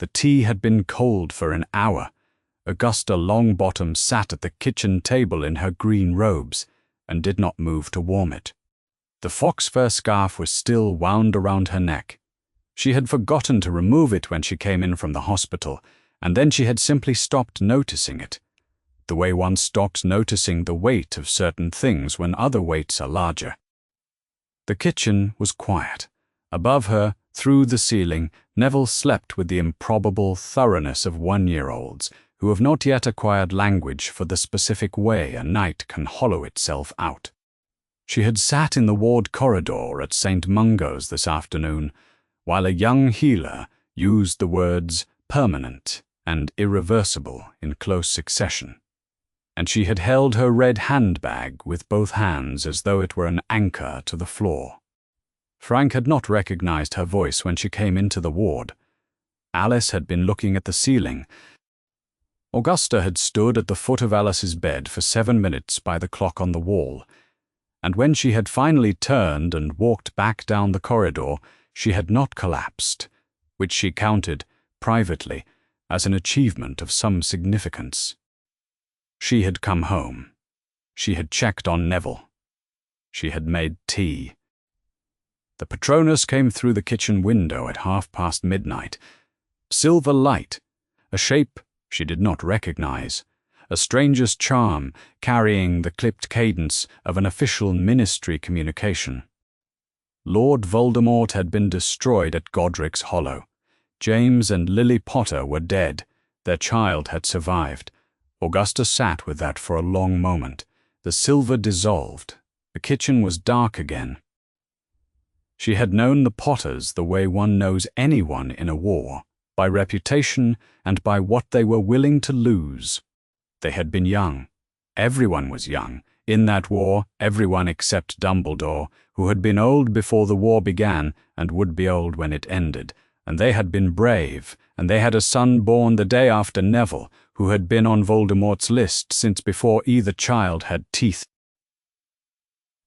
The tea had been cold for an hour. Augusta Longbottom sat at the kitchen table in her green robes and did not move to warm it. The fox fur scarf was still wound around her neck. She had forgotten to remove it when she came in from the hospital, and then she had simply stopped noticing it, the way one stops noticing the weight of certain things when other weights are larger. The kitchen was quiet. Above her, through the ceiling, Neville slept with the improbable thoroughness of 1-year-olds who have not yet acquired language for the specific way a night can hollow itself out. She had sat in the ward corridor at St. Mungo's this afternoon, while a young healer used the words permanent and irreversible in close succession, and she had held her red handbag with both hands as though it were an anchor to the floor. Frank had not recognized her voice when she came into the ward. Alice had been looking at the ceiling. Augusta had stood at the foot of Alice's bed for 7 minutes by the clock on the wall, and when she had finally turned and walked back down the corridor, she had not collapsed, which she counted, privately, as an achievement of some significance. She had come home. She had checked on Neville. She had made tea. The Patronus came through the kitchen window at midnight. Silver light, a shape she did not recognize, a stranger's charm carrying the clipped cadence of an official ministry communication. Lord Voldemort had been destroyed at Godric's Hollow. James and Lily Potter were dead. Their child had survived. Augusta sat with that for a long moment. The silver dissolved. The kitchen was dark again. She had known the Potters the way one knows anyone in a war, by reputation and by what they were willing to lose. They had been young. Everyone was young. In that war, everyone except Dumbledore, who had been old before the war began and would be old when it ended. And they had been brave, and they had a son born the day after Neville, who had been on Voldemort's list since before either child had teeth.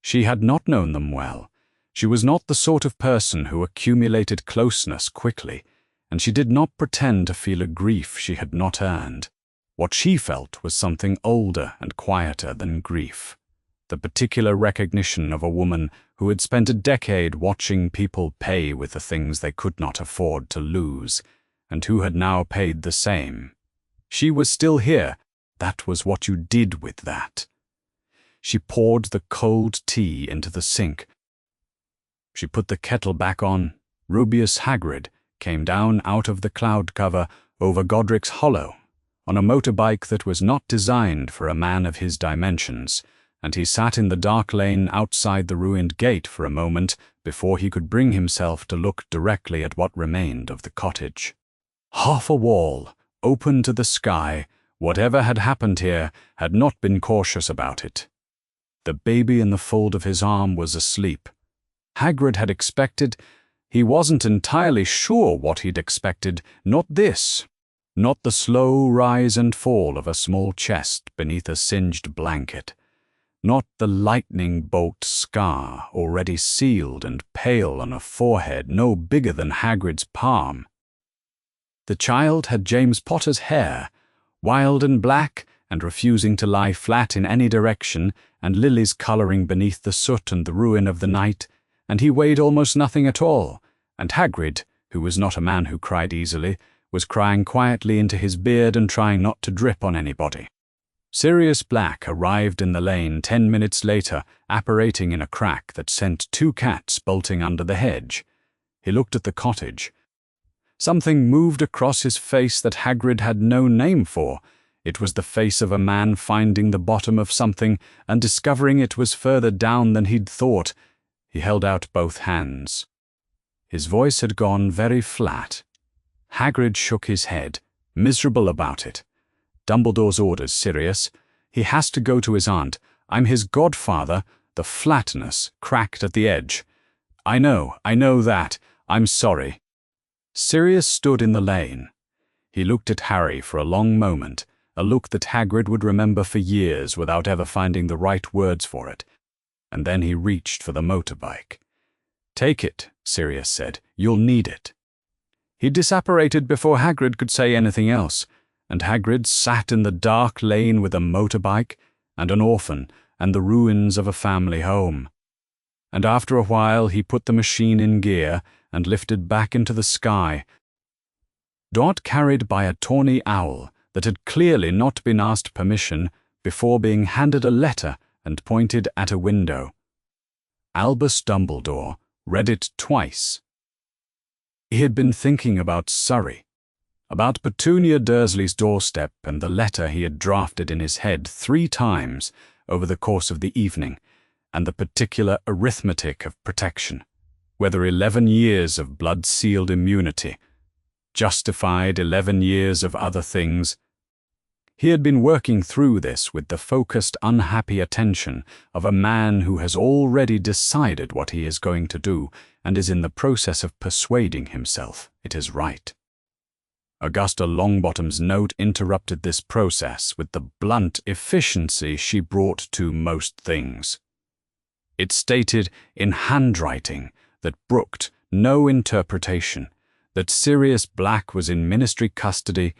She had not known them well. She was not the sort of person who accumulated closeness quickly, and she did not pretend to feel a grief she had not earned. What she felt was something older and quieter than grief, the particular recognition of a woman who had spent a decade watching people pay with the things they could not afford to lose, and who had now paid the same. She was still here. That was what you did with that. She poured the cold tea into the sink. She put the kettle back on. Rubeus Hagrid came down out of the cloud cover over Godric's Hollow on a motorbike that was not designed for a man of his dimensions, and he sat in the dark lane outside the ruined gate for a moment before he could bring himself to look directly at what remained of the cottage. Half a wall, open to the sky, whatever had happened here had not been cautious about it. The baby in the fold of his arm was asleep. Hagrid had expected. He wasn't entirely sure what he'd expected. Not this. Not the slow rise and fall of a small chest beneath a singed blanket. Not the lightning bolt scar already sealed and pale on a forehead no bigger than Hagrid's palm. The child had James Potter's hair, wild and black and refusing to lie flat in any direction, and Lily's colouring beneath the soot and the ruin of the night, and he weighed almost nothing at all, and Hagrid, who was not a man who cried easily, was crying quietly into his beard and trying not to drip on anybody. Sirius Black arrived in the lane 10 minutes later, apparating in a crack that sent 2 cats bolting under the hedge. He looked at the cottage. Something moved across his face that Hagrid had no name for. It was the face of a man finding the bottom of something and discovering it was further down than he'd thought. He held out both hands. His voice had gone very flat. Hagrid shook his head, miserable about it. Dumbledore's orders, Sirius. He has to go to his aunt. I'm his godfather. The flatness cracked at the edge. I know that. I'm sorry. Sirius stood in the lane. He looked at Harry for a long moment, a look that Hagrid would remember for years without ever finding the right words for it. And then he reached for the motorbike. Take it, Sirius said. You'll need it. He disapparated before Hagrid could say anything else, and Hagrid sat in the dark lane with a motorbike and an orphan and the ruins of a family home. And after a while he put the machine in gear and lifted back into the sky, carried by a tawny owl that had clearly not been asked permission before being handed a letter and pointed at a window. Albus Dumbledore read it twice. He had been thinking about Surrey, about Petunia Dursley's doorstep and the letter he had drafted in his head 3 times over the course of the evening, and the particular arithmetic of protection, whether 11 years of blood-sealed immunity justified 11 years of other things. He had been working through this with the focused, unhappy attention of a man who has already decided what he is going to do and is in the process of persuading himself it is right. Augusta Longbottom's note interrupted this process with the blunt efficiency she brought to most things. It stated in handwriting that brooked no interpretation, that Sirius Black was in ministry custody,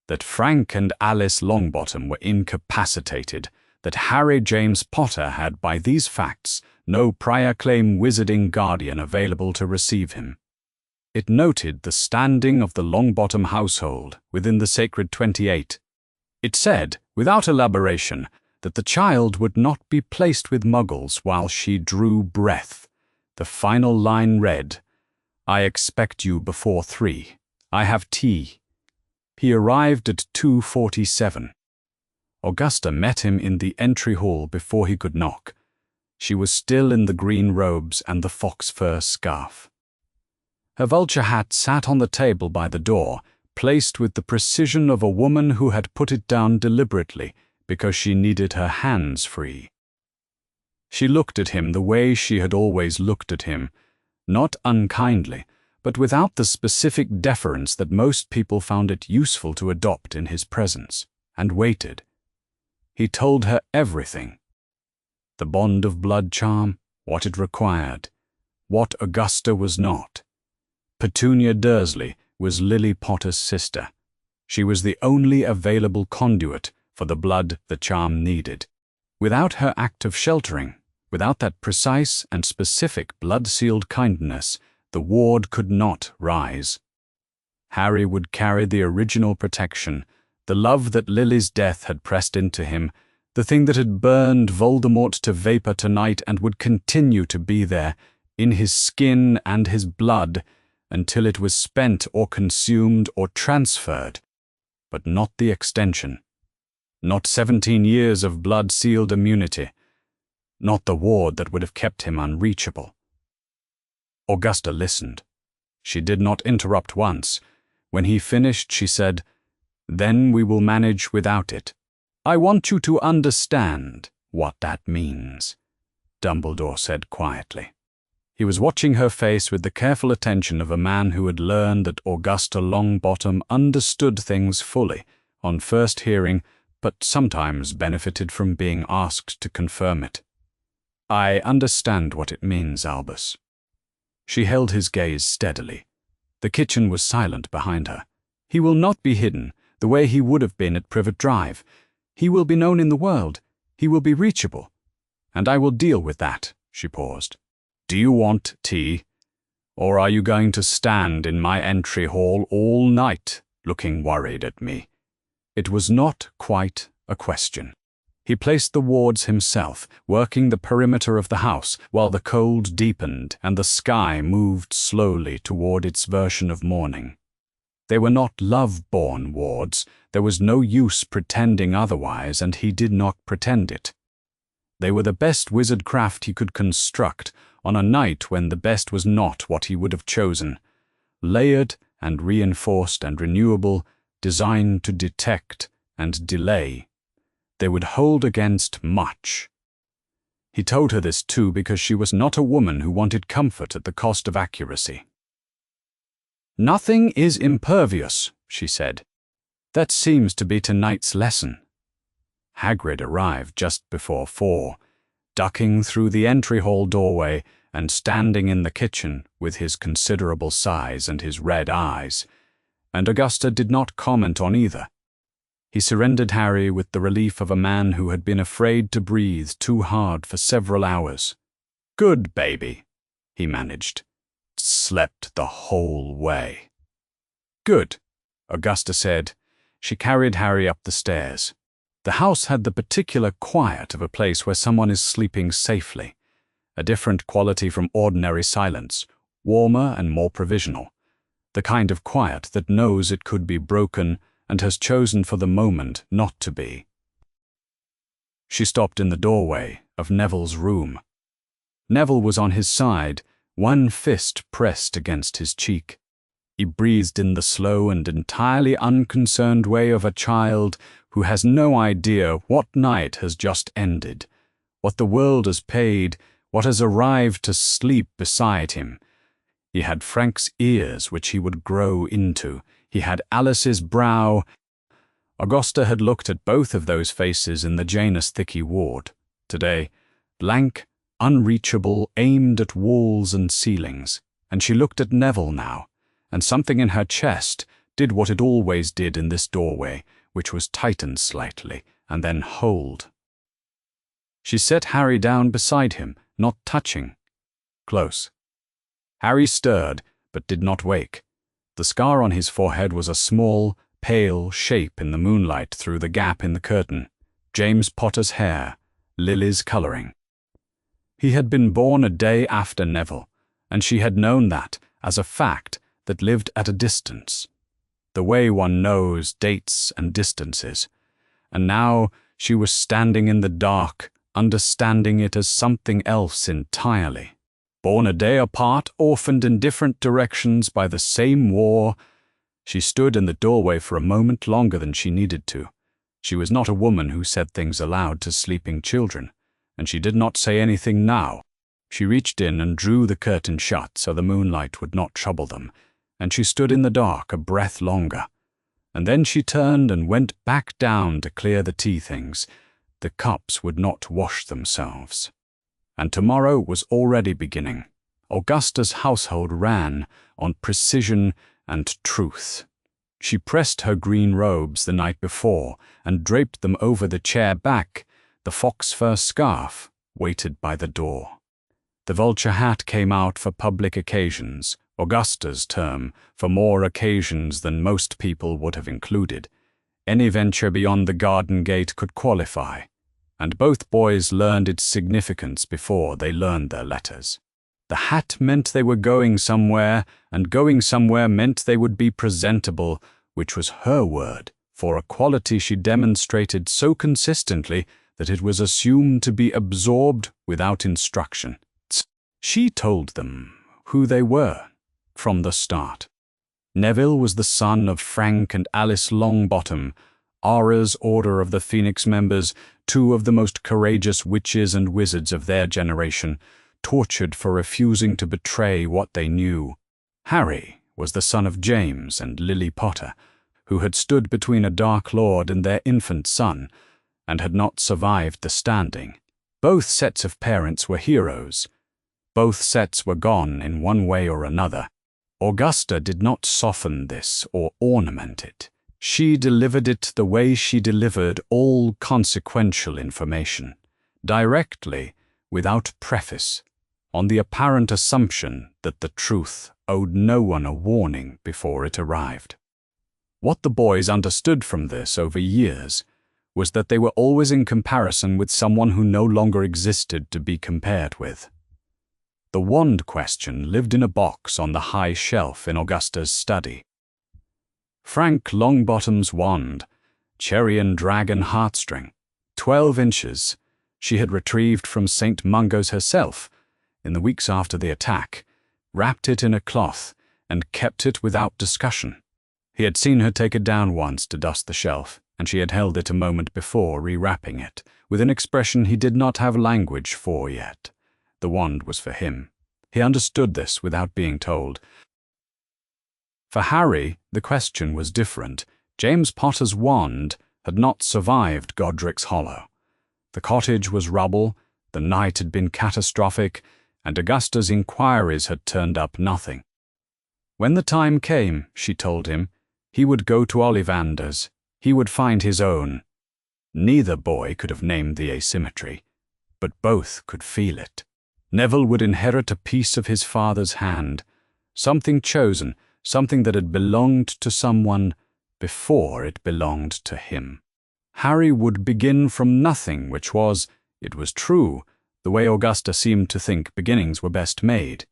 that Frank and Alice Longbottom were incapacitated, that Harry James Potter had, by these facts, no prior claim wizarding guardian available to receive him. It noted the standing of the Longbottom household within the sacred 28. It said, without elaboration, that the child would not be placed with muggles while she drew breath. The final line read, "I expect you before 3. I have tea." He arrived at 2:47. Augusta met him in the entry hall before he could knock. She was still in the green robes and the fox fur scarf. Her vulture hat sat on the table by the door, placed with the precision of a woman who had put it down deliberately because she needed her hands free. She looked at him the way she had always looked at him, not unkindly, but without the specific deference that most people found it useful to adopt in his presence, and waited. He told her everything. The bond of blood charm, what it required, what Augusta was not. Petunia Dursley was Lily Potter's sister. She was the only available conduit for the blood the charm needed. Without her act of sheltering, without that precise and specific blood-sealed kindness, the ward could not rise. Harry would carry the original protection, the love that Lily's death had pressed into him, the thing that had burned Voldemort to vapor tonight and would continue to be there, in his skin and his blood, until it was spent or consumed or transferred, but not the extension. Not 17 years of blood-sealed immunity. Not the ward that would have kept him unreachable. Augusta listened. She did not interrupt once. When he finished, she said, "Then we will manage without it. I want you to understand what that means," Dumbledore said quietly. He was watching her face with the careful attention of a man who had learned that Augusta Longbottom understood things fully on first hearing, but sometimes benefited from being asked to confirm it. "I understand what it means, Albus." She held his gaze steadily. The kitchen was silent behind her. "He will not be hidden, the way he would have been at Privet Drive. He will be known in the world. He will be reachable. And I will deal with that." She paused. "Do you want tea? Or are you going to stand in my entry hall all night, looking worried at me?" It was not quite a question. He placed the wards himself, working the perimeter of the house, while the cold deepened and the sky moved slowly toward its version of morning. They were not love-born wards. There was no use pretending otherwise, and he did not pretend it. They were the best wizard craft he could construct on a night when the best was not what he would have chosen. Layered and reinforced and renewable, designed to detect and delay. They would hold against much. He told her this too because she was not a woman who wanted comfort at the cost of accuracy. "Nothing is impervious," she said. "That seems to be tonight's lesson." Hagrid arrived just before 4, ducking through the entry hall doorway and standing in the kitchen with his considerable size and his red eyes, and Augusta did not comment on either. He surrendered Harry with the relief of a man who had been afraid to breathe too hard for several hours. "Good, baby," he managed. "Slept the whole way." "Good," Augusta said. She carried Harry up the stairs. The house had the particular quiet of a place where someone is sleeping safely, a different quality from ordinary silence, warmer and more provisional, the kind of quiet that knows it could be broken and has chosen for the moment not to be. She stopped in the doorway of Neville's room. Neville was on his side, one fist pressed against his cheek. He breathed in the slow and entirely unconcerned way of a child who has no idea what night has just ended, what the world has paid, what has arrived to sleep beside him. He had Frank's ears, which he would grow into. He had Alice's brow. Augusta had looked at both of those faces in the Janus Thickey ward. Today, blank, unreachable, aimed at walls and ceilings. And she looked at Neville now, and something in her chest did what it always did in this doorway, which was tighten slightly, and then hold. She set Harry down beside him, not touching. Close. Harry stirred, but did not wake. The scar on his forehead was a small, pale shape in the moonlight through the gap in the curtain. James Potter's hair, Lily's colouring. He had been born a day after Neville, and she had known that as a fact that lived at a distance, the way one knows dates and distances. And now she was standing in the dark, understanding it as something else entirely. Born a day apart, orphaned in different directions by the same war, she stood in the doorway for a moment longer than she needed to. She was not a woman who said things aloud to sleeping children, and she did not say anything now. She reached in and drew the curtain shut so the moonlight would not trouble them, and she stood in the dark a breath longer. And then she turned and went back down to clear the tea things. The cups would not wash themselves. And tomorrow was already beginning. Augusta's household ran on precision and truth. She pressed her green robes the night before and draped them over the chair back. The fox fur scarf waited by the door. The vulture hat came out for public occasions, Augusta's term, for more occasions than most people would have included. Any venture beyond the garden gate could qualify, and both boys learned its significance before they learned their letters. The hat meant they were going somewhere, and going somewhere meant they would be presentable, which was her word for a quality she demonstrated so consistently that it was assumed to be absorbed without instruction. She told them who they were from the start. Neville was the son of Frank and Alice Longbottom, Aura's Order of the Phoenix members, two of the most courageous witches and wizards of their generation, tortured for refusing to betray what they knew. Harry was the son of James and Lily Potter, who had stood between a Dark Lord and their infant son, and had not survived the standing. Both sets of parents were heroes. Both sets were gone in one way or another. Augusta did not soften this or ornament it. She delivered it the way she delivered all consequential information, directly, without preface, on the apparent assumption that the truth owed no one a warning before it arrived. What the boys understood from this over years was that they were always in comparison with someone who no longer existed to be compared with. The wand question lived in a box on the high shelf in Augusta's study. Frank Longbottom's wand, cherry and dragon heartstring, 12 inches, she had retrieved from St. Mungo's herself in the weeks after the attack, wrapped it in a cloth, and kept it without discussion. He had seen her take it down once to dust the shelf, and she had held it a moment before rewrapping it, with an expression he did not have language for yet. The wand was for him. He understood this without being told. For Harry, the question was different. James Potter's wand had not survived Godric's Hollow. The cottage was rubble, the night had been catastrophic, and Augusta's inquiries had turned up nothing. When the time came, she told him, he would go to Ollivander's. He would find his own. Neither boy could have named the asymmetry, but both could feel it. Neville would inherit a piece of his father's hand, something chosen, something that had belonged to someone before it belonged to him. Harry would begin from nothing, which was, it was true, the way Augusta seemed to think beginnings were best made.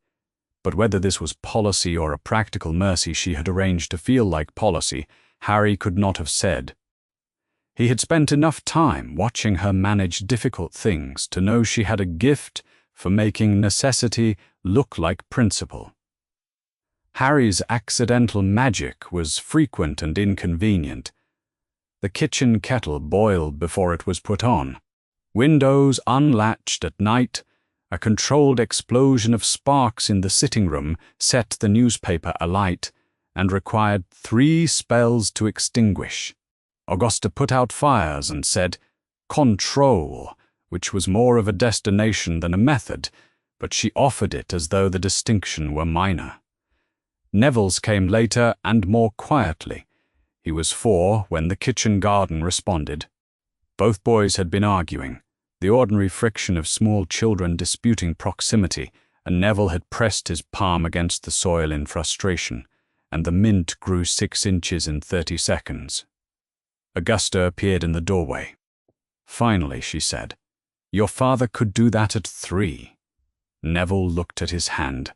But whether this was policy or a practical mercy she had arranged to feel like policy, Harry could not have said. He had spent enough time watching her manage difficult things to know she had a gift for making necessity look like principle. Harry's accidental magic was frequent and inconvenient. The kitchen kettle boiled before it was put on. Windows unlatched at night, a controlled explosion of sparks in the sitting room set the newspaper alight and required 3 spells to extinguish. Augusta put out fires and said, "Control," which was more of a destination than a method, but she offered it as though the distinction were minor. Neville's came later and more quietly. He was 4 when the kitchen garden responded. Both boys had been arguing, the ordinary friction of small children disputing proximity, and Neville had pressed his palm against the soil in frustration, and the mint grew 6 inches in 30 seconds. Augusta appeared in the doorway. "Finally," she said, "your father could do that at 3. Neville looked at his hand.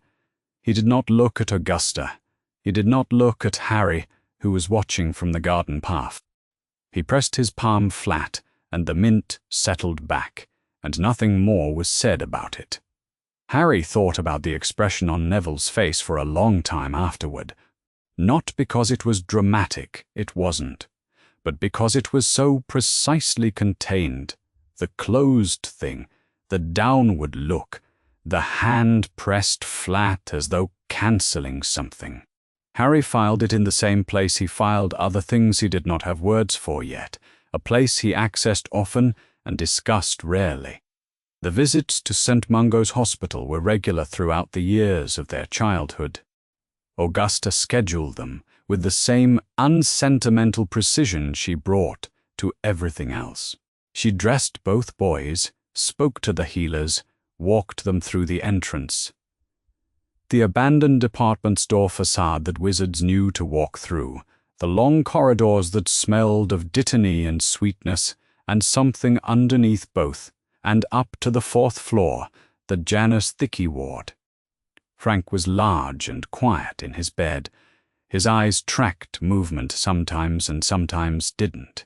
He did not look at Augusta. He did not look at Harry, who was watching from the garden path. He pressed his palm flat, and the mint settled back, and nothing more was said about it. Harry thought about the expression on Neville's face for a long time afterward. Not because it was dramatic, it wasn't, but because it was so precisely contained. The closed thing, the downward look, the hand pressed flat as though cancelling something. Harry filed it in the same place he filed other things he did not have words for yet, a place he accessed often and discussed rarely. The visits to St. Mungo's Hospital were regular throughout the years of their childhood. Augusta scheduled them with the same unsentimental precision she brought to everything else. She dressed both boys, spoke to the healers, walked them through the entrance. The abandoned department store facade that wizards knew to walk through, the long corridors that smelled of dittany and sweetness, and something underneath both, and up to the 4th floor, the Janus Thicky ward. Frank was large and quiet in his bed. His eyes tracked movement sometimes and sometimes didn't.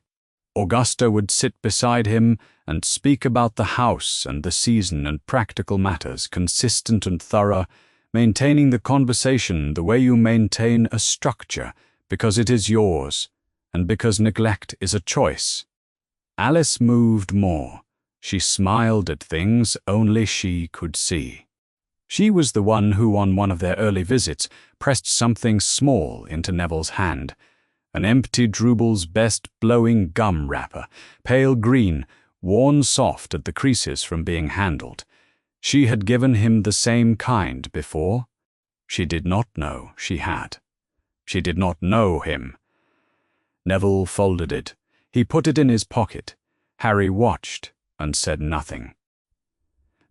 Augusta would sit beside him and speak about the house and the season and practical matters, consistent and thorough, maintaining the conversation the way you maintain a structure, because it is yours, and because neglect is a choice. Alice moved more. She smiled at things only she could see. She was the one who, on one of their early visits, pressed something small into Neville's hand, an empty Drubel's best blowing gum wrapper, pale green, worn soft at the creases from being handled. She had given him the same kind before. She did not know she had. She did not know him. Neville folded it. He put it in his pocket. Harry watched and said nothing.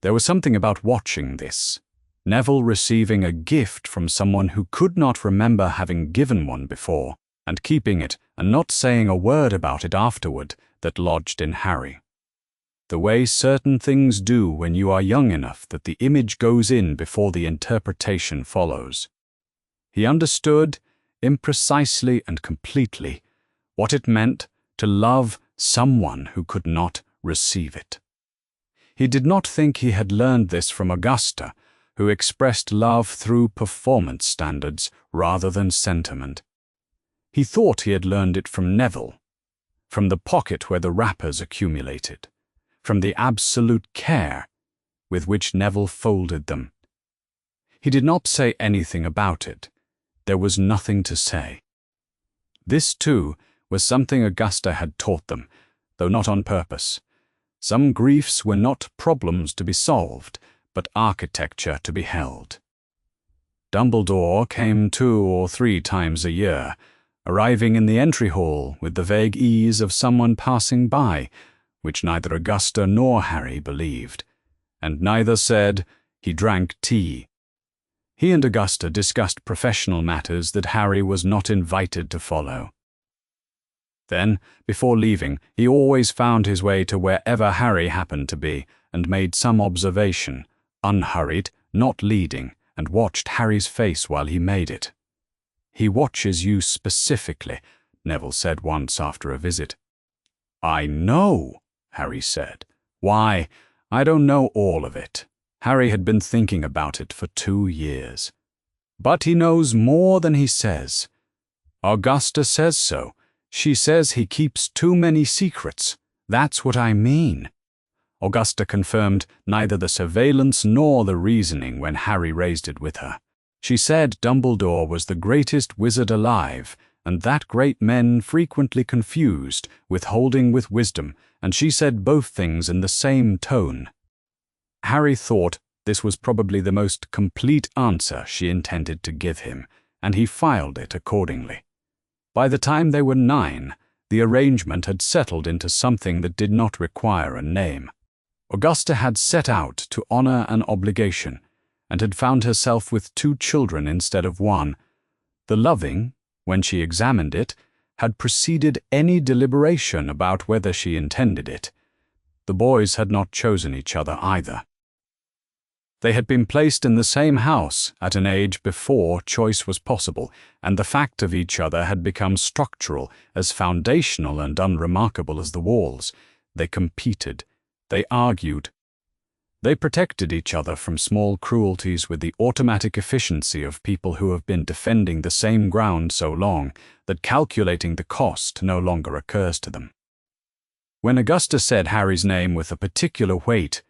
There was something about watching this. Neville receiving a gift from someone who could not remember having given one before, and keeping it and not saying a word about it afterward, that lodged in Harry. The way certain things do when you are young enough that the image goes in before the interpretation follows. He understood, imprecisely and completely, what it meant to love someone who could not receive it. He did not think he had learned this from Augusta, who expressed love through performance standards rather than sentiment. He thought he had learned it from Neville, from the pocket where the wrappers accumulated, from the absolute care with which Neville folded them. He did not say anything about it. There was nothing to say. This, too, was something Augusta had taught them, though not on purpose. Some griefs were not problems to be solved, but architecture to be held. Dumbledore came 2 or 3 times a year, arriving in the entry hall with the vague ease of someone passing by, which neither Augusta nor Harry believed, and neither said he drank tea. He and Augusta discussed professional matters that Harry was not invited to follow. Then, before leaving, he always found his way to wherever Harry happened to be and made some observation, unhurried, not leading, and watched Harry's face while he made it. "He watches you specifically," Neville said once after a visit. "I know," Harry said. "Why, I don't know all of it." Harry had been thinking about it for 2 years. "But he knows more than he says. Augusta says so. She says he keeps too many secrets. That's what I mean." Augusta confirmed neither the surveillance nor the reasoning when Harry raised it with her. She said Dumbledore was the greatest wizard alive, and that great men frequently confused withholding with wisdom, and she said both things in the same tone. Harry thought this was probably the most complete answer she intended to give him, and he filed it accordingly. By the time they were 9, the arrangement had settled into something that did not require a name. Augusta had set out to honor an obligation, and had found herself with 2 children instead of 1. The loving, when she examined it, had preceded any deliberation about whether she intended it. The boys had not chosen each other either. They had been placed in the same house at an age before choice was possible, and the fact of each other had become structural, as foundational and unremarkable as the walls. They competed. They argued. They protected each other from small cruelties with the automatic efficiency of people who have been defending the same ground so long that calculating the cost no longer occurs to them. When Augusta said Harry's name with a particular weight,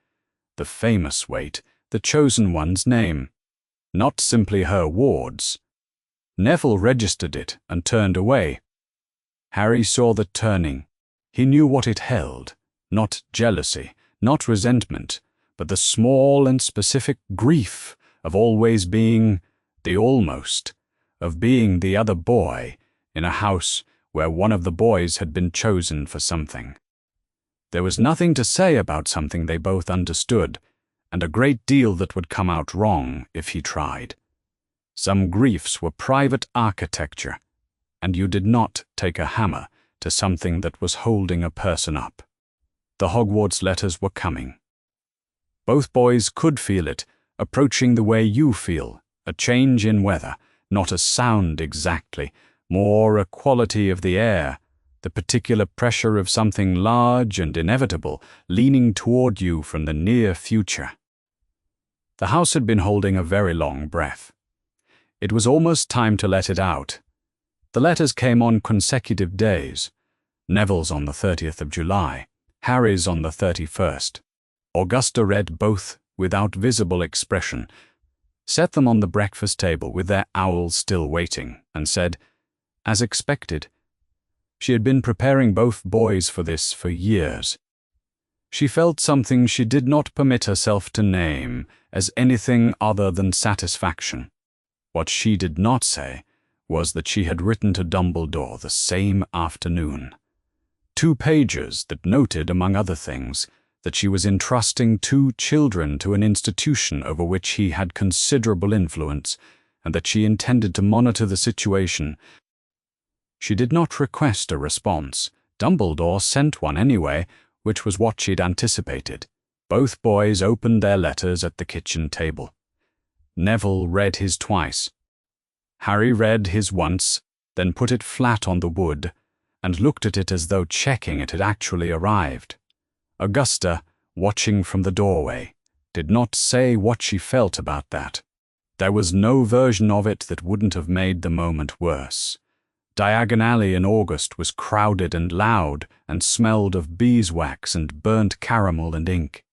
the famous weight, the chosen one's name, not simply her ward's, Neville registered it and turned away. Harry saw the turning. He knew what it held, not jealousy, not resentment, but the small and specific grief of always being the almost, of being the other boy in a house where one of the boys had been chosen for something. There was nothing to say about something they both understood, and a great deal that would come out wrong if he tried. Some griefs were private architecture, and you did not take a hammer to something that was holding a person up. The Hogwarts letters were coming. Both boys could feel it, approaching the way you feel, a change in weather, not a sound exactly, more a quality of the air, the particular pressure of something large and inevitable leaning toward you from the near future. The house had been holding a very long breath. It was almost time to let it out. The letters came on consecutive days. Neville's on the 30th of July, Harry's on the 31st. Augusta read both without visible expression, set them on the breakfast table with their owls still waiting, and said, as expected. She had been preparing both boys for this for years. She felt something she did not permit herself to name as anything other than satisfaction. What she did not say was that she had written to Dumbledore the same afternoon. 2 pages that noted, among other things, that she was entrusting 2 children to an institution over which he had considerable influence, and that she intended to monitor the situation. She did not request a response. Dumbledore sent one anyway, which was what she'd anticipated. Both boys opened their letters at the kitchen table. Neville read his twice. Harry read his once, then put it flat on the wood, and looked at it as though checking it had actually arrived. Augusta, watching from the doorway, did not say what she felt about that. There was no version of it that wouldn't have made the moment worse. Diagon Alley in August was crowded and loud and smelled of beeswax and burnt caramel and ink.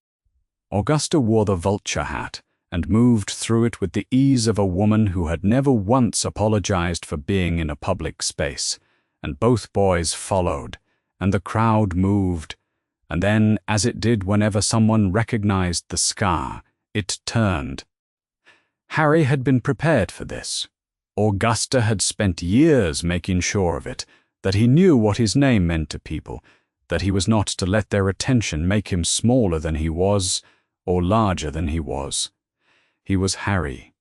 Augusta wore the vulture hat and moved through it with the ease of a woman who had never once apologized for being in a public space, and both boys followed, and the crowd moved, and then, as it did whenever someone recognized the scar, It turned. Harry had been prepared for this. Augusta had spent years making sure of it, that he knew what his name meant to people, that he was not to let their attention make him smaller than he was or larger than he was. He was Harry.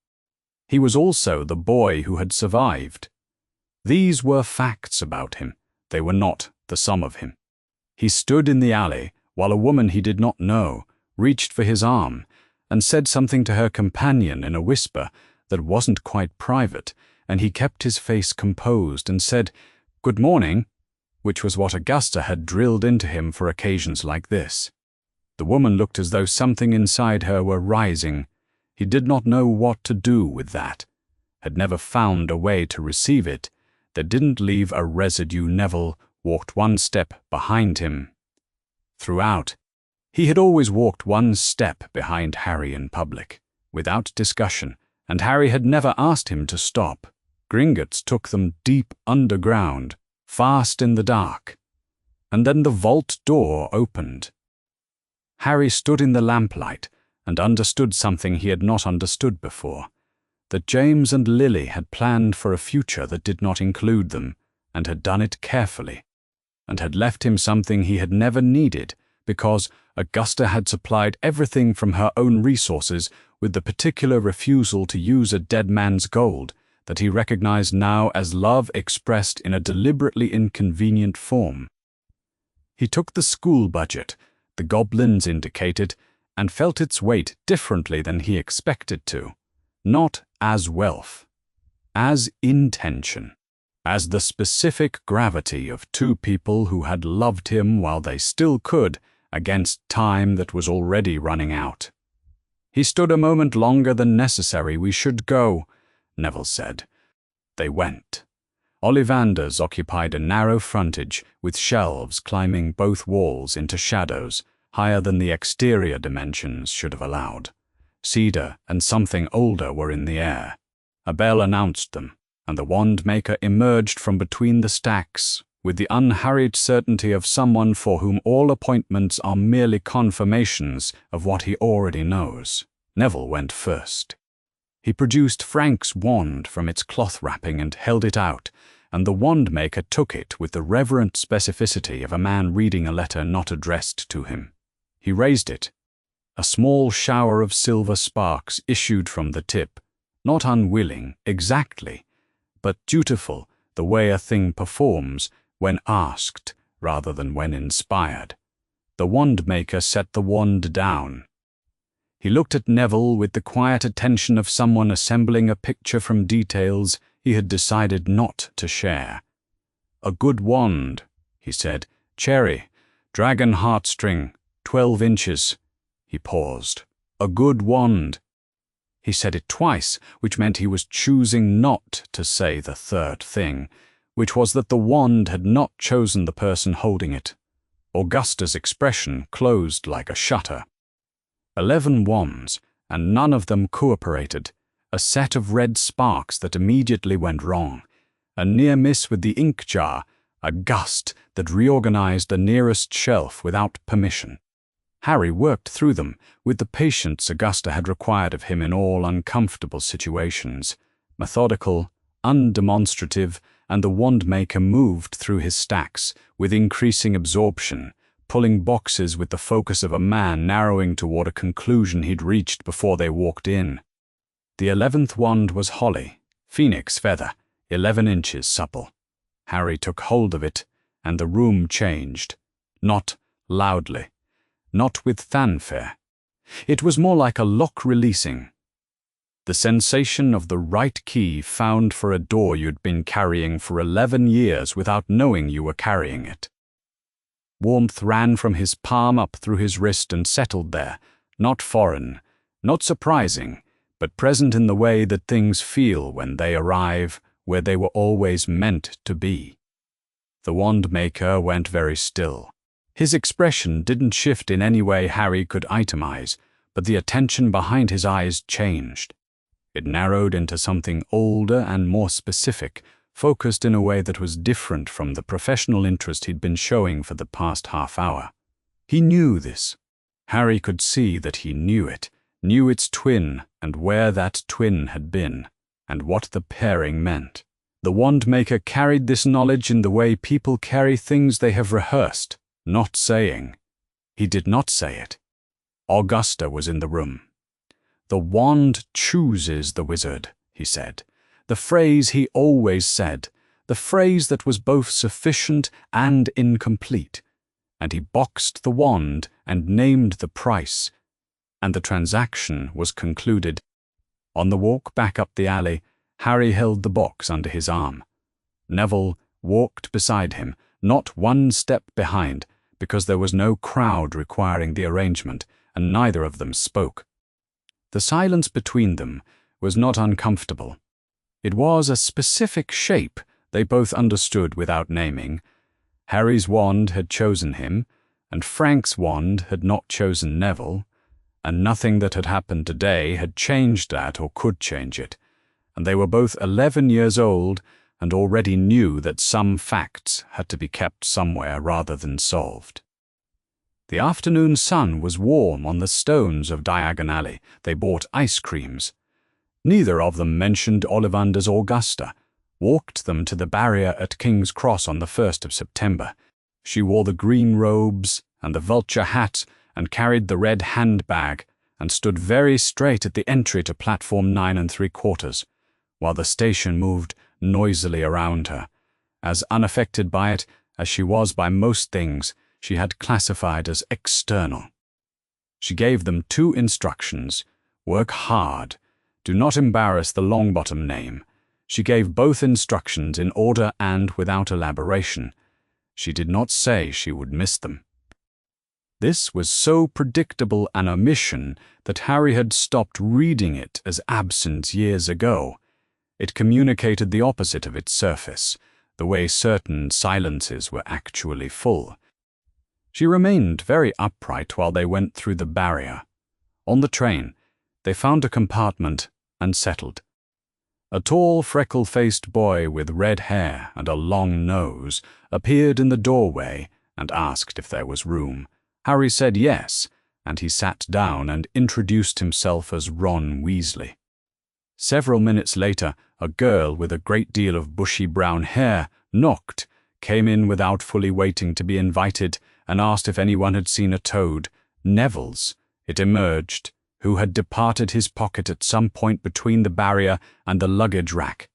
He was also the boy who had survived. These were facts about him. They were not the sum of him. He stood in the alley while a woman he did not know reached for his arm and said something to her companion in a whisper that wasn't quite private, and he kept his face composed and said, "Good morning," which was what Augusta had drilled into him for occasions like this. The woman looked as though something inside her were rising. He did not know what to do with that, had never found a way to receive it that didn't leave a residue. Neville walked one step behind him. Throughout, he had always walked one step behind Harry in public, without discussion, and Harry had never asked him to stop. Gringotts took them deep underground, fast in the dark, and then the vault door opened. Harry stood in the lamplight and understood something he had not understood before, that James and Lily had planned for a future that did not include them, and had done it carefully, and had left him something he had never needed, because Augusta had supplied everything from her own resources, with the particular refusal to use a dead man's gold that he recognized now as love expressed in a deliberately inconvenient form. He took the school budget, the goblins indicated, and felt its weight differently than he expected to, not as wealth, as intention, as the specific gravity of two people who had loved him while they still could, against time that was already running out. "He stood a moment longer than necessary. We should go," Neville said. They went. Ollivander's occupied a narrow frontage with shelves climbing both walls into shadows, higher than the exterior dimensions should have allowed. Cedar and something older were in the air. A bell announced them, and the wand-maker emerged from between the stacks with the unhurried certainty of someone for whom all appointments are merely confirmations of what he already knows. Neville went first. He produced Frank's wand from its cloth wrapping and held it out, and the wand-maker took it with the reverent specificity of a man reading a letter not addressed to him. He raised it. A small shower of silver sparks issued from the tip, not unwilling, exactly, but dutiful, the way a thing performs when asked rather than when inspired. The wand-maker set the wand down. He looked at Neville with the quiet attention of someone assembling a picture from details he had decided not to share. "A good wand," he said. "Cherry, dragon heartstring, 12 inches. He paused. "A good wand." He said it twice, which meant he was choosing not to say the third thing, which was that the wand had not chosen the person holding it. Augusta's expression closed like a shutter. 11 wands, and none of them cooperated. A set of red sparks that immediately went wrong. A near miss with the ink jar. A gust that reorganized the nearest shelf without permission. Harry worked through them with the patience Augusta had required of him in all uncomfortable situations. Methodical, undemonstrative, and the wand-maker moved through his stacks with increasing absorption, pulling boxes with the focus of a man narrowing toward a conclusion he'd reached before they walked in. The 11th wand was holly, phoenix feather, 11 inches supple. Harry took hold of it, and the room changed. Not loudly, not with fanfare. It was more like a lock releasing. The sensation of the right key found for a door you'd been carrying for 11 years without knowing you were carrying it. Warmth ran from his palm up through his wrist and settled there, not foreign, not surprising, but present in the way that things feel when they arrive where they were always meant to be. The wand-maker went very still. His expression didn't shift in any way Harry could itemize, but the attention behind his eyes changed. It narrowed into something older and more specific, focused in a way that was different from the professional interest he'd been showing for the past half hour. He knew this. Harry could see that he knew it, knew its twin and where that twin had been, and what the pairing meant. The wand-maker carried this knowledge in the way people carry things they have rehearsed, not saying. He did not say it. Augusta was in the room. "The wand chooses the wizard," he said. The phrase he always said, the phrase that was both sufficient and incomplete. And he boxed the wand and named the price, and the transaction was concluded. On the walk back up the alley, Harry held the box under his arm. Neville walked beside him, not one step behind, because there was no crowd requiring the arrangement, and neither of them spoke. The silence between them was not uncomfortable. It was a specific shape they both understood without naming. Harry's wand had chosen him, and Frank's wand had not chosen Neville, and nothing that had happened today had changed that or could change it, and they were both 11 years old and already knew that some facts had to be kept somewhere rather than solved. The afternoon sun was warm on the stones of Diagon Alley. They bought ice creams. Neither of them mentioned Ollivander's Augusta, walked them to the barrier at King's Cross on the 1st of September. She wore the green robes and the vulture hat and carried the red handbag and stood very straight at the entry to platform 9 3/4, while the station moved noisily around her. As unaffected by it as she was by most things she had classified as external. She gave them 2 instructions: work hard, do not embarrass the Longbottom name. She gave both instructions in order and without elaboration. She did not say she would miss them. This was so predictable an omission that Harry had stopped reading it as absent years ago. It communicated the opposite of its surface, the way certain silences were actually full. She remained very upright while they went through the barrier. On the train, they found a compartment and settled. A tall, freckle-faced boy with red hair and a long nose appeared in the doorway and asked if there was room. Harry said yes, and he sat down and introduced himself as Ron Weasley. Several minutes later, a girl with a great deal of bushy brown hair knocked, came in without fully waiting to be invited, and asked if anyone had seen a toad. Neville's, it emerged, who had departed his pocket at some point between the barrier and the luggage rack.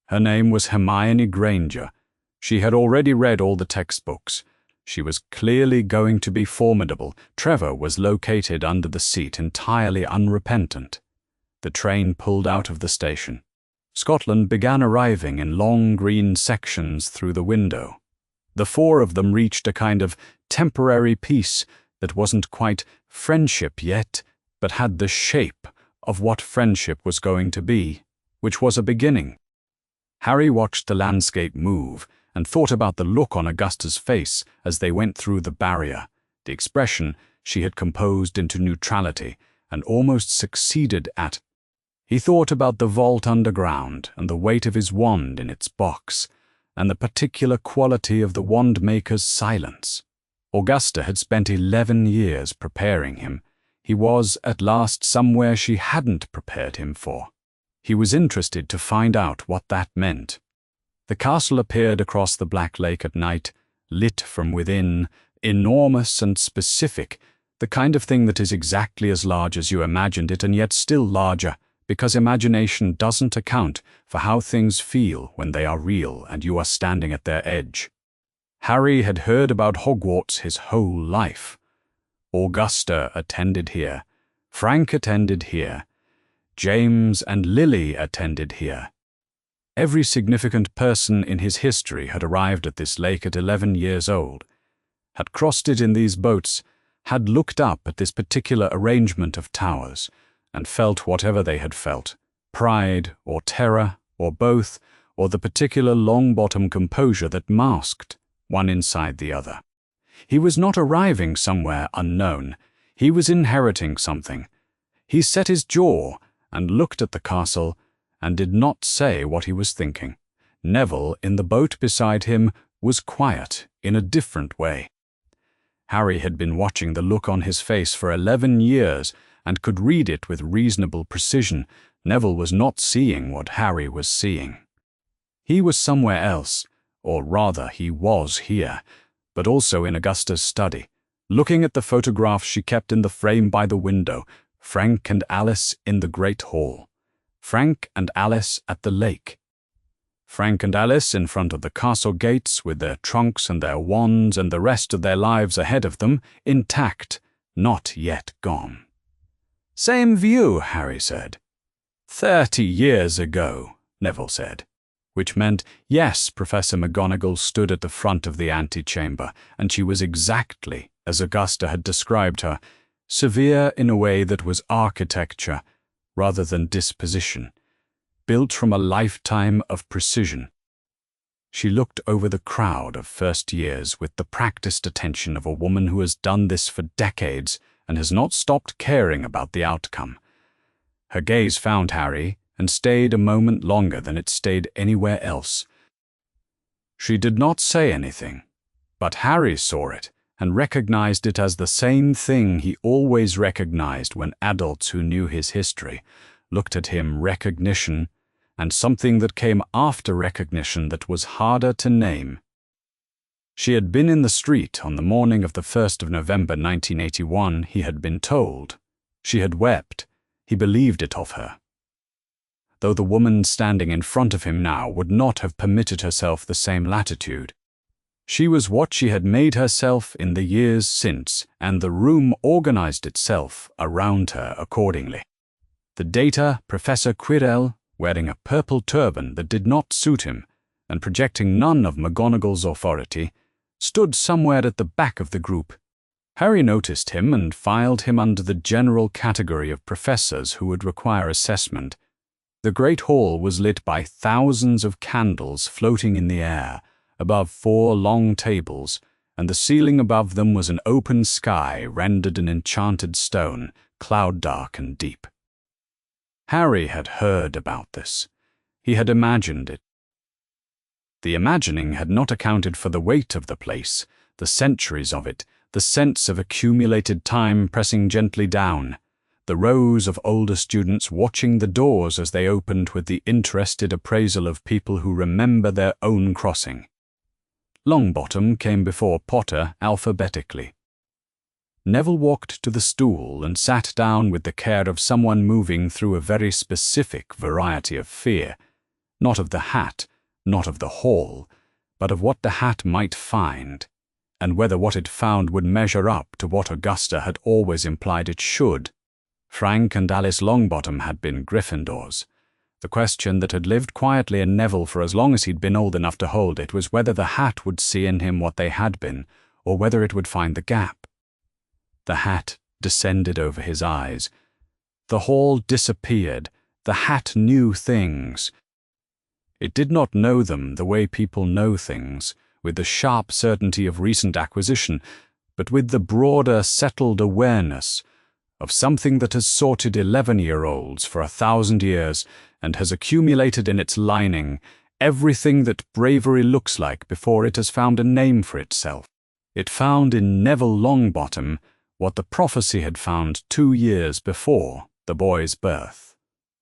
Her name was Hermione Granger. She had already read all the textbooks. She was clearly going to be formidable. Trevor was located under the seat, entirely unrepentant. The train pulled out of the station. Scotland began arriving in long green sections through the window. The 4 of them reached a kind of temporary peace that wasn't quite friendship yet, but had the shape of what friendship was going to be, which was a beginning. Harry watched the landscape move and thought about the look on Augusta's face as they went through the barrier, the expression she had composed into neutrality and almost succeeded at. He thought about the vault underground and the weight of his wand in its box, and the particular quality of the wand-maker's silence. Augusta had spent 11 years preparing him. He was, at last, somewhere she hadn't prepared him for. He was interested to find out what that meant. The castle appeared across the Black Lake at night, lit from within, enormous and specific, the kind of thing that is exactly as large as you imagined it and yet still larger, because imagination doesn't account for how things feel when they are real and you are standing at their edge. Harry had heard about Hogwarts his whole life. Augusta attended here. Frank attended here. James and Lily attended here. Every significant person in his history had arrived at this lake at 11 years old, had crossed it in these boats, had looked up at this particular arrangement of towers, and felt whatever they had felt, pride or terror or both, or the particular Longbottom composure that masked one inside the other. He was not arriving somewhere unknown. He was inheriting something. He set his jaw and looked at the castle and did not say what he was thinking. Neville, in the boat beside him, was quiet in a different way. Harry had been watching the look on his face for 11 years and could read it with reasonable precision, Neville was not seeing what Harry was seeing. He was somewhere else, or rather he was here, but also in Augusta's study, looking at the photographs she kept in the frame by the window, Frank and Alice in the great hall, Frank and Alice at the lake, Frank and Alice in front of the castle gates with their trunks and their wands and the rest of their lives ahead of them, intact, not yet gone. "Same view," Harry said. 30 years ago, Neville said, which meant, yes, Professor McGonagall stood at the front of the antechamber, and she was exactly as Augusta had described her, severe in a way that was architecture rather than disposition, built from a lifetime of precision. She looked over the crowd of first years with the practiced attention of a woman who has done this for decades and has not stopped caring about the outcome. Her gaze found Harry and stayed a moment longer than it stayed anywhere else. She did not say anything, but Harry saw it and recognized it as the same thing he always recognized when adults who knew his history looked at him: recognition, and something that came after recognition that was harder to name. She had been in the street on the morning of the 1st of November 1981, he had been told. She had wept. He believed it of her. Though the woman standing in front of him now would not have permitted herself the same latitude. She was what she had made herself in the years since, and the room organized itself around her accordingly. The data, Professor Quirrell, wearing a purple turban that did not suit him, and projecting none of McGonagall's authority, stood somewhere at the back of the group. Harry noticed him and filed him under the general category of professors who would require assessment. The great hall was lit by thousands of candles floating in the air, above 4 long tables, and the ceiling above them was an open sky rendered in enchanted stone, cloud-dark and deep. Harry had heard about this. He had imagined it. The imagining had not accounted for the weight of the place, the centuries of it, the sense of accumulated time pressing gently down, the rows of older students watching the doors as they opened with the interested appraisal of people who remember their own crossing. Longbottom came before Potter alphabetically. Neville walked to the stool and sat down with the care of someone moving through a very specific variety of fear, not of the hat, not of the hall, but of what the hat might find, and whether what it found would measure up to what Augusta had always implied it should. Frank and Alice Longbottom had been Gryffindors. The question that had lived quietly in Neville for as long as he'd been old enough to hold it was whether the hat would see in him what they had been, or whether it would find the gap. The hat descended over his eyes. The hall disappeared. The hat knew things. It did not know them the way people know things, with the sharp certainty of recent acquisition, but with the broader, settled awareness of something that has sorted 11-year-olds for 1,000 years and has accumulated in its lining everything that bravery looks like before it has found a name for itself. It found in Neville Longbottom what the prophecy had found 2 years before the boy's birth.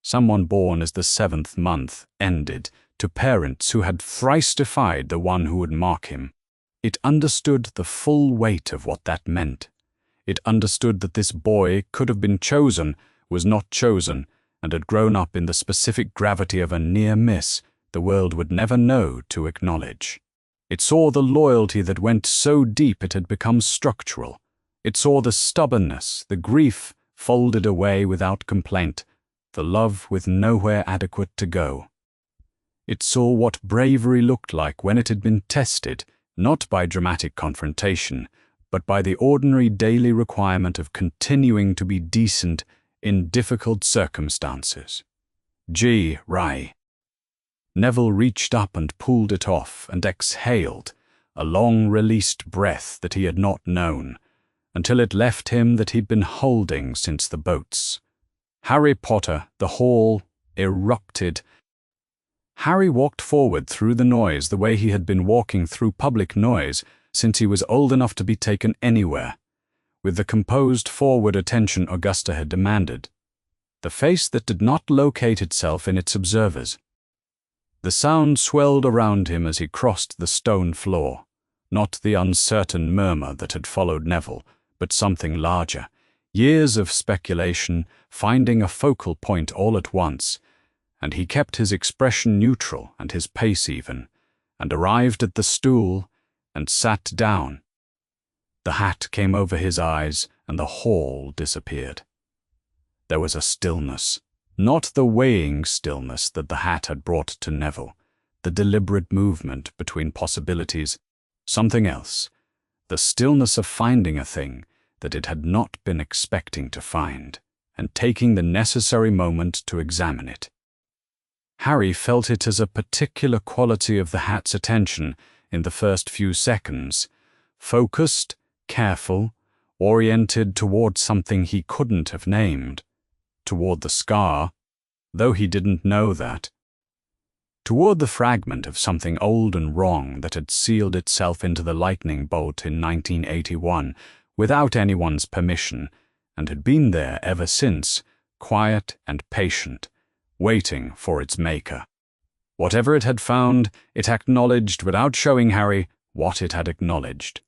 Someone born as the 7th month ended, to parents who had thrice defied the one who would mark him. It understood the full weight of what that meant. It understood that this boy could have been chosen, was not chosen, and had grown up in the specific gravity of a near miss the world would never know to acknowledge. It saw the loyalty that went so deep it had become structural. It saw the stubbornness, the grief folded away without complaint, the love with nowhere adequate to go. It saw what bravery looked like when it had been tested, not by dramatic confrontation, but by the ordinary daily requirement of continuing to be decent in difficult circumstances. Gee, Rye. Neville reached up and pulled it off and exhaled, a long-released breath that he had not known, until it left him that he'd been holding since the boats. Harry Potter, the hall, erupted. Harry walked forward through the noise the way he had been walking through public noise since he was old enough to be taken anywhere, with the composed forward attention Augusta had demanded, the face that did not locate itself in its observers. The sound swelled around him as he crossed the stone floor, not the uncertain murmur that had followed Neville, but something larger, years of speculation finding a focal point all at once, and he kept his expression neutral and his pace even, and arrived at the stool and sat down. The hat came over his eyes and the hall disappeared. There was a stillness, not the weighing stillness that the hat had brought to Neville, the deliberate movement between possibilities, something else, the stillness of finding a thing that it had not been expecting to find, and taking the necessary moment to examine it. Harry felt it as a particular quality of the hat's attention in the first few seconds, focused, careful, oriented toward something he couldn't have named, toward the scar, though he didn't know that, toward the fragment of something old and wrong that had sealed itself into the lightning bolt in 1981 without anyone's permission and had been there ever since, quiet and patient, waiting for its maker. Whatever it had found, it acknowledged without showing Harry what it had acknowledged.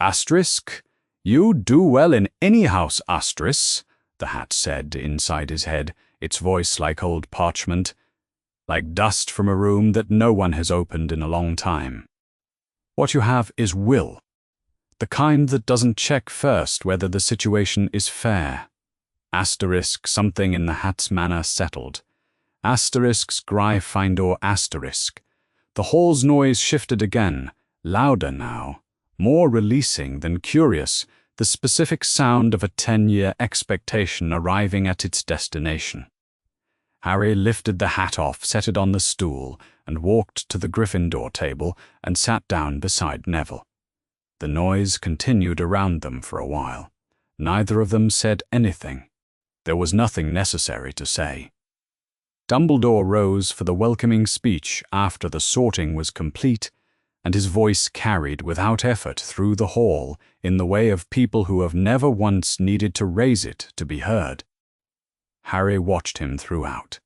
Asterisk, you do well in any house, asterisk, the hat said inside his head, its voice like old parchment, like dust from a room that no one has opened in a long time. What you have is will, the kind that doesn't check first whether the situation is fair. Asterisk, something in the hat's manner settled. Asterisk's Gryffindor asterisk. The hall's noise shifted again, louder now, more releasing than curious, the specific sound of a 10-year expectation arriving at its destination. Harry lifted the hat off, set it on the stool, and walked to the Gryffindor table and sat down beside Neville. The noise continued around them for a while. Neither of them said anything. There was nothing necessary to say. Dumbledore rose for the welcoming speech after the sorting was complete, and his voice carried without effort through the hall in the way of people who have never once needed to raise it to be heard. Harry watched him throughout.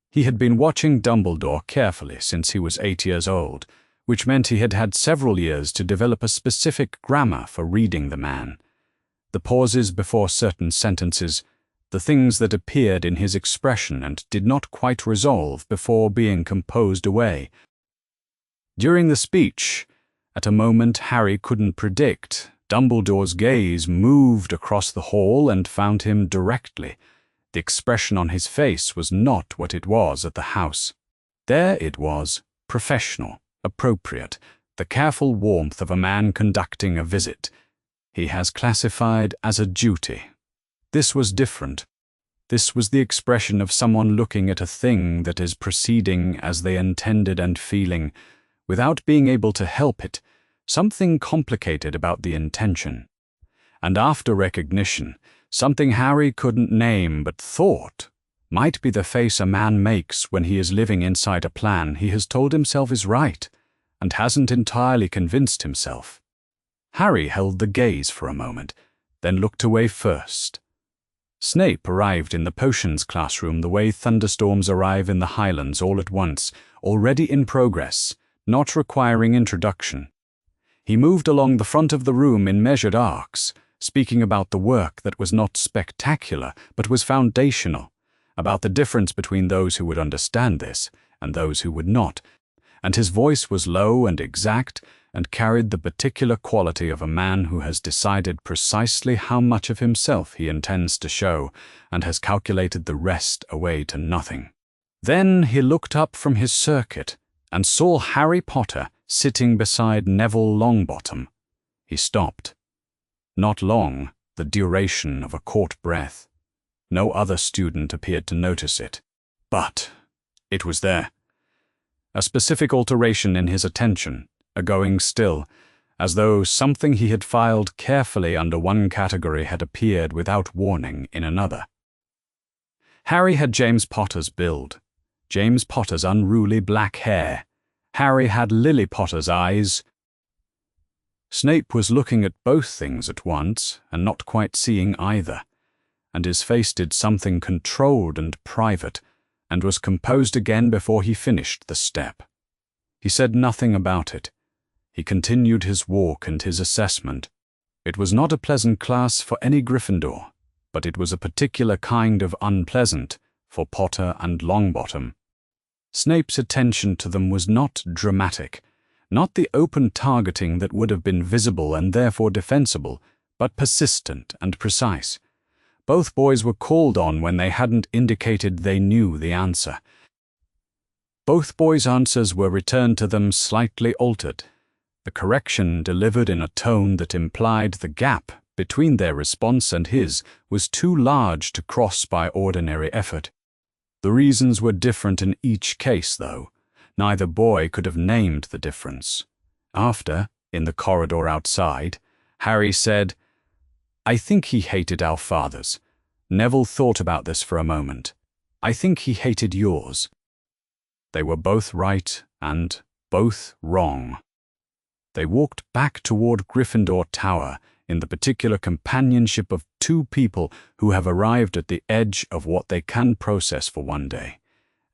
He had been watching Dumbledore carefully since he was 8 years old, which meant he had had several years to develop a specific grammar for reading the man. The pauses before certain sentences, the things that appeared in his expression and did not quite resolve before being composed away. During the speech, at a moment Harry couldn't predict, Dumbledore's gaze moved across the hall and found him directly. The expression on his face was not what it was at the house. There it was, professional, appropriate, the careful warmth of a man conducting a visit. He has classified as a duty. This was different. This was the expression of someone looking at a thing that is proceeding as they intended and feeling, without being able to help it, something complicated about the intention. And after recognition, something Harry couldn't name but thought might be the face a man makes when he is living inside a plan he has told himself is right and hasn't entirely convinced himself. Harry held the gaze for a moment, then looked away first. Snape arrived in the potions classroom the way thunderstorms arrive in the Highlands all at once, already in progress, not requiring introduction. He moved along the front of the room in measured arcs, speaking about the work that was not spectacular but was foundational, about the difference between those who would understand this and those who would not, and his voice was low and exact and carried the particular quality of a man who has decided precisely how much of himself he intends to show and has calculated the rest away to nothing. Then he looked up from his circuit and saw Harry Potter sitting beside Neville Longbottom. He stopped. Not long, the duration of a caught breath. No other student appeared to notice it. But it was there. A specific alteration in his attention, a going still, as though something he had filed carefully under one category had appeared without warning in another. Harry had James Potter's build, James Potter's unruly black hair. Harry had Lily Potter's eyes. Snape was looking at both things at once and not quite seeing either, and his face did something controlled and private, and was composed again before he finished the step. He said nothing about it. He continued his walk and his assessment. It was not a pleasant class for any Gryffindor, but it was a particular kind of unpleasant for Potter and Longbottom. Snape's attention to them was not dramatic, not the open targeting that would have been visible and therefore defensible, but persistent and precise. Both boys were called on when they hadn't indicated they knew the answer. Both boys' answers were returned to them slightly altered, the correction delivered in a tone that implied the gap between their response and his was too large to cross by ordinary effort. The reasons were different in each case, though. Neither boy could have named the difference. After, in the corridor outside, Harry said, "I think he hated our fathers." Neville thought about this for a moment. "I think he hated yours." They were both right and both wrong. They walked back toward Gryffindor Tower in the particular companionship of two people who have arrived at the edge of what they can process for one day,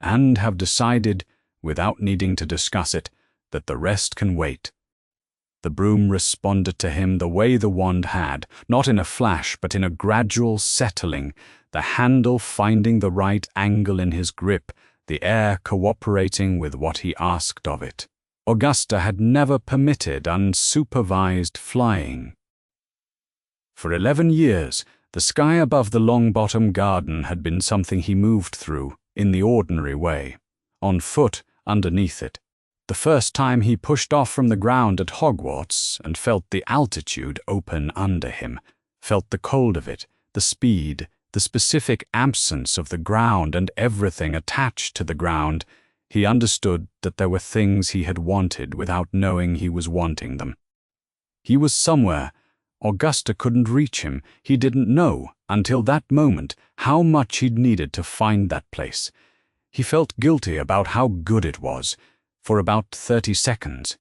and have decided, without needing to discuss it, that the rest can wait. The broom responded to him the way the wand had, not in a flash but in a gradual settling, the handle finding the right angle in his grip, the air cooperating with what he asked of it. Augusta had never permitted unsupervised flying. For 11 years, the sky above the Longbottom garden had been something he moved through in the ordinary way, on foot underneath it. The first time he pushed off from the ground at Hogwarts and felt the altitude open under him, felt the cold of it, the speed, the specific absence of the ground and everything attached to the ground, he understood that there were things he had wanted without knowing he was wanting them. He was somewhere. Augusta couldn't reach him. He didn't know, until that moment, how much he'd needed to find that place. He felt guilty about how good it was, for about 30 seconds.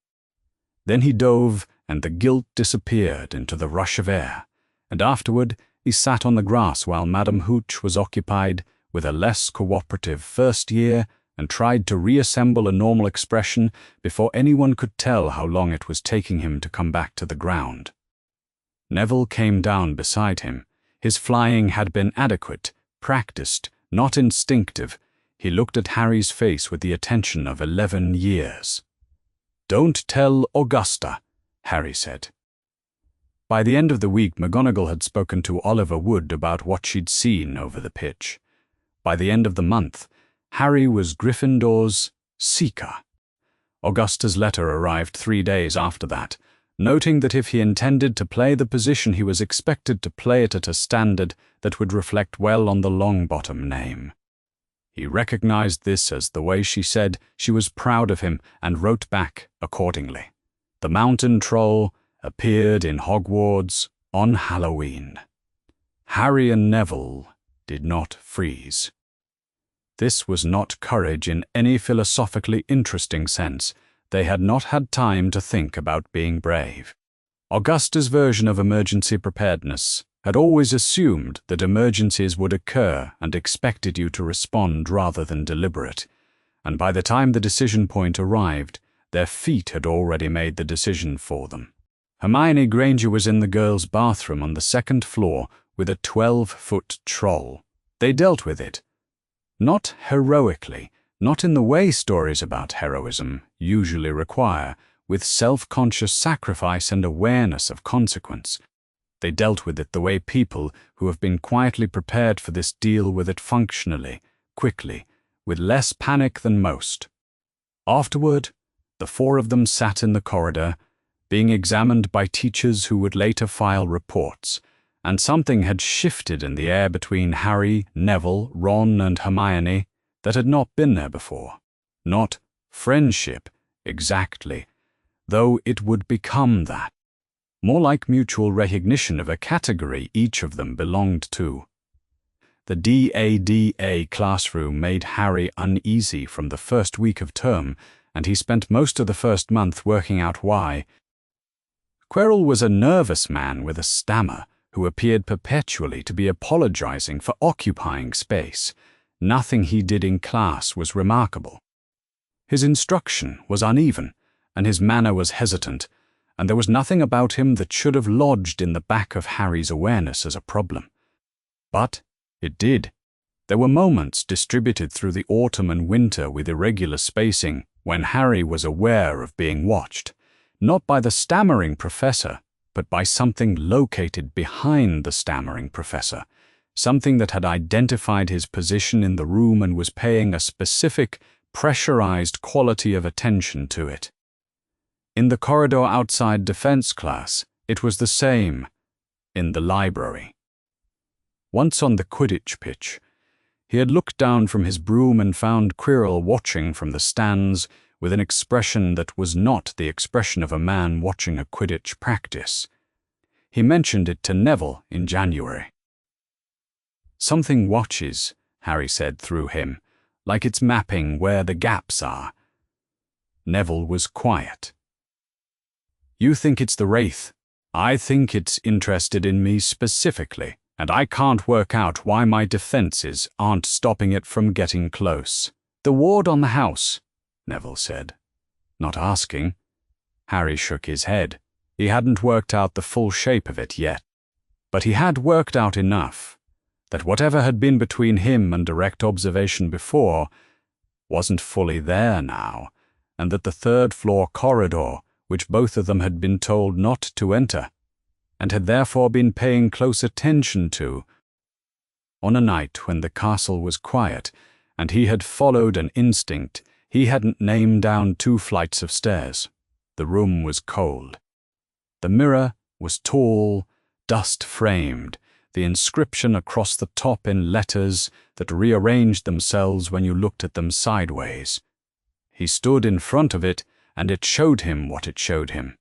Then he dove, and the guilt disappeared into the rush of air, and afterward he sat on the grass while Madame Hooch was occupied with a less cooperative first year and tried to reassemble a normal expression before anyone could tell how long it was taking him to come back to the ground. Neville came down beside him. His flying had been adequate, practiced, not instinctive. He looked at Harry's face with the attention of 11 years. "Don't tell Augusta," Harry said. By the end of the week, McGonagall had spoken to Oliver Wood about what she'd seen over the pitch. By the end of the month, Harry was Gryffindor's seeker. Augusta's letter arrived 3 days after that, noting that if he intended to play the position he was expected to play it at a standard that would reflect well on the Longbottom name. He recognized this as the way she said she was proud of him and wrote back accordingly. The mountain troll appeared in Hogwarts on Halloween. Harry and Neville did not freeze. This was not courage in any philosophically interesting sense. They had not had time to think about being brave. Augusta's version of emergency preparedness had always assumed that emergencies would occur and expected you to respond rather than deliberate, and by the time the decision point arrived, their feet had already made the decision for them. Hermione Granger was in the girls' bathroom on the 2nd floor with a 12-foot troll. They dealt with it. Not heroically, not in the way stories about heroism usually require, with self-conscious sacrifice and awareness of consequence. They dealt with it the way people who have been quietly prepared for this deal with it functionally, quickly, with less panic than most. Afterward, the 4 of them sat in the corridor, being examined by teachers who would later file reports, and something had shifted in the air between Harry, Neville, Ron, and Hermione that had not been there before. Not friendship, exactly, though it would become that. More like mutual recognition of a category each of them belonged to. The DADA classroom made Harry uneasy from the first week of term, and he spent most of the first month working out why. Quirrell was a nervous man with a stammer who appeared perpetually to be apologizing for occupying space. Nothing he did in class was remarkable. His instruction was uneven, and his manner was hesitant, and there was nothing about him that should have lodged in the back of Harry's awareness as a problem. But it did. There were moments distributed through the autumn and winter with irregular spacing when Harry was aware of being watched, not by the stammering professor, but by something located behind the stammering professor, something that had identified his position in the room and was paying a specific, pressurized quality of attention to it. In the corridor outside defense class, it was the same. In the library. Once on the Quidditch pitch, he had looked down from his broom and found Quirrell watching from the stands with an expression that was not the expression of a man watching a Quidditch practice. He mentioned it to Neville in January. "Something watches," Harry said through him, "like it's mapping where the gaps are." Neville was quiet. "You think it's the Wraith. I think it's interested in me specifically, and I can't work out why my defenses aren't stopping it from getting close." "The ward on the house," Neville said. Not asking. Harry shook his head. He hadn't worked out the full shape of it yet. But he had worked out enough that whatever had been between him and direct observation before wasn't fully there now, and that the third-floor corridor, which both of them had been told not to enter, and had therefore been paying close attention to, on a night when the castle was quiet and he had followed an instinct, he hadn't named down 2 flights of stairs. The room was cold. The mirror was tall, dust-framed, the inscription across the top in letters that rearranged themselves when you looked at them sideways. He stood in front of it, and it showed him what it showed him.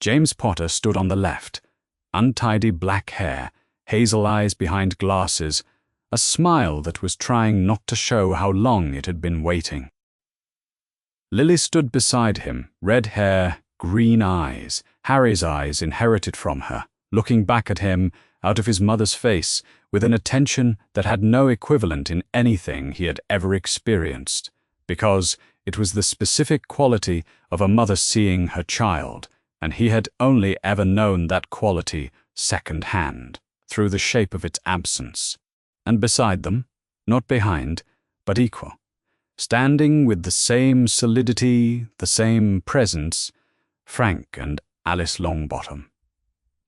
James Potter stood on the left, untidy black hair, hazel eyes behind glasses, a smile that was trying not to show how long it had been waiting. Lily stood beside him, red hair, green eyes, Harry's eyes inherited from her, looking back at him out of his mother's face with an attention that had no equivalent in anything he had ever experienced, because it was the specific quality of a mother seeing her child, and he had only ever known that quality second-hand, through the shape of its absence. And beside them, not behind, but equal, standing with the same solidity, the same presence, Frank and Alice Longbottom.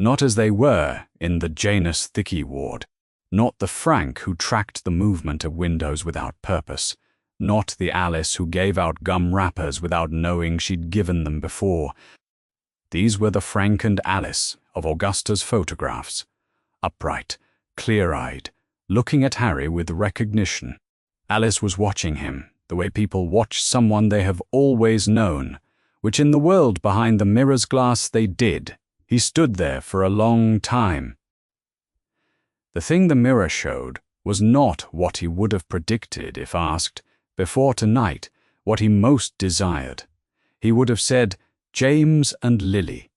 Not as they were in the Janus Thicky ward, not the Frank who tracked the movement of windows without purpose, not the Alice who gave out gum wrappers without knowing she'd given them before. These were the Frank and Alice of Augusta's photographs, upright, clear-eyed, looking at Harry with recognition. Alice was watching him, the way people watch someone they have always known, which in the world behind the mirror's glass they did. He stood there for a long time. The thing the mirror showed was not what he would have predicted if asked, before tonight, what he most desired. He would have said, James and Lily.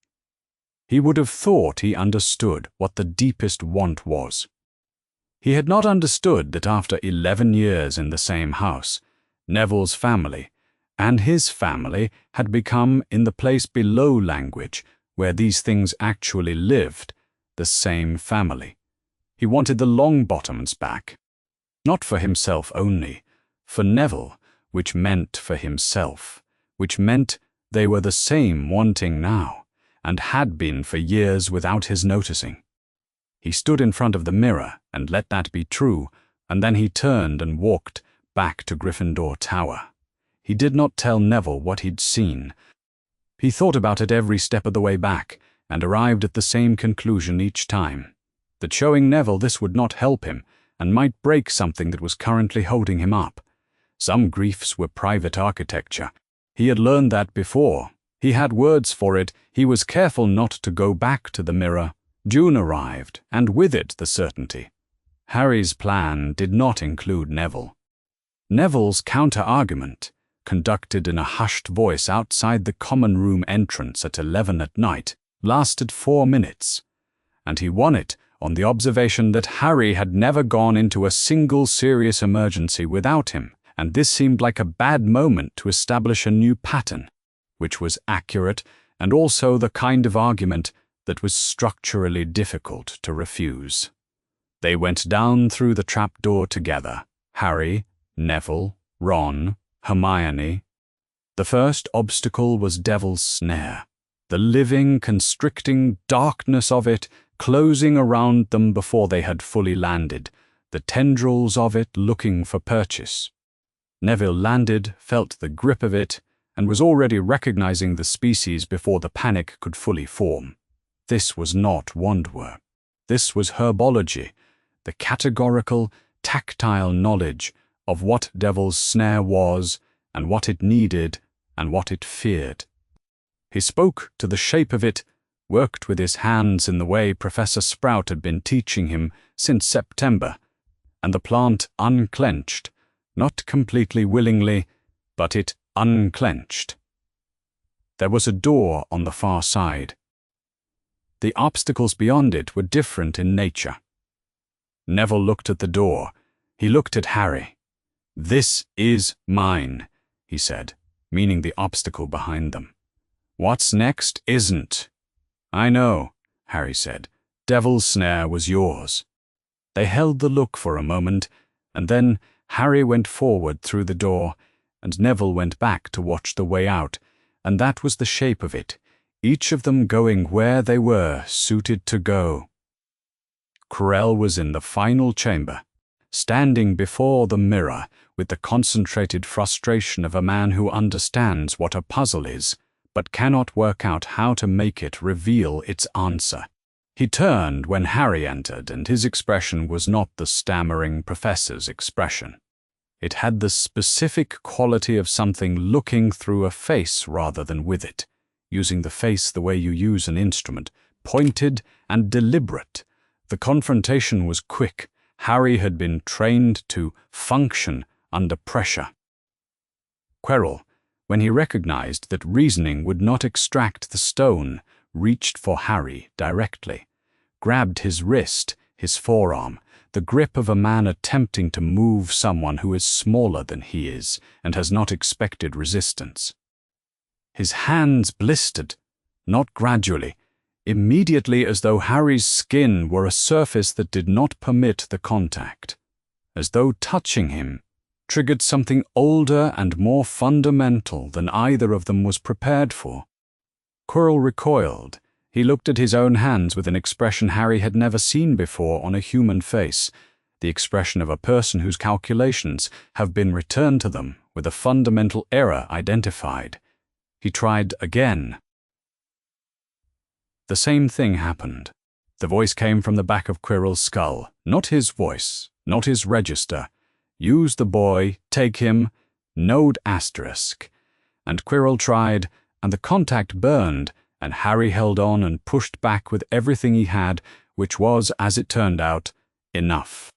He would have thought he understood what the deepest want was. He had not understood that after 11 years in the same house, Neville's family and his family had become, in the place below language, where these things actually lived, the same family. He wanted the Longbottoms back. Not for himself only, for Neville, which meant for himself, which meant they were the same wanting now, and had been for years without his noticing. He stood in front of the mirror and let that be true, and then he turned and walked back to Gryffindor Tower. He did not tell Neville what he'd seen. He thought about it every step of the way back, and arrived at the same conclusion each time, that showing Neville this would not help him, and might break something that was currently holding him up. Some griefs were private architecture. He had learned that before. He had words for it. He was careful not to go back to the mirror. June arrived, and with it the certainty. Harry's plan did not include Neville. Neville's counter-argument, conducted in a hushed voice outside the common room entrance at 11 at night, lasted 4 minutes, and he won it on the observation that Harry had never gone into a single serious emergency without him, and this seemed like a bad moment to establish a new pattern, which was accurate and also the kind of argument that was structurally difficult to refuse. They went down through the trapdoor together, Harry, Neville, Ron, Hermione. The first obstacle was Devil's Snare, the living, constricting darkness of it closing around them before they had fully landed, the tendrils of it looking for purchase. Neville landed, felt the grip of it, and was already recognizing the species before the panic could fully form. This was not wandwork. This was herbology, the categorical, tactile knowledge of what Devil's Snare was, and what it needed, and what it feared. He spoke to the shape of it, worked with his hands in the way Professor Sprout had been teaching him since September, and the plant unclenched, not completely willingly, but it unclenched. There was a door on the far side. The obstacles beyond it were different in nature. Neville looked at the door. He looked at Harry. "This is mine," he said, meaning the obstacle behind them. "What's next isn't." "I know," Harry said. "Devil's Snare was yours." They held the look for a moment, and then Harry went forward through the door, and Neville went back to watch the way out, and that was the shape of it, each of them going where they were suited to go. Quirrell was in the final chamber, standing before the mirror with the concentrated frustration of a man who understands what a puzzle is, but cannot work out how to make it reveal its answer. He turned when Harry entered, and his expression was not the stammering professor's expression. It had the specific quality of something looking through a face rather than with it, using the face the way you use an instrument, pointed and deliberate. The confrontation was quick. Harry had been trained to function under pressure. Quirrell, when he recognized that reasoning would not extract the stone, reached for Harry directly, grabbed his wrist, his forearm, the grip of a man attempting to move someone who is smaller than he is and has not expected resistance. His hands blistered, not gradually, immediately, as though Harry's skin were a surface that did not permit the contact, as though touching him triggered something older and more fundamental than either of them was prepared for. Quirrell recoiled. He looked at his own hands with an expression Harry had never seen before on a human face, the expression of a person whose calculations have been returned to them with a fundamental error identified. He tried again. The same thing happened. The voice came from the back of Quirrell's skull, not his voice, not his register. "Use the boy, take him, node asterisk." And Quirrell tried, and the contact burned, and Harry held on and pushed back with everything he had, which was, as it turned out, enough.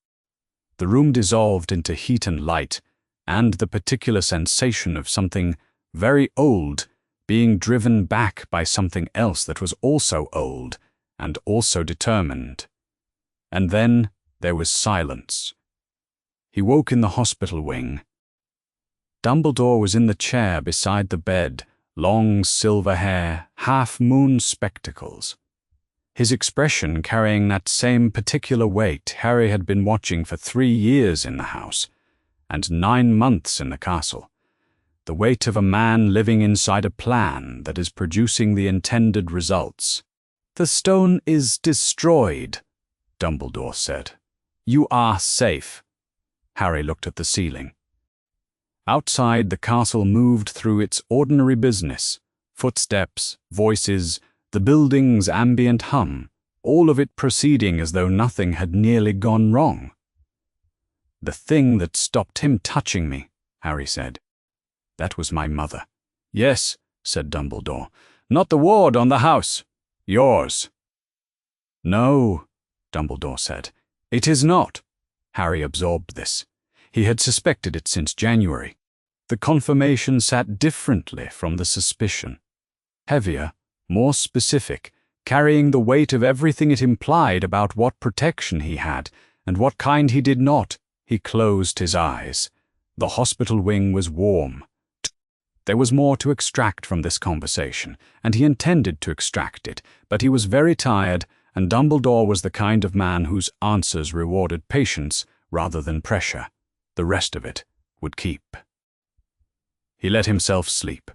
The room dissolved into heat and light, and the particular sensation of something very old being driven back by something else that was also old and also determined. And then there was silence. He woke in the hospital wing. Dumbledore was in the chair beside the bed, long silver hair, half-moon spectacles. His expression carrying that same particular weight Harry had been watching for 3 years in the house, and 9 months in the castle. The weight of a man living inside a plan that is producing the intended results. "The stone is destroyed," Dumbledore said. "You are safe." Harry looked at the ceiling. Outside, the castle moved through its ordinary business. Footsteps, voices, the building's ambient hum, all of it proceeding as though nothing had nearly gone wrong. "The thing that stopped him touching me," Harry said. "That was my mother." "Yes," said Dumbledore. "Not the ward on the house. Yours." "No," Dumbledore said. "It is not." Harry absorbed this. He had suspected it since January. The confirmation sat differently from the suspicion. Heavier, more specific, carrying the weight of everything it implied about what protection he had and what kind he did not. He closed his eyes. The hospital wing was warm. There was more to extract from this conversation, and he intended to extract it, but he was very tired, and Dumbledore was the kind of man whose answers rewarded patience rather than pressure. The rest of it would keep. He let himself sleep.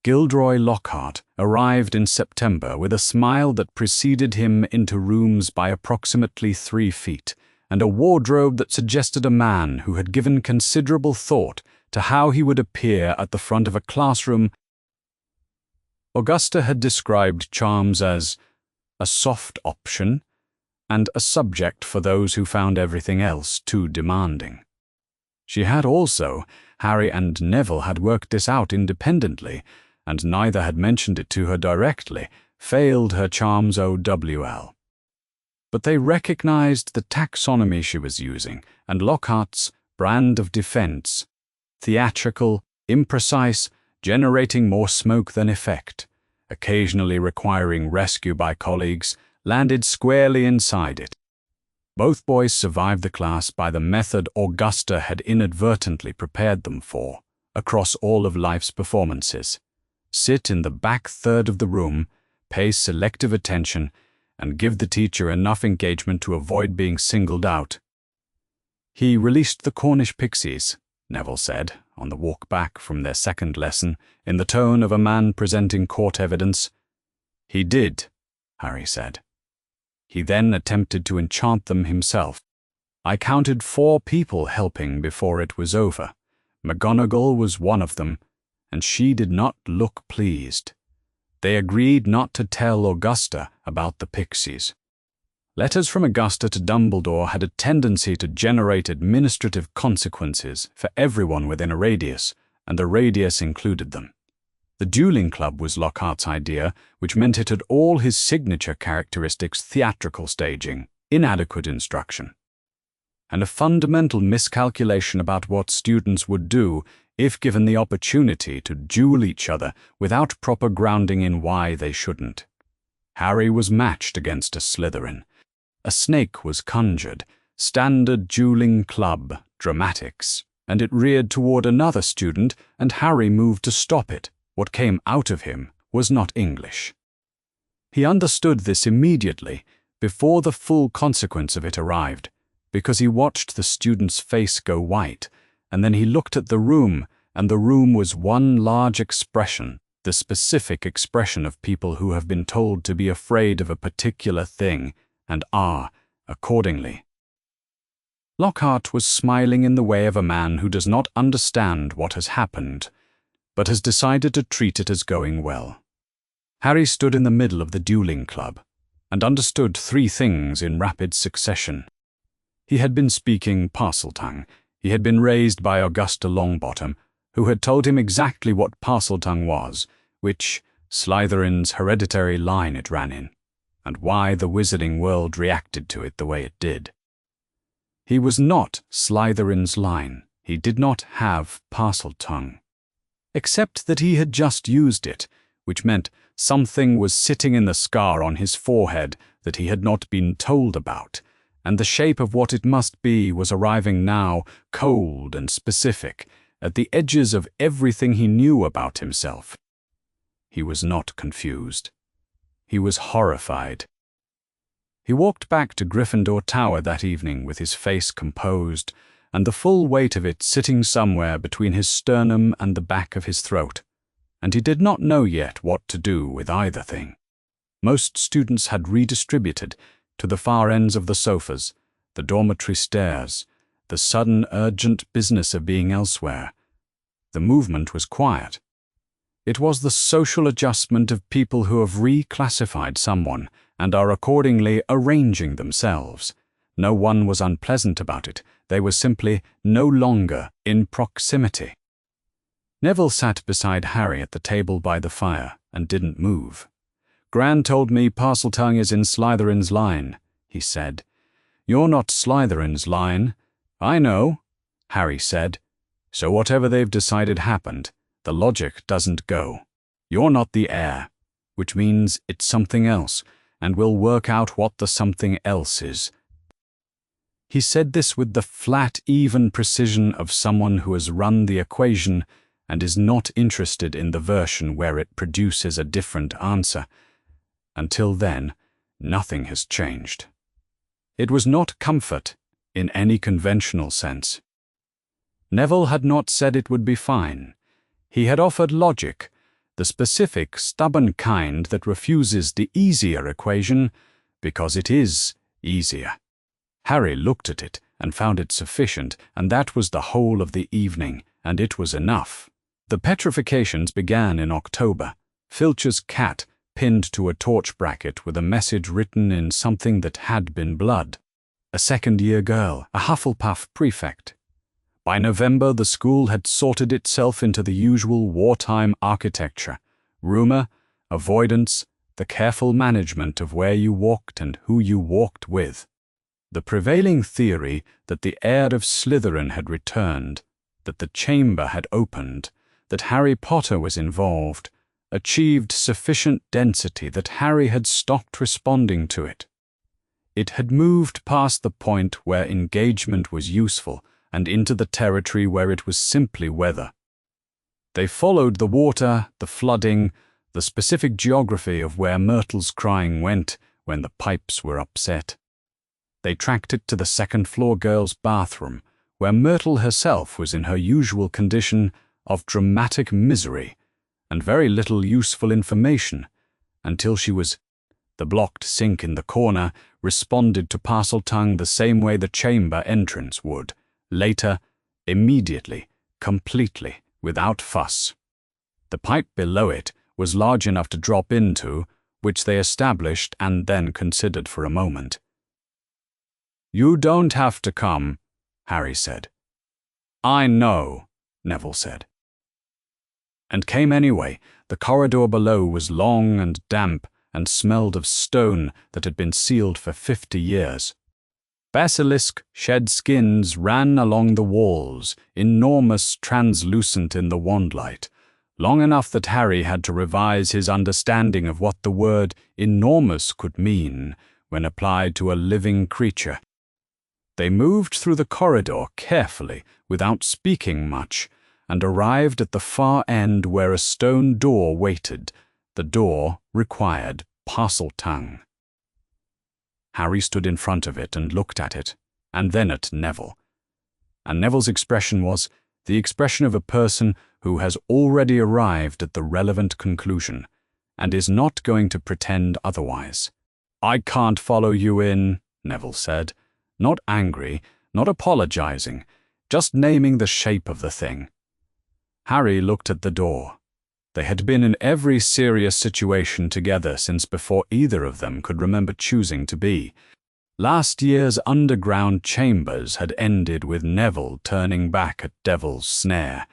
Gilderoy Lockhart arrived in September with a smile that preceded him into rooms by approximately 3 feet, and a wardrobe that suggested a man who had given considerable thought to how he would appear at the front of a classroom. Augusta had described charms as a soft option and a subject for those who found everything else too demanding. She had also, Harry and Neville had worked this out independently, and neither had mentioned it to her directly, failed her charms OWL. But they recognized the taxonomy she was using, and Lockhart's brand of defense: theatrical, imprecise, generating more smoke than effect, occasionally requiring rescue by colleagues, landed squarely inside it. Both boys survived the class by the method Augusta had inadvertently prepared them for, across all of life's performances. Sit in the back third of the room, pay selective attention, and give the teacher enough engagement to avoid being singled out. He released the Cornish pixies, Neville said, on the walk back from their second lesson, in the tone of a man presenting court evidence. He did, Harry said. He then attempted to enchant them himself. I counted 4 people helping before it was over. McGonagall was one of them, and she did not look pleased. They agreed not to tell Augusta about the pixies. Letters from Augusta to Dumbledore had a tendency to generate administrative consequences for everyone within a radius, and the radius included them. The dueling club was Lockhart's idea, which meant it had all his signature characteristics: theatrical staging, inadequate instruction, and a fundamental miscalculation about what students would do if given the opportunity to duel each other without proper grounding in why they shouldn't. Harry was matched against a Slytherin. A snake was conjured, standard dueling club, dramatics, and it reared toward another student, and Harry moved to stop it. What came out of him was not English. He understood this immediately, before the full consequence of it arrived, because he watched the student's face go white, and then he looked at the room, and the room was one large expression, the specific expression of people who have been told to be afraid of a particular thing, and are, accordingly. Lockhart was smiling in the way of a man who does not understand what has happened, but has decided to treat it as going well. Harry stood in the middle of the dueling club, and understood 3 things in rapid succession. He had been speaking Parseltongue. He had been raised by Augusta Longbottom, who had told him exactly what Parseltongue was, which Slytherin's hereditary line it ran in, and why the wizarding world reacted to it the way it did. He was not Slytherin's line. He did not have Parseltongue, except that he had just used it, which meant something was sitting in the scar on his forehead that he had not been told about, and the shape of what it must be was arriving now, cold and specific, at the edges of everything he knew about himself. He was not confused. He was horrified. He walked back to Gryffindor Tower that evening with his face composed, and the full weight of it sitting somewhere between his sternum and the back of his throat, and he did not know yet what to do with either thing. Most students had redistributed to the far ends of the sofas, the dormitory stairs, the sudden urgent business of being elsewhere. The movement was quiet. It was the social adjustment of people who have reclassified someone and are accordingly arranging themselves. No one was unpleasant about it. They were simply no longer in proximity. Neville sat beside Harry at the table by the fire and didn't move. "Gran told me Parseltongue is in Slytherin's line," he said. "You're not Slytherin's line." "I know," Harry said. "So whatever they've decided happened. The logic doesn't go. You're not the heir. which means it's something else, and we'll work out what the something else is. He said this with the flat, even precision of someone who has run the equation and is not interested in the version where it produces a different answer. Until then, nothing has changed. It was not comfort in any conventional sense. Neville had not said it would be fine. He had offered logic, the specific, stubborn kind that refuses the easier equation because it is easier. Harry looked at it and found it sufficient, and that was the whole of the evening, and it was enough. The petrifications began in October. Filch's cat pinned to a torch bracket with a message written in something that had been blood. A second-year girl, a Hufflepuff prefect. By November, the school had sorted itself into the usual wartime architecture: rumor, avoidance, the careful management of where you walked and who you walked with. The prevailing theory that the heir of Slytherin had returned, that the chamber had opened, that Harry Potter was involved, achieved sufficient density that Harry had stopped responding to it. It had moved past the point where engagement was useful and into the territory where it was simply weather. They followed the water, the flooding, the specific geography of where Myrtle's crying went when the pipes were upset. They tracked it to the second-floor girls' bathroom, where Myrtle herself was in her usual condition of dramatic misery and very little useful information, until she was. The blocked sink in the corner responded to Parseltongue the same way the chamber entrance would. Later, immediately, completely, without fuss. The pipe below it was large enough to drop into, which they established and then considered for a moment. "You don't have to come," Harry said. "I know," Neville said. And came anyway. The corridor below was long and damp and smelled of stone that had been sealed for 50 years. Basilisk shed skins ran along the walls, enormous, translucent in the wandlight, long enough that Harry had to revise his understanding of what the word enormous could mean when applied to a living creature. They moved through the corridor carefully, without speaking much, and arrived at the far end where a stone door waited. The door required Parseltongue. Harry stood in front of it and looked at it, and then at Neville. And Neville's expression was the expression of a person who has already arrived at the relevant conclusion, and is not going to pretend otherwise. "I can't follow you in," Neville said, not angry, not apologizing, just naming the shape of the thing. Harry looked at the door. They had been in every serious situation together since before either of them could remember choosing to be. Last year's underground chambers had ended with Neville turning back at Devil's Snare,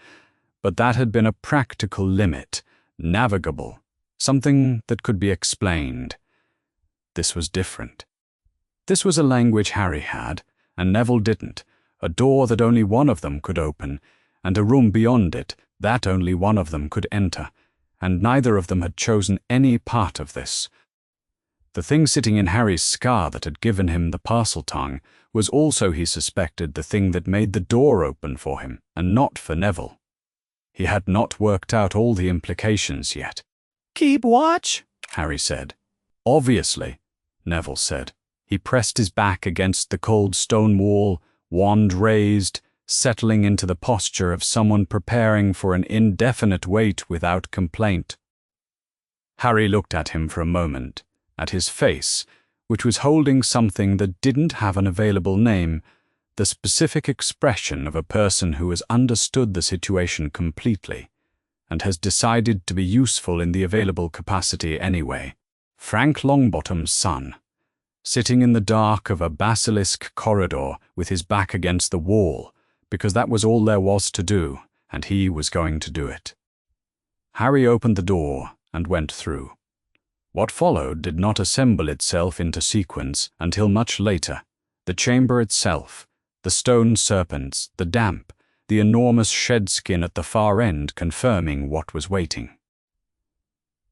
but that had been a practical limit, navigable, something that could be explained. This was different. This was a language Harry had, and Neville didn't, a door that only one of them could open, and a room beyond it that only one of them could enter, and neither of them had chosen any part of this. The thing sitting in Harry's scar that had given him the Parseltongue was also, he suspected, the thing that made the door open for him, and not for Neville. He had not worked out all the implications yet. "Keep watch," Harry said. "Obviously," Neville said. He pressed his back against the cold stone wall, wand raised, settling into the posture of someone preparing for an indefinite wait without complaint. Harry looked at him for a moment, at his face, which was holding something that didn't have an available name, the specific expression of a person who has understood the situation completely and has decided to be useful in the available capacity anyway. Frank Longbottom's son, sitting in the dark of a basilisk corridor with his back against the wall, because that was all there was to do, and he was going to do it. Harry opened the door and went through. What followed did not assemble itself into sequence until much later. The chamber itself, the stone serpents, the damp, the enormous shed skin at the far end confirming what was waiting.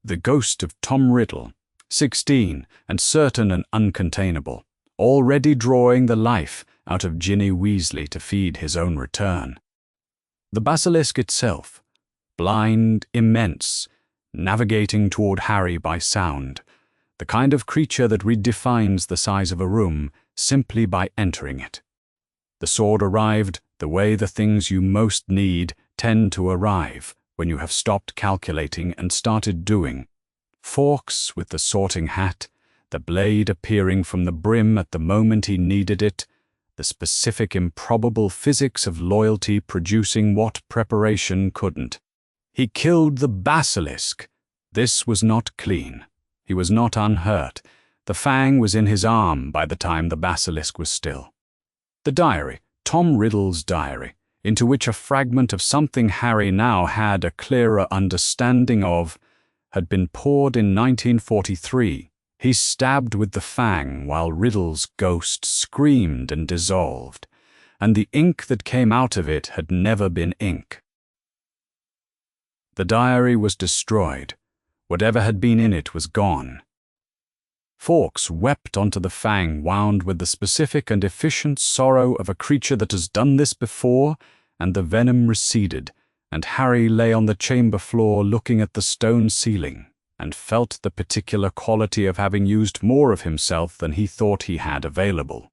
The ghost of Tom Riddle, 16 and certain and uncontainable, already drawing the life out of Ginny Weasley to feed his own return. The basilisk itself, blind, immense, navigating toward Harry by sound, the kind of creature that redefines the size of a room simply by entering it. The sword arrived the way the things you most need tend to arrive when you have stopped calculating and started doing. Fawkes with the sorting hat, the blade appearing from the brim at the moment he needed it, the specific improbable physics of loyalty producing what preparation couldn't. He killed the basilisk. This was not clean. He was not unhurt. The fang was in his arm by the time the basilisk was still. The diary, Tom Riddle's diary, into which a fragment of something Harry now had a clearer understanding of, had been poured in 1943. He stabbed with the fang while Riddle's ghost screamed and dissolved, and the ink that came out of it had never been ink. The diary was destroyed. Whatever had been in it was gone. Fawkes wept onto the fang wound with the specific and efficient sorrow of a creature that has done this before, and the venom receded, and Harry lay on the chamber floor looking at the stone ceiling, and felt the particular quality of having used more of himself than he thought he had available.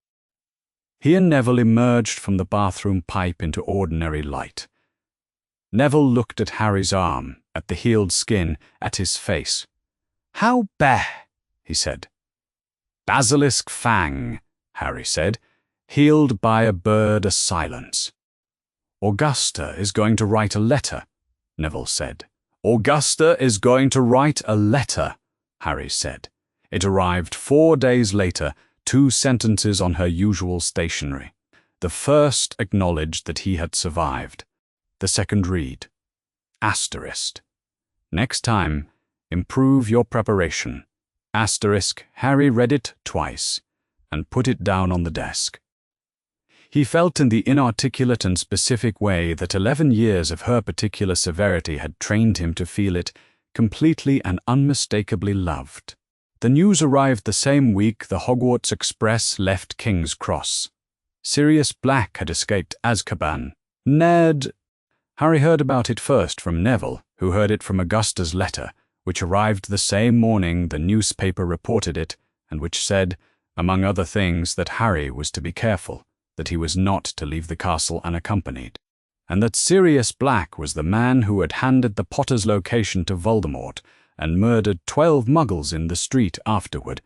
He and Neville emerged from the bathroom pipe into ordinary light. Neville looked at Harry's arm, at the healed skin, at his face. "How he said. "Basilisk fang," Harry said. "Healed by a bird a silence." "Augusta is going to write a letter," Neville said. "Augusta is going to write a letter," Harry said. It arrived 4 days later, 2 sentences on her usual stationery. The first acknowledged that he had survived. The second read, Asterisk. "Next time, improve your preparation." Asterisk. Harry read it twice and put it down on the desk. He felt in the inarticulate and specific way that 11 years of her particular severity had trained him to feel it completely and unmistakably loved. The news arrived the same week the Hogwarts Express left King's Cross. Sirius Black had escaped Azkaban. Harry heard about it first from Neville, who heard it from Augusta's letter, which arrived the same morning the newspaper reported it, and which said, among other things, that Harry was to be careful, that he was not to leave the castle unaccompanied, and that Sirius Black was the man who had handed the Potter's location to Voldemort and murdered 12 muggles in the street afterward,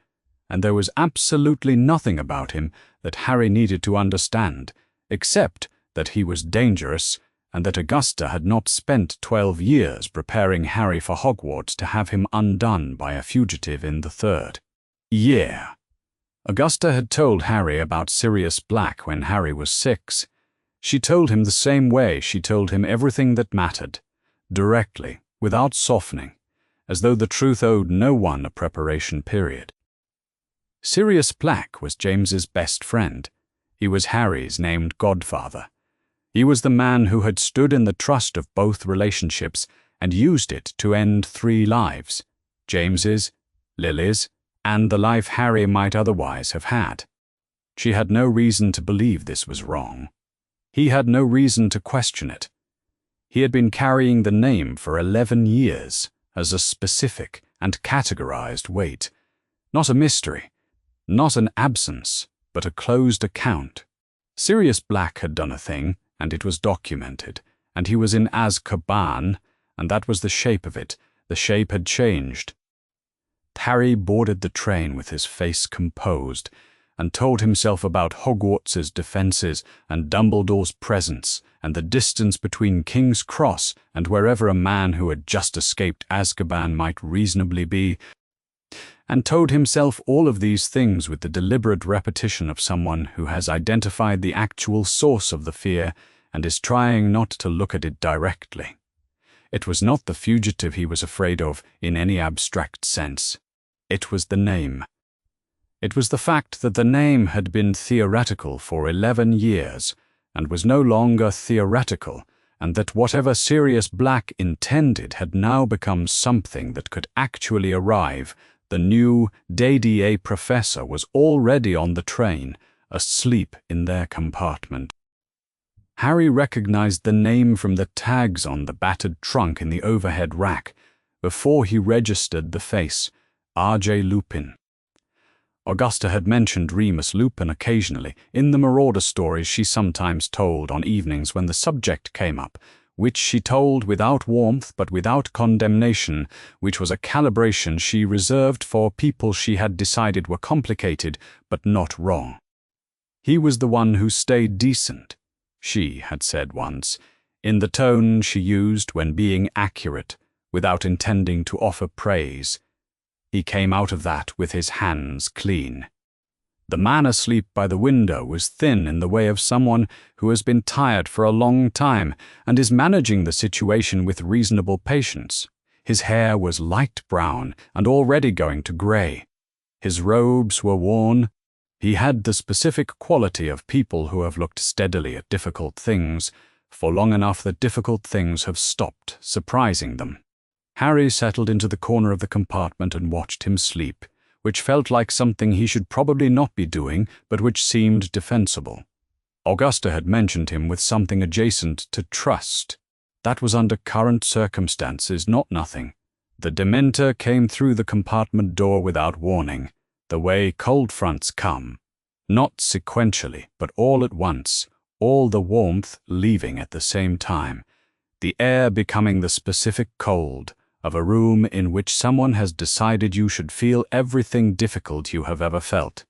and there was absolutely nothing about him that Harry needed to understand, except that he was dangerous and that Augusta had not spent 12 years preparing Harry for Hogwarts to have him undone by a fugitive in the 3rd year. Augusta had told Harry about Sirius Black when Harry was 6. She told him the same way she told him everything that mattered, directly, without softening, as though the truth owed no one a preparation period. Sirius Black was James's best friend. He was Harry's named godfather. He was the man who had stood in the trust of both relationships and used it to end 3 lives, James's, Lily's, and the life Harry might otherwise have had. She had no reason to believe this was wrong. He had no reason to question it. He had been carrying the name for 11 years as a specific and categorized weight, not a mystery, not an absence, but a closed account. Sirius Black had done a thing, and it was documented, and he was in Azkaban, and that was the shape of it. The shape had changed. Harry boarded the train with his face composed, and told himself about Hogwarts's defenses and Dumbledore's presence, and the distance between King's Cross and wherever a man who had just escaped Azkaban might reasonably be, and told himself all of these things with the deliberate repetition of someone who has identified the actual source of the fear and is trying not to look at it directly. It was not the fugitive he was afraid of in any abstract sense. It was the name. It was the fact that the name had been theoretical for 11 years and was no longer theoretical and that whatever Sirius Black intended had now become something that could actually arrive. The new DDA professor was already on the train, asleep in their compartment. Harry recognized the name from the tags on the battered trunk in the overhead rack before he registered the face: R.J. Lupin. Augusta had mentioned Remus Lupin occasionally in the Marauder stories she sometimes told on evenings when the subject came up, which she told without warmth but without condemnation, which was a calibration she reserved for people she had decided were complicated but not wrong. He was the one who stayed decent, she had said once, in the tone she used when being accurate, without intending to offer praise. He came out of that with his hands clean. The man asleep by the window was thin in the way of someone who has been tired for a long time and is managing the situation with reasonable patience. His hair was light brown and already going to grey. His robes were worn. He had the specific quality of people who have looked steadily at difficult things for long enough that difficult things have stopped surprising them. Harry settled into the corner of the compartment and watched him sleep, which felt like something he should probably not be doing, but which seemed defensible. Augusta had mentioned him with something adjacent to trust. That was under current circumstances not nothing. The Dementor came through the compartment door without warning, the way cold fronts come, not sequentially, but all at once, all the warmth leaving at the same time, the air becoming the specific cold of a room in which someone has decided you should feel everything difficult you have ever felt.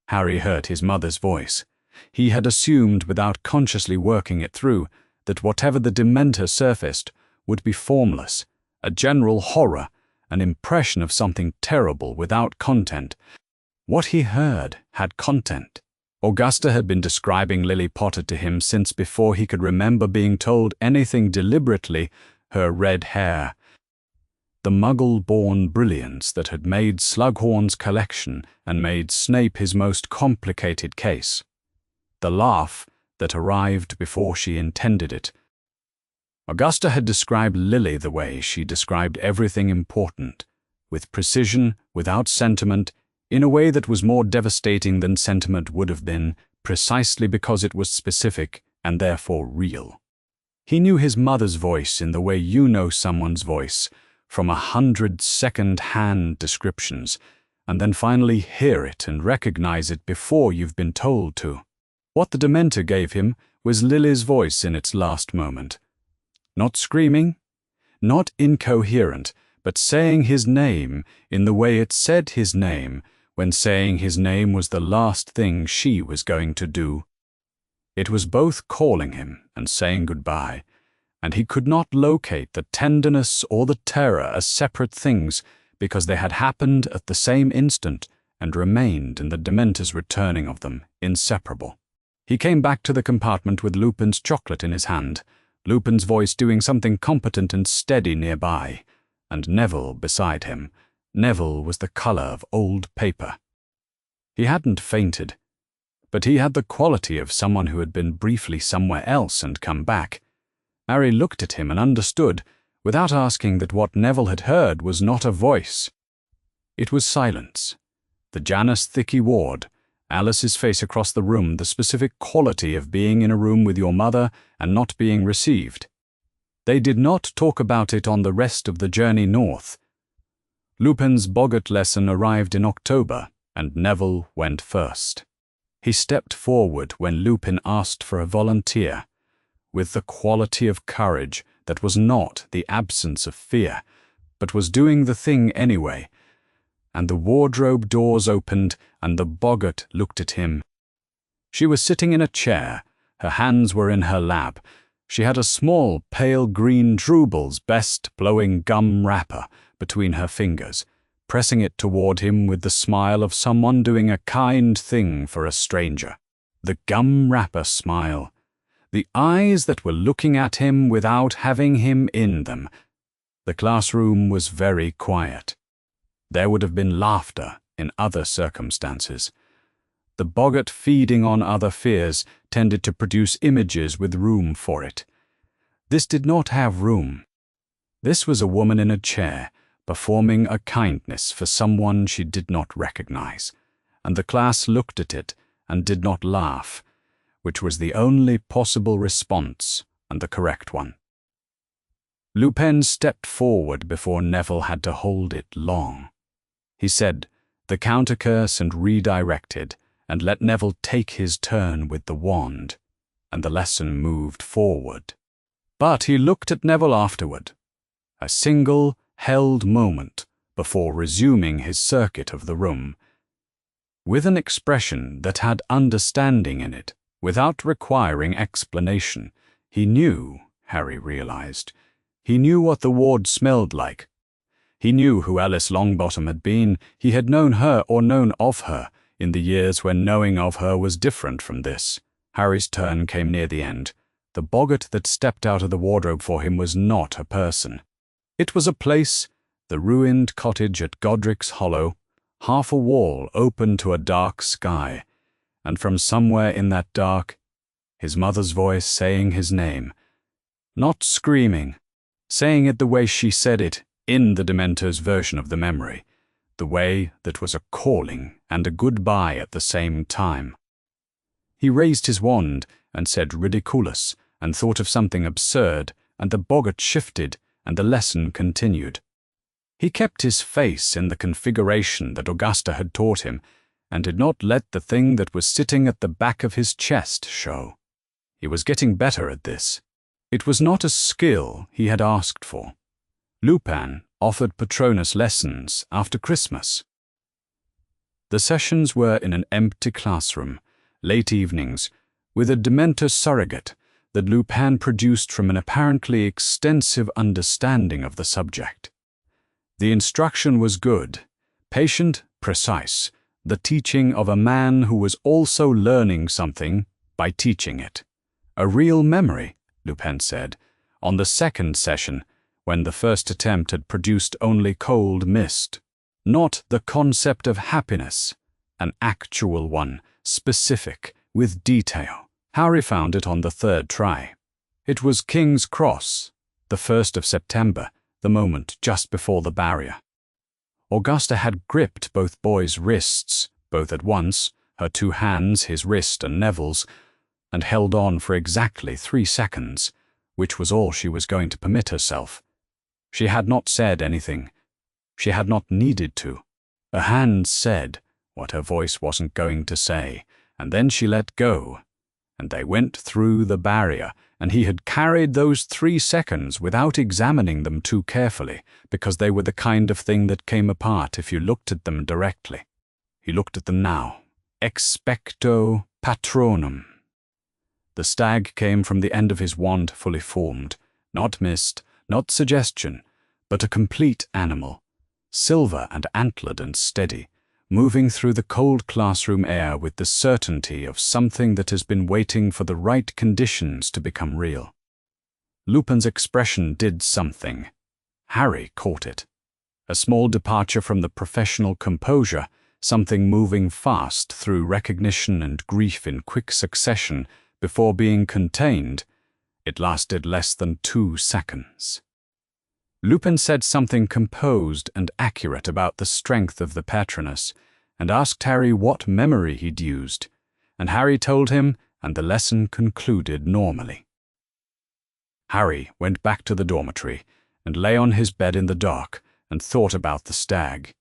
Harry heard his mother's voice. He had assumed, without consciously working it through, that whatever the Dementor surfaced would be formless, a general horror, an impression of something terrible without content. What he heard had content. Augusta had been describing Lily Potter to him since before he could remember being told anything deliberately. Her red hair, the Muggle-born brilliance that had made Slughorn's collection and made Snape his most complicated case. The laugh that arrived before she intended it. Augusta had described Lily the way she described everything important, with precision, without sentiment, in a way that was more devastating than sentiment would have been, precisely because it was specific and therefore real. He knew his mother's voice in the way you know someone's voice, from 100 second-hand descriptions, and then finally hear it and recognize it before you've been told to. What the Dementor gave him was Lily's voice in its last moment. Not screaming, not incoherent, but saying his name in the way it said his name when saying his name was the last thing she was going to do. It was both calling him and saying goodbye, and he could not locate the tenderness or the terror as separate things because they had happened at the same instant and remained in the Dementor's returning of them inseparable. He came back to the compartment with Lupin's chocolate in his hand, Lupin's voice doing something competent and steady nearby, and Neville beside him. Neville was the color of old paper. He hadn't fainted, but he had the quality of someone who had been briefly somewhere else and come back. Harry looked at him and understood, without asking, that what Neville had heard was not a voice. It was silence. The Janus Thicky ward, Alice's face across the room, the specific quality of being in a room with your mother and not being received. They did not talk about it on the rest of the journey north. Lupin's Boggart lesson arrived in October, and Neville went first. He stepped forward when Lupin asked for a volunteer, with the quality of courage that was not the absence of fear, but was doing the thing anyway, and the wardrobe doors opened and the Boggart looked at him. She was sitting in a chair, her hands were in her lap. She had a small, pale green Drubel's Best blowing gum wrapper between her fingers, pressing it toward him with the smile of someone doing a kind thing for a stranger. The gum wrapper smile. The eyes that were looking at him without having him in them. The classroom was very quiet. There would have been laughter in other circumstances. The Boggart feeding on other fears tended to produce images with room for it. This did not have room. This was a woman in a chair, performing a kindness for someone she did not recognize, and the class looked at it and did not laugh, which was the only possible response and the correct one. Lupin stepped forward before Neville had to hold it long. He said the countercurse and redirected, and let Neville take his turn with the wand, and the lesson moved forward. But he looked at Neville afterward, a single held moment before resuming his circuit of the room, with an expression that had understanding in it, without requiring explanation. He knew, Harry realized. He knew what the ward smelled like. He knew who Alice Longbottom had been. He had known her or known of her in the years when knowing of her was different from this. Harry's turn came near the end. The boggart that stepped out of the wardrobe for him was not a person. It was a place, the ruined cottage at Godric's Hollow, half a wall open to a dark sky, and from somewhere in that dark, his mother's voice saying his name, not screaming, saying it the way she said it in the Dementor's version of the memory, the way that was a calling and a goodbye at the same time. He raised his wand and said ridiculous, and thought of something absurd, and the boggart shifted, and the lesson continued. He kept his face in the configuration that Augusta had taught him, and did not let the thing that was sitting at the back of his chest show. He was getting better at this. It was not a skill he had asked for. Lupin offered Patronus lessons after Christmas. The sessions were in an empty classroom, late evenings, with a Dementor surrogate that Lupin produced from an apparently extensive understanding of the subject. The instruction was good, patient, precise, the teaching of a man who was also learning something by teaching it. A real memory, Lupin said, on the second session, when the first attempt had produced only cold mist. Not the concept of happiness, an actual one, specific, with detail. Harry found it on the third try. It was King's Cross, the 1st of September, the moment just before the barrier. Augusta had gripped both boys' wrists, both at once, her two hands, his wrist and Neville's, and held on for exactly 3 seconds, which was all she was going to permit herself. She had not said anything. She had not needed to. Her hand said what her voice wasn't going to say, and then she let go, and they went through the barrier, and he had carried those 3 seconds without examining them too carefully, because they were the kind of thing that came apart if you looked at them directly. He looked at them now. Expecto patronum. The stag came from the end of his wand fully formed, not mist, not suggestion, but a complete animal, silver and antlered and steady, moving through the cold classroom air with the certainty of something that has been waiting for the right conditions to become real. Lupin's expression did something. Harry caught it. A small departure from the professional composure, something moving fast through recognition and grief in quick succession before being contained. It lasted less than 2 seconds. Lupin said something composed and accurate about the strength of the Patronus, and asked Harry what memory he'd used, and Harry told him, and the lesson concluded normally. Harry went back to the dormitory and lay on his bed in the dark and thought about the stag.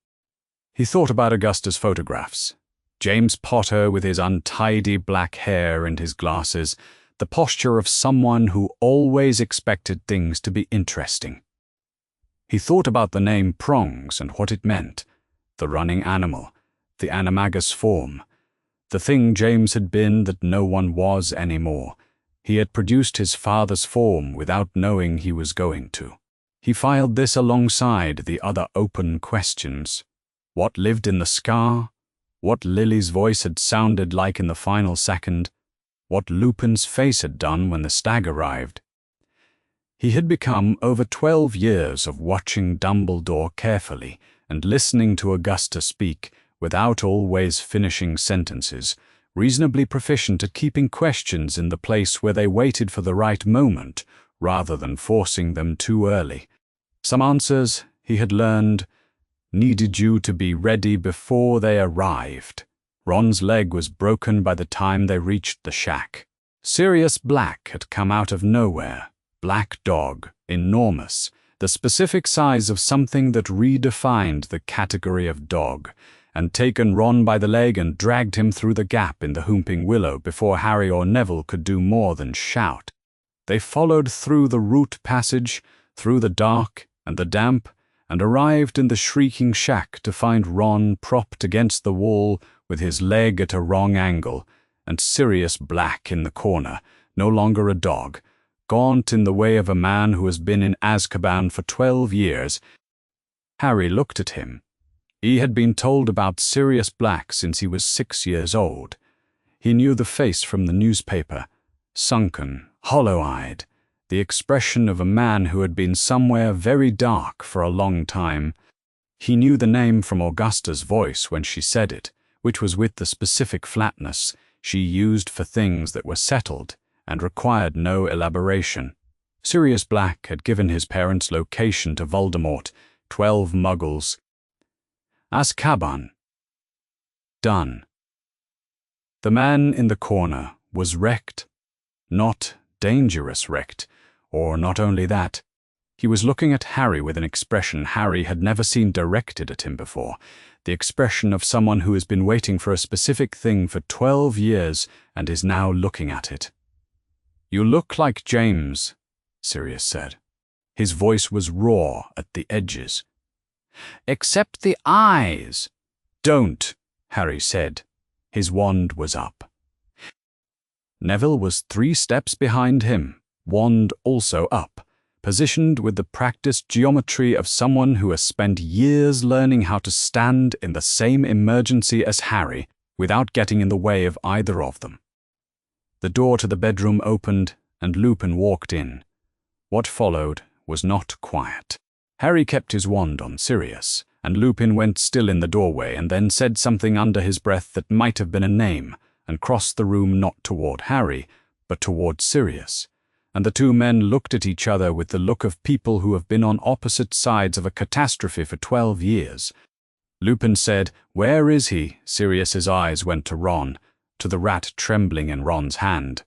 He thought about Augusta's photographs, James Potter with his untidy black hair and his glasses, the posture of someone who always expected things to be interesting. He thought about the name Prongs and what it meant, the running animal, the animagus form, the thing James had been that no one was anymore. He had produced his father's form without knowing he was going to. He filed this alongside the other open questions. What lived in the scar? What Lily's voice had sounded like in the final second? What Lupin's face had done when the stag arrived? He had become over 12 years of watching Dumbledore carefully and listening to Augusta speak without always finishing sentences, reasonably proficient at keeping questions in the place where they waited for the right moment, rather than forcing them too early. Some answers, he had learned, needed you to be ready before they arrived. Ron's leg was broken by the time they reached the shack. Sirius Black had come out of nowhere. Black dog, enormous, the specific size of something that redefined the category of dog, and taken Ron by the leg and dragged him through the gap in the Whomping Willow before Harry or Neville could do more than shout. They followed through the root passage, through the dark and the damp, and arrived in the shrieking shack to find Ron propped against the wall with his leg at a wrong angle, and Sirius Black in the corner, no longer a dog, gaunt in the way of a man who has been in Azkaban for 12 years. Harry looked at him. He had been told about Sirius Black since he was 6 years old. He knew the face from the newspaper, sunken, hollow-eyed, the expression of a man who had been somewhere very dark for a long time. He knew the name from Augusta's voice when she said it, which was with the specific flatness she used for things that were settled and required no elaboration. Sirius Black had given his parents' location to Voldemort, 12 Muggles. Azkaban. Done. The man in the corner was wrecked. Not dangerous wrecked, or not only that. He was looking at Harry with an expression Harry had never seen directed at him before, the expression of someone who has been waiting for a specific thing for 12 years and is now looking at it. "You look like James," Sirius said. His voice was raw at the edges. "Except the eyes." "Don't," Harry said. His wand was up. Neville was 3 steps behind him, wand also up, positioned with the practiced geometry of someone who has spent years learning how to stand in the same emergency as Harry without getting in the way of either of them. The door to the bedroom opened and Lupin walked in. What followed was not quiet. Harry kept his wand on Sirius, and Lupin went still in the doorway and then said something under his breath that might have been a name, and crossed the room not toward Harry, but toward Sirius, and the two men looked at each other with the look of people who have been on opposite sides of a catastrophe for 12 years. Lupin said, "Where is he?" Sirius's eyes went to Ron, to the rat trembling in Ron's hand.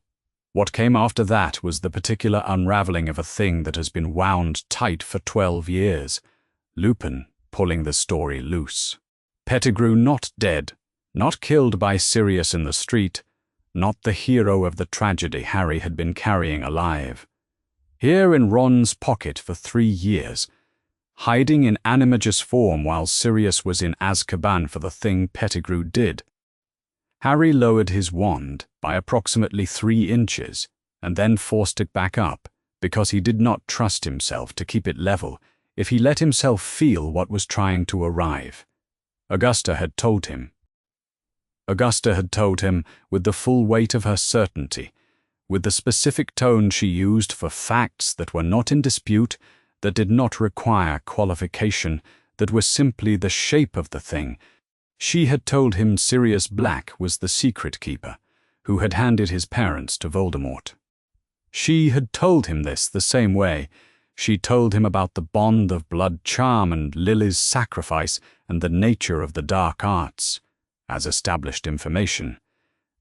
What came after that was the particular unraveling of a thing that has been wound tight for 12 years. Lupin pulling the story loose. Pettigrew not dead, not killed by Sirius in the street, not the hero of the tragedy Harry had been carrying alive. Here in Ron's pocket for 3 years, hiding in animagus form while Sirius was in Azkaban for the thing Pettigrew did. Harry lowered his wand by approximately 3 inches and then forced it back up because he did not trust himself to keep it level if he let himself feel what was trying to arrive. Augusta had told him. Augusta had told him with the full weight of her certainty, with the specific tone she used for facts that were not in dispute, that did not require qualification, that were simply the shape of the thing. She had told him Sirius Black was the secret keeper, who had handed his parents to Voldemort. She had told him this the same way. She told him about the bond of blood charm and Lily's sacrifice and the nature of the dark arts, as established information,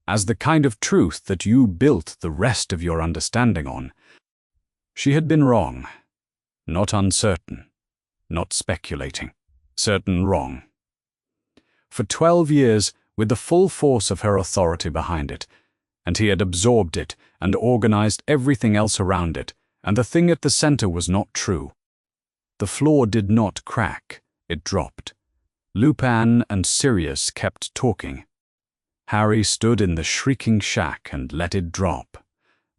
as the kind of truth that you built the rest of your understanding on. She had been wrong, not uncertain, not speculating, certain wrong. For 12 years, with the full force of her authority behind it, and he had absorbed it and organized everything else around it, and the thing at the center was not true. The floor did not crack, it dropped. Lupin and Sirius kept talking. Harry stood in the shrieking shack and let it drop.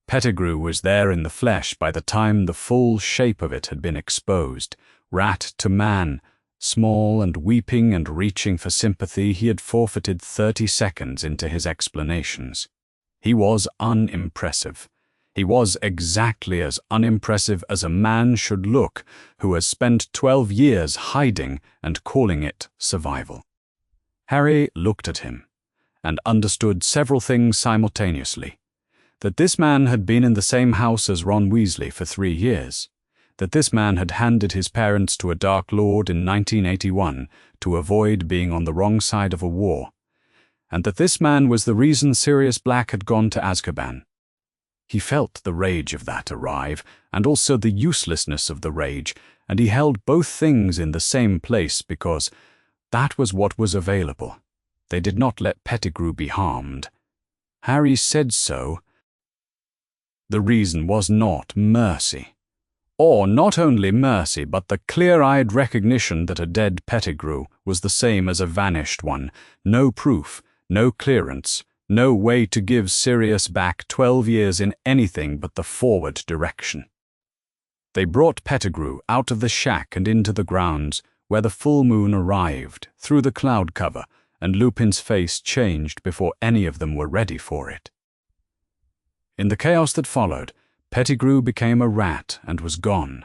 Pettigrew was there in the flesh by the time the full shape of it had been exposed, rat to man, small and weeping and reaching for sympathy. He had forfeited 30 seconds into his explanations. He was unimpressive. He was exactly as unimpressive as a man should look who has spent 12 years hiding and calling it survival. Harry looked at him and understood several things simultaneously. that this man had been in the same house as Ron Weasley for 3 years, that this man had handed his parents to a Dark Lord in 1981 to avoid being on the wrong side of a war, and that this man was the reason Sirius Black had gone to Azkaban. He felt the rage of that arrive, and also the uselessness of the rage, and he held both things in the same place because that was what was available. They did not let Pettigrew be harmed. Harry said so. The reason was not mercy. Or not only mercy, but the clear-eyed recognition that a dead Pettigrew was the same as a vanished one. No proof, no clearance, no way to give Sirius back 12 years in anything but the forward direction. They brought Pettigrew out of the shack and into the grounds, where the full moon arrived through the cloud cover, and Lupin's face changed before any of them were ready for it. In the chaos that followed, Pettigrew became a rat and was gone.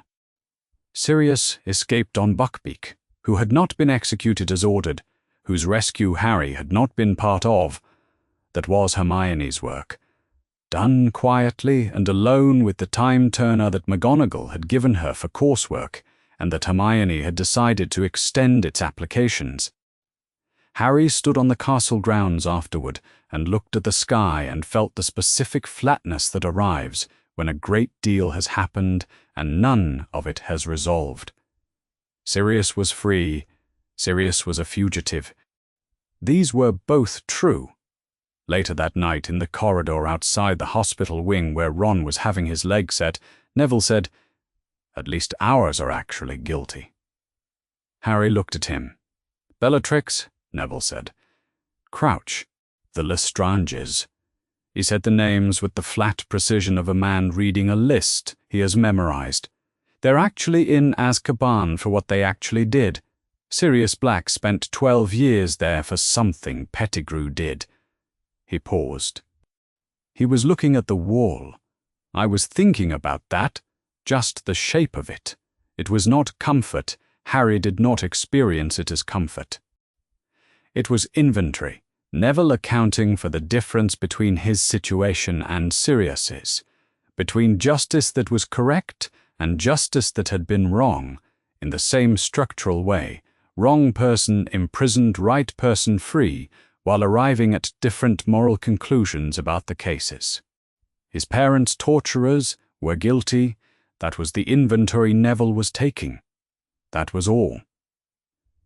Sirius escaped on Buckbeak, who had not been executed as ordered, whose rescue Harry had not been part of. That was Hermione's work, done quietly and alone with the time-turner that McGonagall had given her for coursework, and that Hermione had decided to extend its applications. Harry stood on the castle grounds afterward and looked at the sky and felt the specific flatness that arrives when a great deal has happened and none of it has resolved. Sirius was free. Sirius was a fugitive. These were both true. Later that night, in the corridor outside the hospital wing where Ron was having his leg set, Neville said, "At least ours are actually guilty." Harry looked at him. "Bellatrix," Neville said. "Crouch, the Lestranges." He said the names with the flat precision of a man reading a list he has memorized. "They're actually in Azkaban for what they actually did. Sirius Black spent 12 years there for something Pettigrew did." He paused. He was looking at the wall. I was thinking about that, just the shape of it. It was not comfort. Harry did not experience it as comfort. It was inventory, Neville accounting for the difference between his situation and Sirius's, between justice that was correct and justice that had been wrong, in the same structural way, wrong person imprisoned, right person free, while arriving at different moral conclusions about the cases. His parents' torturers were guilty. That was the inventory Neville was taking. That was all.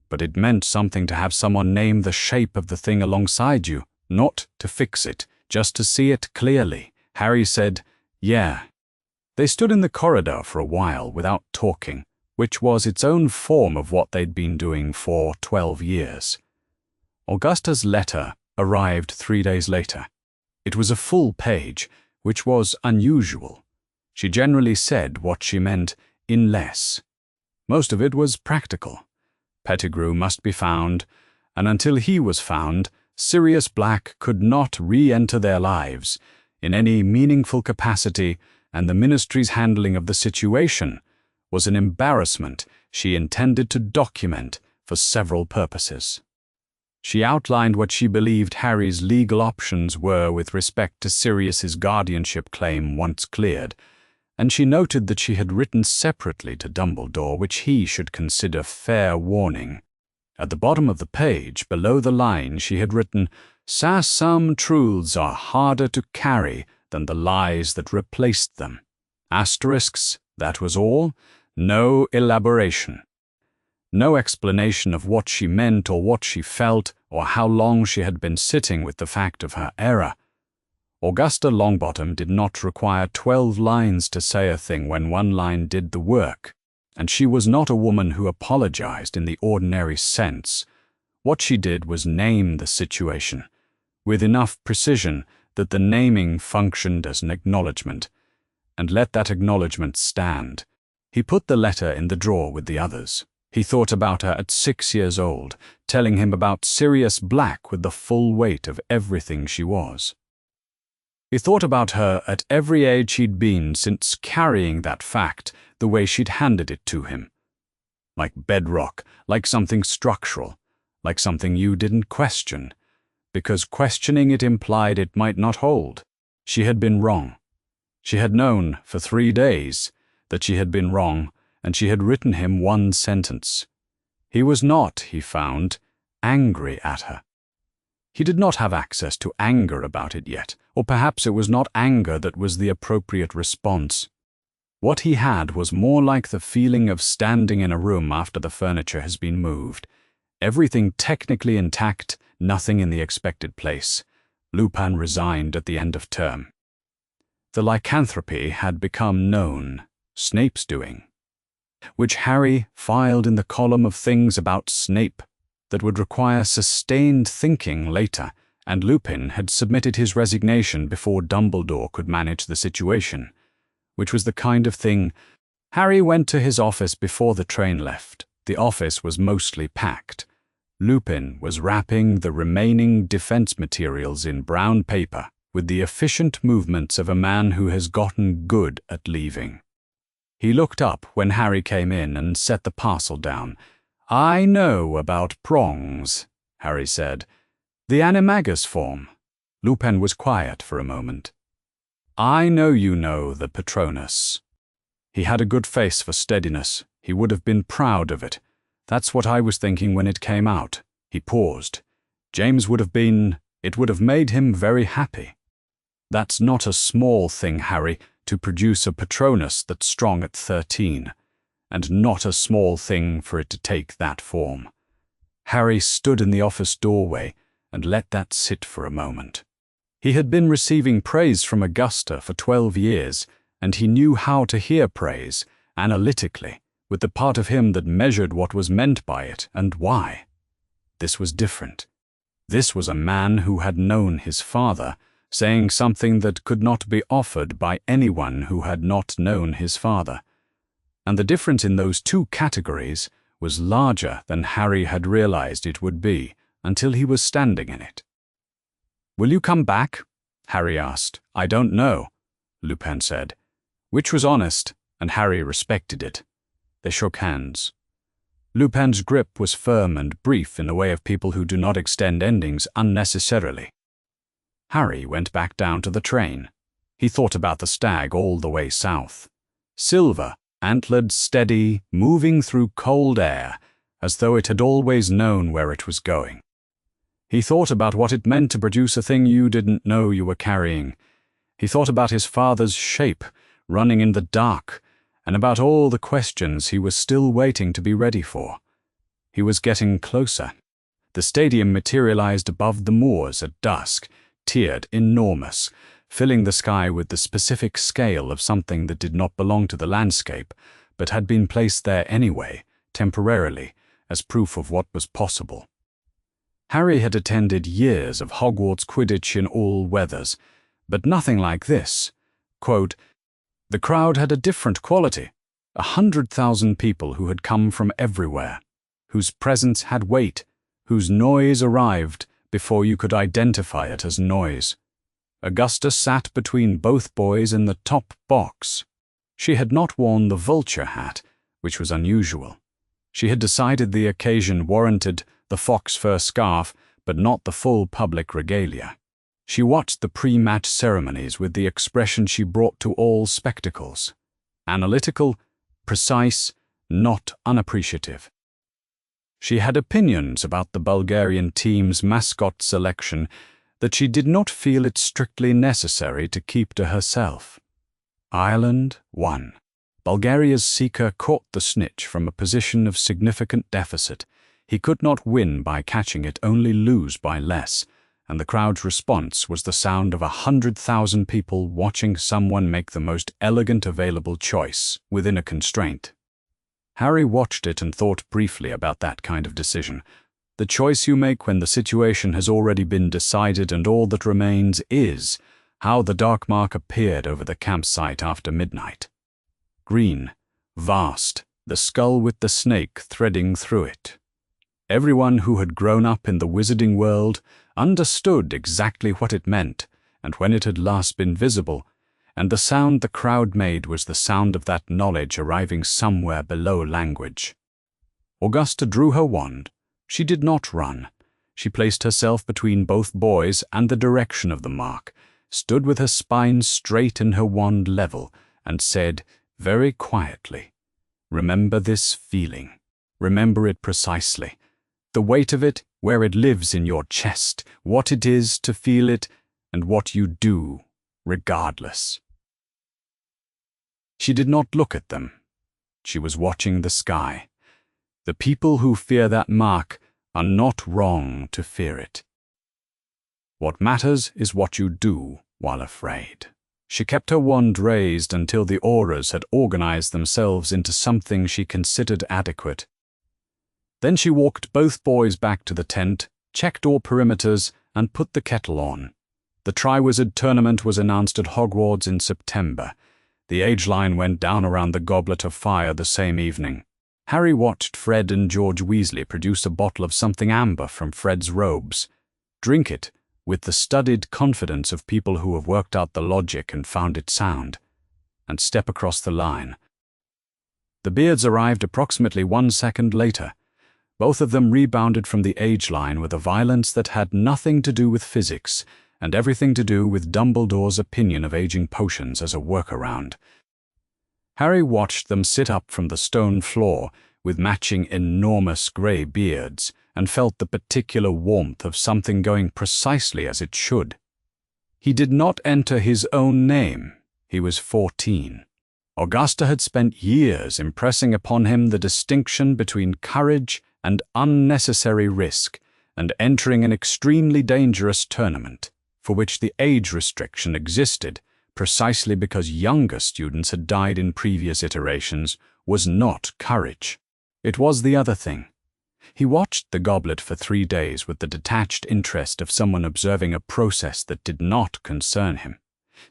But it meant something to have someone name the shape of the thing alongside you, not to fix it, just to see it clearly. Harry said, "Yeah." They stood in the corridor for a while without talking, which was its own form of what they'd been doing for 12 years. Augusta's letter arrived 3 days later. It was a full page, which was unusual. She generally said what she meant in less. Most of it was practical. Pettigrew must be found, and until he was found, Sirius Black could not re-enter their lives in any meaningful capacity, and the Ministry's handling of the situation was an embarrassment she intended to document for several purposes. She outlined what she believed Harry's legal options were with respect to Sirius's guardianship claim once cleared, and she noted that she had written separately to Dumbledore which he should consider fair warning. At the bottom of the page, below the line, she had written, "Some truths are harder to carry than the lies that replaced them." Asterisks, that was all. No elaboration. No explanation of what she meant or what she felt or how long she had been sitting with the fact of her error. Augusta Longbottom did not require 12 lines to say a thing when one line did the work, and she was not a woman who apologized in the ordinary sense. What she did was name the situation, with enough precision that the naming functioned as an acknowledgement, and let that acknowledgement stand. He put the letter in the drawer with the others. He thought about her at 6 years old, telling him about Sirius Black with the full weight of everything she was. He thought about her at every age he'd been since, carrying that fact the way she'd handed it to him. Like bedrock, like something structural, like something you didn't question, because questioning it implied it might not hold. She had been wrong. She had known for 3 days that she had been wrong, and she had written him one sentence. He was not, he found, angry at her. He did not have access to anger about it yet, or perhaps it was not anger that was the appropriate response. What he had was more like the feeling of standing in a room after the furniture has been moved. Everything technically intact, nothing in the expected place. Lupin resigned at the end of term. The lycanthropy had become known, Snape's doing, which Harry filed in the column of things about Snape that would require sustained thinking later, and Lupin had submitted his resignation before Dumbledore could manage the situation, which was the kind of thing. Harry went to his office before the train left. The office was mostly packed. Lupin was wrapping the remaining defense materials in brown paper with the efficient movements of a man who has gotten good at leaving. He looked up when Harry came in and set the parcel down. "I know about prongs," Harry said. "The animagus form." Lupin was quiet for a moment. "I know you know the Patronus." He had a good face for steadiness. He would have been proud of it. "That's what I was thinking when it came out." He paused. "James would have been, it would have made him very happy." "That's not a small thing, Harry, to produce a Patronus that's strong at 13, and not a small thing for it to take that form." Harry stood in the office doorway and let that sit for a moment. He had been receiving praise from Augusta for 12 years, and he knew how to hear praise, analytically, with the part of him that measured what was meant by it and why. This was different. This was a man who had known his father, saying something that could not be offered by anyone who had not known his father. And the difference in those two categories was larger than Harry had realized it would be until he was standing in it. "Will you come back?" Harry asked. "I don't know," Lupin said, which was honest, and Harry respected it. They shook hands. Lupin's grip was firm and brief in the way of people who do not extend endings unnecessarily. Harry went back down to the train. He thought about the stag all the way south. Silver, antlered, steady, moving through cold air, as though it had always known where it was going. He thought about what it meant to produce a thing you didn't know you were carrying. He thought about his father's shape, running in the dark, and about all the questions he was still waiting to be ready for. He was getting closer. The stadium materialized above the moors at dusk, tiered, enormous, filling the sky with the specific scale of something that did not belong to the landscape, but had been placed there anyway, temporarily, as proof of what was possible. Harry had attended years of Hogwarts Quidditch in all weathers, but nothing like this. Quote, "The crowd had a different quality, 100,000 people who had come from everywhere, whose presence had weight, whose noise arrived before you could identify it as noise." Augusta sat between both boys in the top box. She had not worn the vulture hat, which was unusual. She had decided the occasion warranted the fox fur scarf, but not the full public regalia. She watched the pre-match ceremonies with the expression she brought to all spectacles. Analytical, precise, not unappreciative. She had opinions about the Bulgarian team's mascot selection that she did not feel it strictly necessary to keep to herself. Ireland won. Bulgaria's seeker caught the snitch from a position of significant deficit. He could not win by catching it, only lose by less, and the crowd's response was the sound of 100,000 people watching someone make the most elegant available choice within a constraint. Harry watched it and thought briefly about that kind of decision. The choice you make when the situation has already been decided and all that remains is how the dark mark appeared over the campsite after midnight. Green, vast, the skull with the snake threading through it. Everyone who had grown up in the wizarding world understood exactly what it meant and when it had last been visible, and the sound the crowd made was the sound of that knowledge arriving somewhere below language. Augusta drew her wand. She did not run. She placed herself between both boys and the direction of the mark, stood with her spine straight and her wand level, and said very quietly, "Remember this feeling. Remember it precisely. The weight of it, where it lives in your chest, what it is to feel it, and what you do, regardless." She did not look at them. She was watching the sky. The people who fear that mark are not wrong to fear it. What matters is what you do while afraid. She kept her wand raised until the auras had organized themselves into something she considered adequate. Then she walked both boys back to the tent, checked all perimeters, and put the kettle on. The Triwizard Tournament was announced at Hogwarts in September. The age line went down around the Goblet of Fire the same evening. Harry watched Fred and George Weasley produce a bottle of something amber from Fred's robes, drink it with the studied confidence of people who have worked out the logic and found it sound, and step across the line. The Beards arrived approximately 1 second later. Both of them rebounded from the age line with a violence that had nothing to do with physics and everything to do with Dumbledore's opinion of aging potions as a workaround. Harry watched them sit up from the stone floor with matching enormous grey beards and felt the particular warmth of something going precisely as it should. He did not enter his own name. He was 14. Augusta had spent years impressing upon him the distinction between courage and unnecessary risk, and entering an extremely dangerous tournament, for which the age restriction existed precisely because younger students had died in previous iterations, was not courage. It was the other thing. He watched the goblet for 3 days with the detached interest of someone observing a process that did not concern him.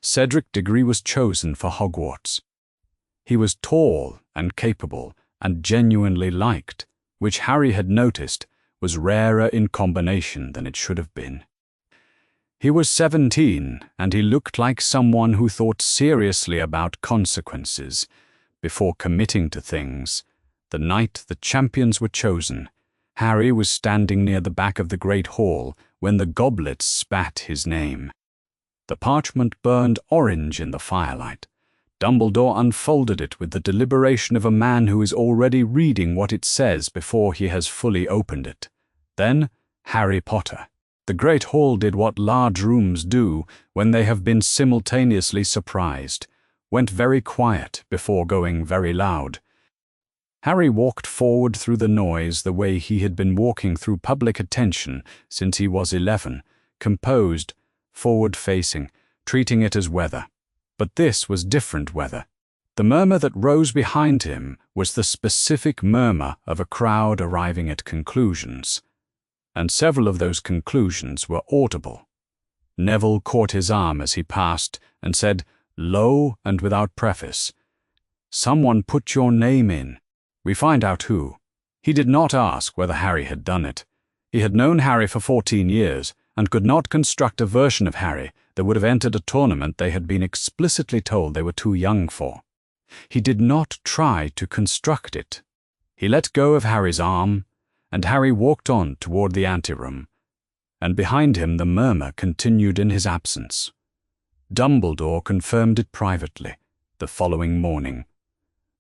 Cedric Diggory was chosen for Hogwarts. He was tall and capable and genuinely liked, which Harry had noticed was rarer in combination than it should have been. He was 17, and he looked like someone who thought seriously about consequences before committing to things. The night the champions were chosen, Harry was standing near the back of the Great Hall when the goblet spat his name. The parchment burned orange in the firelight. Dumbledore unfolded it with the deliberation of a man who is already reading what it says before he has fully opened it. Then, Harry Potter. The Great Hall did what large rooms do when they have been simultaneously surprised, went very quiet before going very loud. Harry walked forward through the noise the way he had been walking through public attention since he was 11, composed, forward-facing, treating it as weather. But this was different weather. The murmur that rose behind him was the specific murmur of a crowd arriving at conclusions, and several of those conclusions were audible. Neville caught his arm as he passed and said, low and without preface, "Someone put your name in. We find out who." He did not ask whether Harry had done it. He had known Harry for 14 years and could not construct a version of Harry that would have entered a tournament they had been explicitly told they were too young for. He did not try to construct it. He let go of Harry's arm, and Harry walked on toward the anteroom, and behind him the murmur continued in his absence. Dumbledore confirmed it privately the following morning.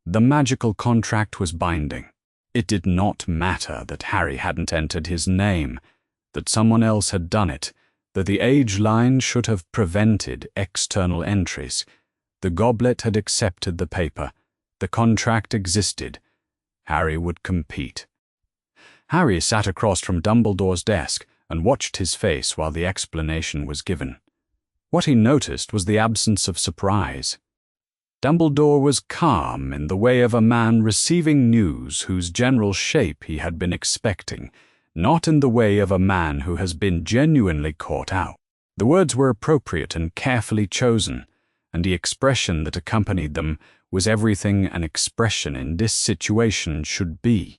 The magical contract was binding. It did not matter that Harry hadn't entered his name, that someone else had done it, that the age line should have prevented external entries. The goblet had accepted the paper. The contract existed. Harry would compete. Harry sat across from Dumbledore's desk and watched his face while the explanation was given. What he noticed was the absence of surprise. Dumbledore was calm in the way of a man receiving news whose general shape he had been expecting, not in the way of a man who has been genuinely caught out. The words were appropriate and carefully chosen, and the expression that accompanied them was everything an expression in this situation should be.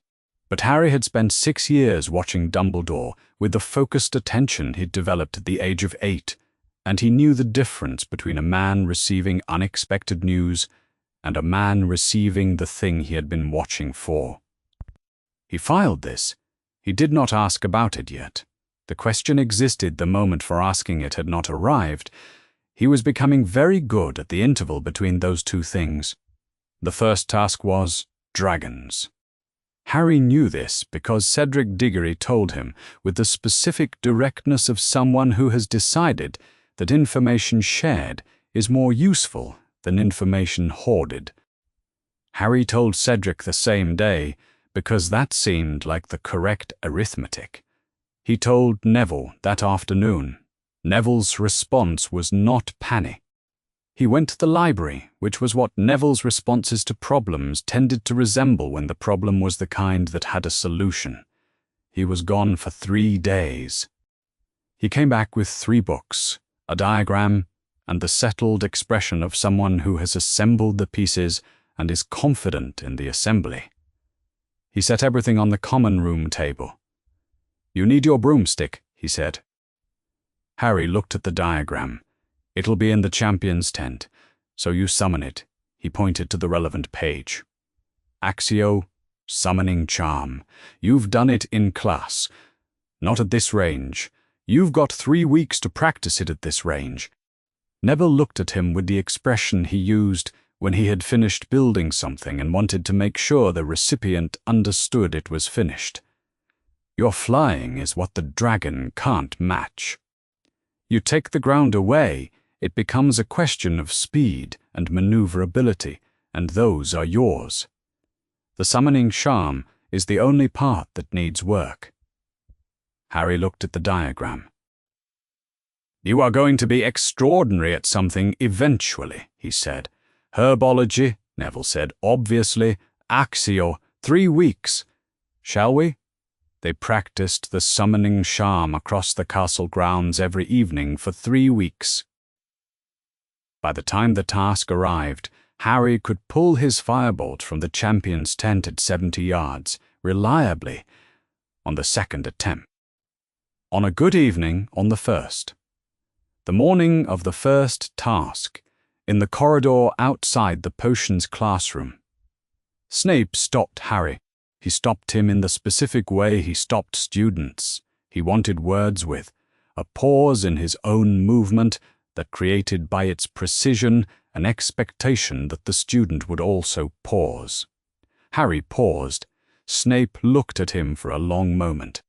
But Harry had spent 6 years watching Dumbledore with the focused attention he'd developed at the age of 8, and he knew the difference between a man receiving unexpected news and a man receiving the thing he had been watching for. He filed this. He did not ask about it yet. The question existed the moment for asking it had not arrived. He was becoming very good at the interval between those two things. The first task was dragons. Harry knew this because Cedric Diggory told him with the specific directness of someone who has decided that information shared is more useful than information hoarded. Harry told Cedric the same day because that seemed like the correct arithmetic. He told Neville that afternoon. Neville's response was not panic. He went to the library, which was what Neville's responses to problems tended to resemble when the problem was the kind that had a solution. He was gone for 3 days. He came back with 3 books, a diagram, and the settled expression of someone who has assembled the pieces and is confident in the assembly. He set everything on the common room table. "You need your broomstick," he said. Harry looked at the diagram. "It'll be in the champion's tent, so you summon it." He pointed to the relevant page. "Accio, summoning charm. You've done it in class. Not at this range. You've got 3 weeks to practice it at this range." Neville looked at him with the expression he used when he had finished building something and wanted to make sure the recipient understood it was finished. "Your flying is what the dragon can't match. You take the ground away, it becomes a question of speed and maneuverability, and those are yours. The summoning charm is the only part that needs work." Harry looked at the diagram. "You are going to be extraordinary at something eventually," he said. "Herbology," Neville said, "obviously. Accio, 3 weeks. Shall we?" They practiced the summoning charm across the castle grounds every evening for 3 weeks. By the time the task arrived, Harry could pull his firebolt from the champion's tent at 70 yards, reliably, on the second attempt. On a good evening on the first. The morning of the first task, in the corridor outside the potions classroom. Snape stopped Harry. He stopped him in the specific way he stopped students he wanted words with, a pause in his own movement that created by its precision an expectation that the student would also pause. Harry paused. Snape looked at him for a long moment.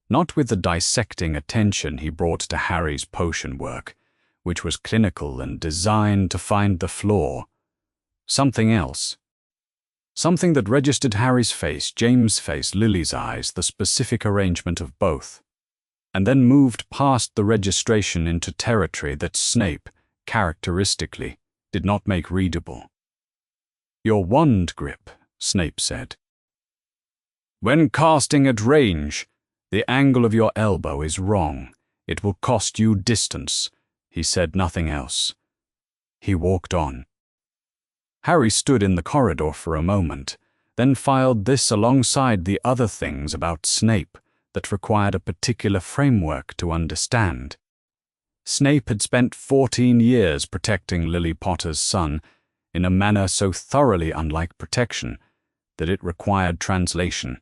Not with the dissecting attention he brought to Harry's potion work, which was clinical and designed to find the flaw. Something else. Something that registered Harry's face, James' face, Lily's eyes, the specific arrangement of both, and then moved past the registration into territory that Snape, characteristically, did not make readable. "Your wand grip," Snape said. "When casting at range, the angle of your elbow is wrong. It will cost you distance." He said nothing else. He walked on. Harry stood in the corridor for a moment, then filed this alongside the other things about Snape that required a particular framework to understand. Snape had spent 14 years protecting Lily Potter's son in a manner so thoroughly unlike protection that it required translation.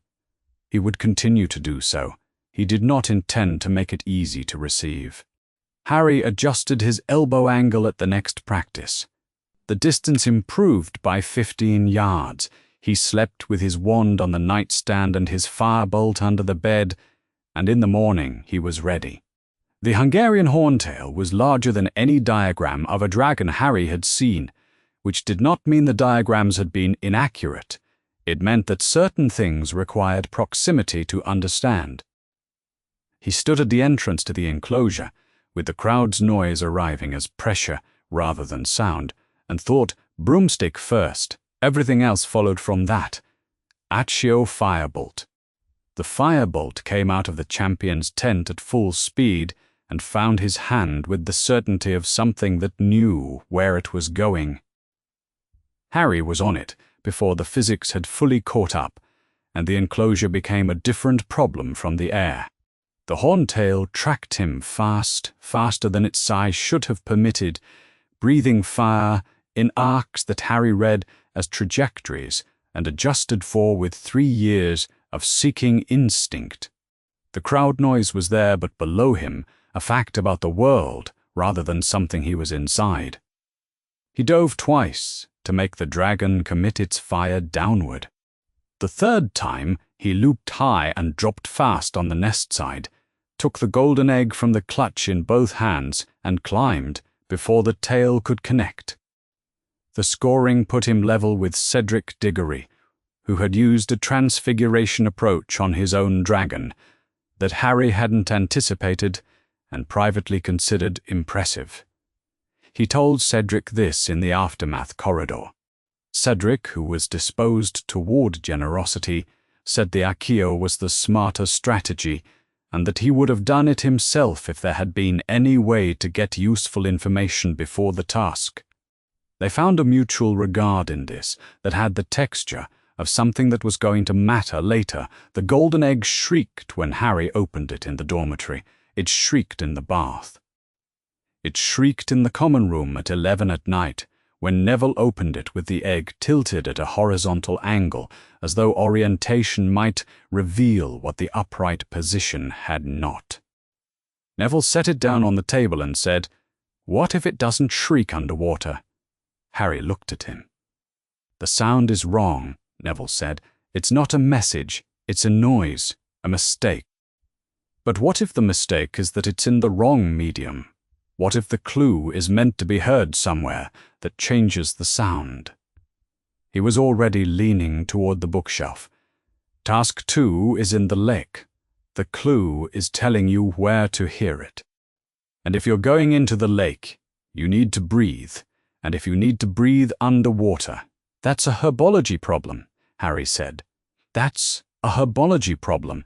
He would continue to do so. He did not intend to make it easy to receive. Harry adjusted his elbow angle at the next practice. The distance improved by 15 yards. He slept with his wand on the nightstand and his firebolt under the bed, and in the morning he was ready. The Hungarian horntail was larger than any diagram of a dragon Harry had seen, which did not mean the diagrams had been inaccurate. It meant that certain things required proximity to understand. He stood at the entrance to the enclosure, with the crowd's noise arriving as pressure rather than sound, and thought broomstick first. Everything else followed from that. Accio firebolt. The firebolt came out of the champion's tent at full speed and found his hand with the certainty of something that knew where it was going. Harry was on it before the physics had fully caught up, and the enclosure became a different problem from the air. The horntail tracked him faster than its size should have permitted, breathing fire in arcs that Harry read as trajectories and adjusted for with 3 years of seeking instinct. The crowd noise was there, but below him, a fact about the world rather than something he was inside. He dove twice to make the dragon commit its fire downward. The third time, he looped high and dropped fast on the nest side, took the golden egg from the clutch in both hands, and climbed before the tail could connect. The scoring put him level with Cedric Diggory, who had used a transfiguration approach on his own dragon that Harry hadn't anticipated and privately considered impressive. He told Cedric this in the aftermath corridor. Cedric, who was disposed toward generosity, said the Accio was the smarter strategy, and that he would have done it himself if there had been any way to get useful information before the task. They found a mutual regard in this that had the texture of something that was going to matter later. The golden egg shrieked when Harry opened it in the dormitory. It shrieked in the bath. It shrieked in the common room at 11 at night, when Neville opened it with the egg tilted at a horizontal angle, as though orientation might reveal what the upright position had not. Neville set it down on the table and said, "What if it doesn't shriek underwater?" Harry looked at him. "The sound is wrong," Neville said. "It's not a message, it's a noise, a mistake." "But what if the mistake is that it's in the wrong medium? What if the clue is meant to be heard somewhere that changes the sound?" He was already leaning toward the bookshelf. "Task 2 is in the lake. The clue is telling you where to hear it. And if you're going into the lake, you need to breathe. And if you need to breathe underwater, that's a herbology problem," Harry said. "That's a herbology problem."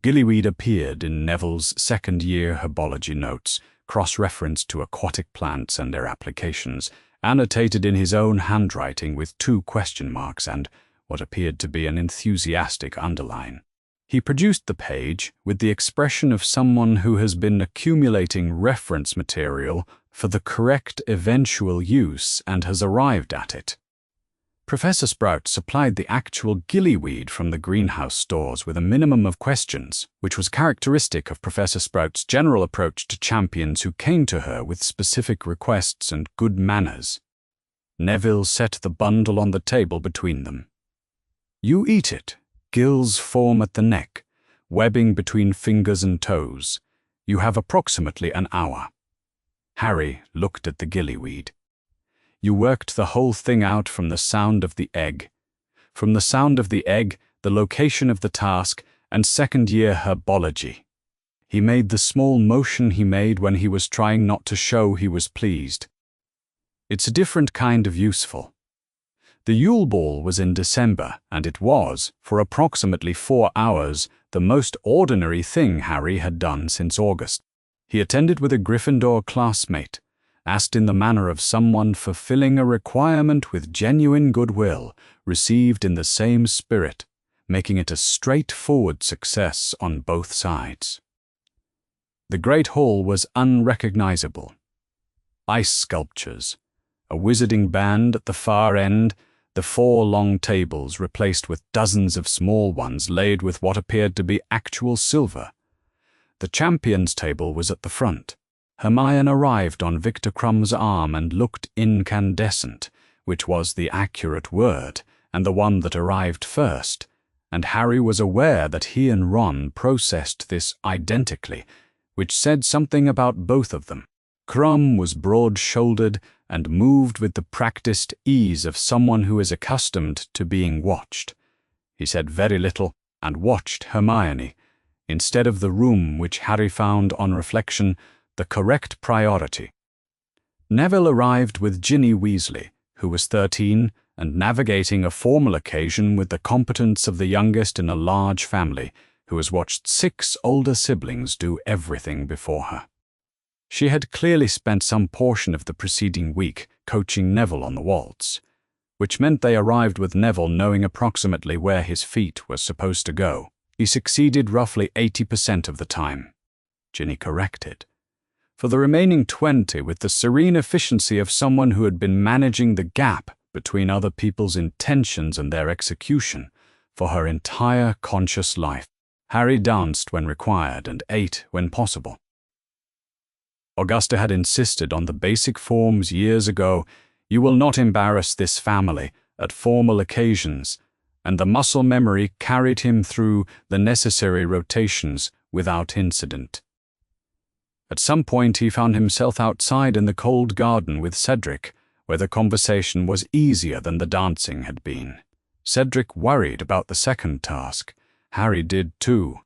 Gillyweed appeared in Neville's second-year herbology notes, cross-referenced to aquatic plants and their applications, annotated in his own handwriting with 2 question marks and what appeared to be an enthusiastic underline. He produced the page with the expression of someone who has been accumulating reference material for the correct eventual use and has arrived at it. Professor Sprout supplied the actual gillyweed from the greenhouse stores with a minimum of questions, which was characteristic of Professor Sprout's general approach to champions who came to her with specific requests and good manners. Neville set the bundle on the table between them. "You eat it. Gills form at the neck, webbing between fingers and toes. You have approximately an hour." Harry looked at the gillyweed. "You worked the whole thing out from the sound of the egg. From the sound of the egg, the location of the task, and second-year herbology." He made the small motion he made when he was trying not to show he was pleased. "It's a different kind of useful." The Yule Ball was in December, and it was, for approximately 4 hours, the most ordinary thing Harry had done since August. He attended with a Gryffindor classmate, asked in the manner of someone fulfilling a requirement with genuine goodwill, received in the same spirit, making it a straightforward success on both sides. The Great Hall was unrecognizable. Ice sculptures, a wizarding band at the far end, the 4 long tables replaced with dozens of small ones laid with what appeared to be actual silver. The champions' table was at the front. Hermione arrived on Victor Crumb's arm and looked incandescent, which was the accurate word, and the one that arrived first, and Harry was aware that he and Ron processed this identically, which said something about both of them. Crumb was broad-shouldered and moved with the practiced ease of someone who is accustomed to being watched. He said very little and watched Hermione, instead of the room which Harry found on reflection the correct priority. Neville arrived with Ginny Weasley, who was 13 and navigating a formal occasion with the competence of the youngest in a large family, who has watched 6 older siblings do everything before her. She had clearly spent some portion of the preceding week coaching Neville on the waltz, which meant they arrived with Neville knowing approximately where his feet were supposed to go. He succeeded roughly 80% of the time. Ginny corrected. For the remaining 20, with the serene efficiency of someone who had been managing the gap between other people's intentions and their execution for her entire conscious life. Harry danced when required and ate when possible. Augusta had insisted on the basic forms years ago. You will not embarrass this family at formal occasions, and the muscle memory carried him through the necessary rotations without incident. At some point he found himself outside in the cold garden with Cedric, where the conversation was easier than the dancing had been. Cedric worried about the second task. Harry did too.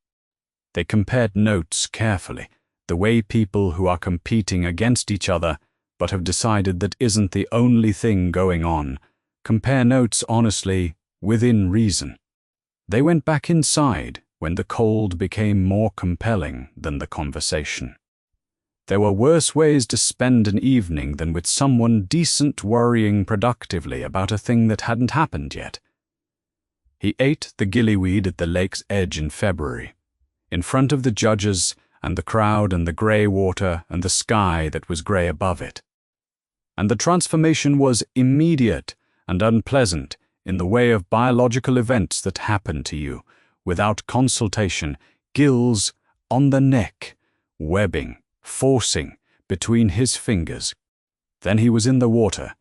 They compared notes carefully, the way people who are competing against each other but have decided that isn't the only thing going on, compare notes honestly, within reason. They went back inside when the cold became more compelling than the conversation. There were worse ways to spend an evening than with someone decent worrying productively about a thing that hadn't happened yet. He ate the gillyweed at the lake's edge in February, in front of the judges and the crowd and the grey water and the sky that was grey above it. And the transformation was immediate and unpleasant in the way of biological events that happen to you, without consultation, gills on the neck, webbing, forcing between his fingers. Then he was in the water,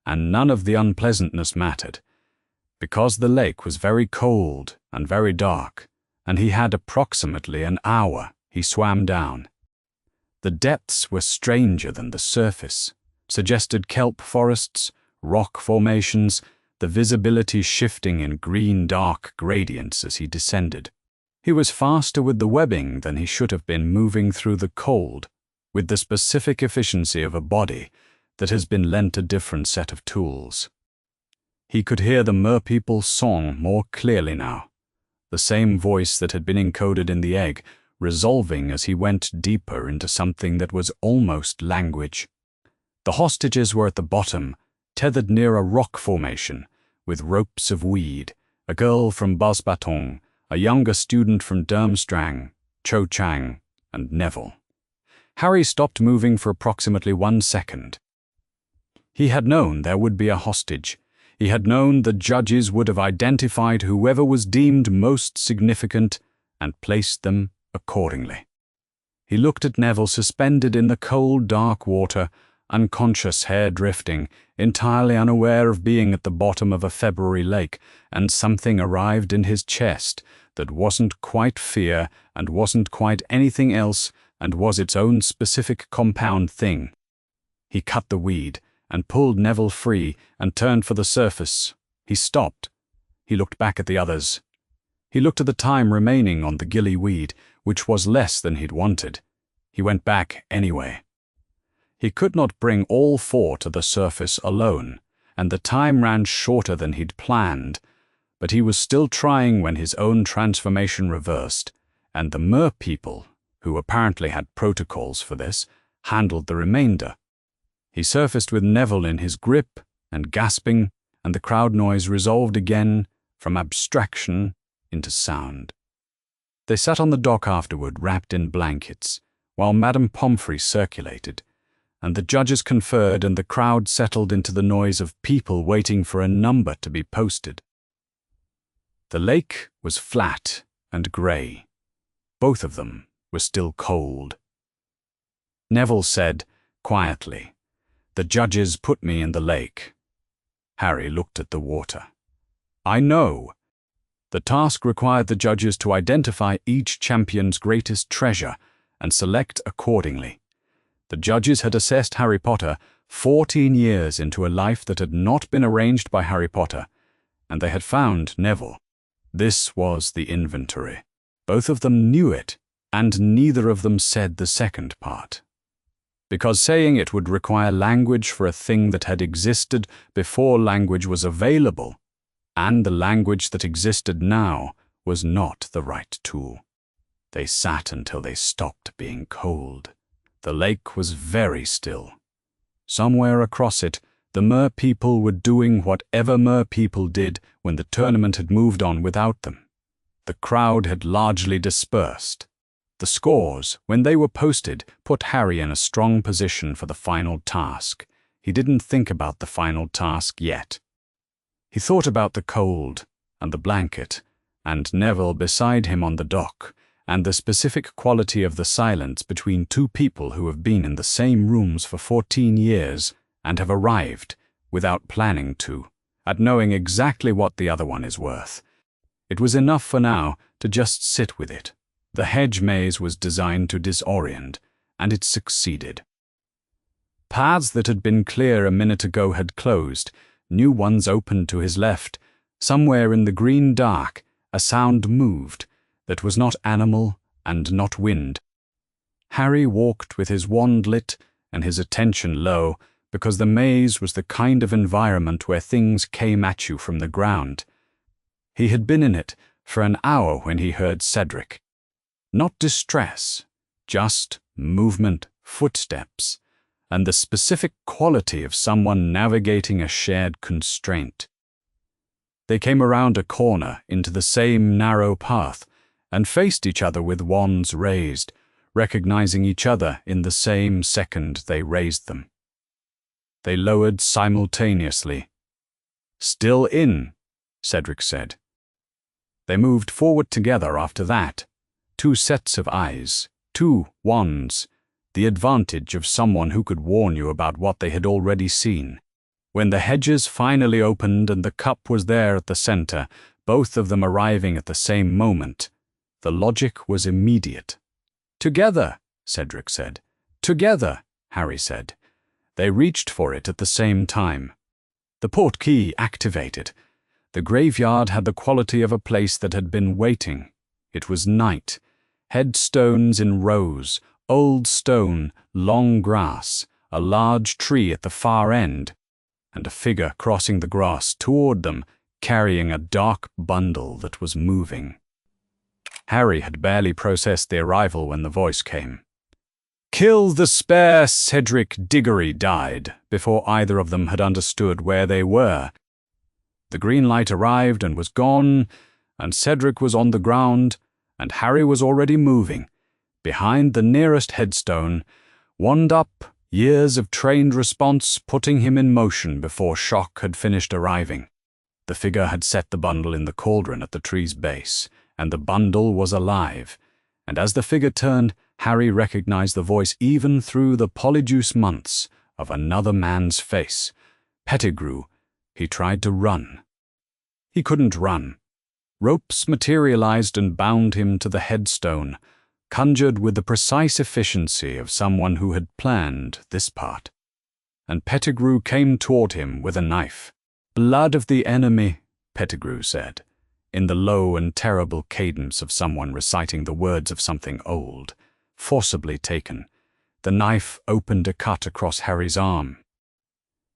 and none of the unpleasantness mattered, because the lake was very cold and very dark, and he had approximately an hour he swam down. The depths were stranger than the surface, suggested kelp forests, rock formations, the visibility shifting in green-dark gradients as he descended. He was faster with the webbing than he should have been moving through the cold, with the specific efficiency of a body that has been lent a different set of tools. He could hear the merpeople's song more clearly now, the same voice that had been encoded in the egg, resolving as he went deeper into something that was almost language. The hostages were at the bottom, tethered near a rock formation, with ropes of weed, a girl from Basbatong, a younger student from Durmstrang, Cho Chang, and Neville. Harry stopped moving for approximately 1 second. He had known there would be a hostage. He had known the judges would have identified whoever was deemed most significant and placed them accordingly. He looked at Neville suspended in the cold, dark water, unconscious, hair drifting, entirely unaware of being at the bottom of a February lake, and something arrived in his chest that wasn't quite fear and wasn't quite anything else and was its own specific compound thing. He cut the weed and pulled Neville free and turned for the surface. He stopped. He looked back at the others. He looked at the time remaining on the gilly weed, which was less than he'd wanted. He went back anyway. He could not bring all 4 to the surface alone, and the time ran shorter than he'd planned, but he was still trying when his own transformation reversed, and the merpeople, who apparently had protocols for this, handled the remainder. He surfaced with Neville in his grip and gasping, and the crowd noise resolved again from abstraction into sound. They sat on the dock afterward, wrapped in blankets, while Madame Pomfrey circulated, and the judges conferred and the crowd settled into the noise of people waiting for a number to be posted. The lake was flat and grey. Both of them were still cold. Neville said, quietly, "The judges put me in the lake." Harry looked at the water. "I know. The task required the judges to identify each champion's greatest treasure and select accordingly. The judges had assessed Harry Potter 14 years into a life that had not been arranged by Harry Potter, and they had found Neville. This was the inventory. Both of them knew it, and neither of them said the second part. Because saying it would require language for a thing that had existed before language was available, and the language that existed now was not the right tool. They sat until they stopped being cold. The lake was very still. Somewhere across it, the merpeople were doing whatever merpeople did when the tournament had moved on without them. The crowd had largely dispersed. The scores, when they were posted, put Harry in a strong position for the final task. He didn't think about the final task yet. He thought about the cold, and the blanket, and Neville beside him on the dock, and the specific quality of the silence between two people who have been in the same rooms for 14 years and have arrived, without planning to, at knowing exactly what the other one is worth. It was enough for now to just sit with it. The hedge maze was designed to disorient, and it succeeded. Paths that had been clear a minute ago had closed, new ones opened to his left. Somewhere in the green dark, a sound moved that was not animal and not wind. Harry walked with his wand lit and his attention low, because the maze was the kind of environment where things came at you from the ground. He had been in it for an hour when he heard Cedric. Not distress, just movement, footsteps, and the specific quality of someone navigating a shared constraint. They came around a corner into the same narrow path and faced each other with wands raised, recognizing each other in the same second they raised them. They lowered simultaneously. "Still in," Cedric said. They moved forward together after that. Two sets of eyes, two wands, the advantage of someone who could warn you about what they had already seen. When the hedges finally opened and the cup was there at the center, both of them arriving at the same moment, the logic was immediate. "Together," Cedric said. "Together," Harry said. They reached for it at the same time. The portkey activated. The graveyard had the quality of a place that had been waiting. It was night. Headstones in rows, old stone, long grass, a large tree at the far end, and a figure crossing the grass toward them, carrying a dark bundle that was moving. Harry had barely processed the arrival when the voice came. "Kill the spare Cedric Diggory," died, before either of them had understood where they were. The green light arrived and was gone, and Cedric was on the ground, and Harry was already moving, behind the nearest headstone, wand up, years of trained response putting him in motion before shock had finished arriving. The figure had set the bundle in the cauldron at the tree's base, and the bundle was alive, and as the figure turned, Harry recognized the voice even through the polyjuice months of another man's face. Pettigrew. He tried to run. He couldn't run. Ropes materialized and bound him to the headstone, conjured with the precise efficiency of someone who had planned this part. And Pettigrew came toward him with a knife. "Blood of the enemy," Pettigrew said, in the low and terrible cadence of someone reciting the words of something old, forcibly taken. The knife opened a cut across Harry's arm.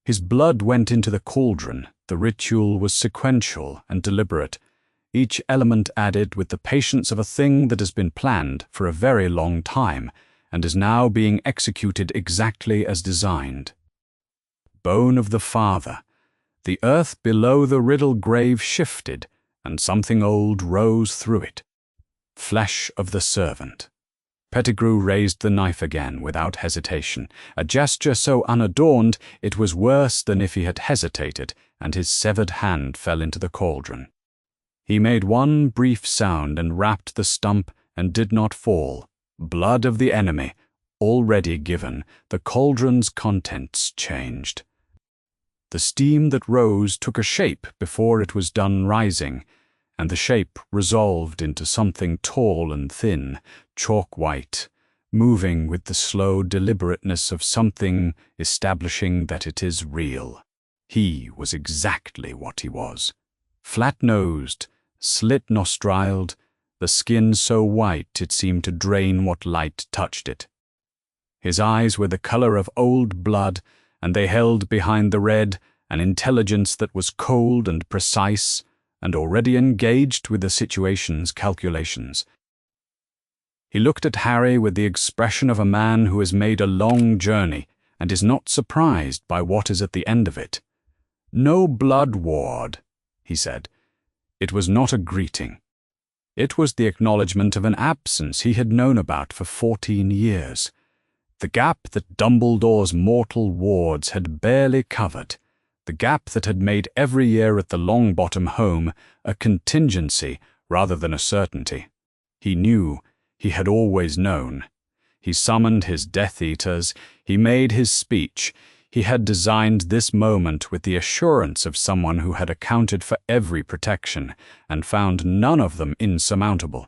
His blood went into the cauldron. The ritual was sequential and deliberate, each element added with the patience of a thing that has been planned for a very long time and is now being executed exactly as designed. Bone of the father. The earth below the riddle grave shifted, and something old rose through it. Flesh of the servant. Pettigrew raised the knife again without hesitation, a gesture so unadorned it was worse than if he had hesitated, and his severed hand fell into the cauldron. He made one brief sound and rapped the stump and did not fall. Blood of the enemy, already given, the cauldron's contents changed. The steam that rose took a shape before it was done rising, and the shape resolved into something tall and thin, chalk-white, moving with the slow deliberateness of something establishing that it is real. He was exactly what he was. Flat-nosed, slit-nostriled, the skin so white it seemed to drain what light touched it. His eyes were the color of old blood, and they held behind the red an intelligence that was cold and precise, and already engaged with the situation's calculations. He looked at Harry with the expression of a man who has made a long journey and is not surprised by what is at the end of it. "No blood ward," he said. It was not a greeting. It was the acknowledgement of an absence he had known about for 14 years. The gap that Dumbledore's mortal wards had barely covered. The gap that had made every year at the Longbottom home a contingency rather than a certainty. He knew He had always known. He summoned his Death Eaters. He made his speech. He had designed this moment with the assurance of someone who had accounted for every protection and found none of them insurmountable.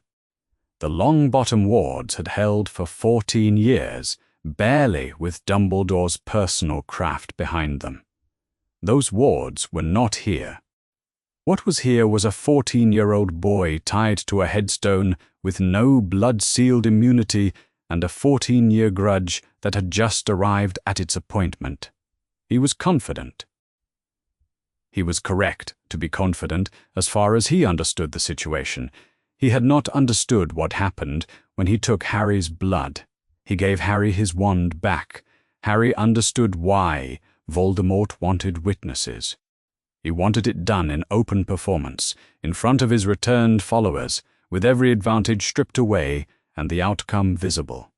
The Longbottom wards had held for 14 years, barely with Dumbledore's personal craft behind them. Those wards were not here. What was here was a 14-year-old boy tied to a headstone with no blood-sealed immunity and a 14-year grudge that had just arrived at its appointment. He was confident. He was correct to be confident as far as he understood the situation. He had not understood what happened when he took Harry's blood. He gave Harry his wand back. Harry understood why Voldemort wanted witnesses. He wanted it done in open performance, in front of his returned followers, with every advantage stripped away and the outcome visible.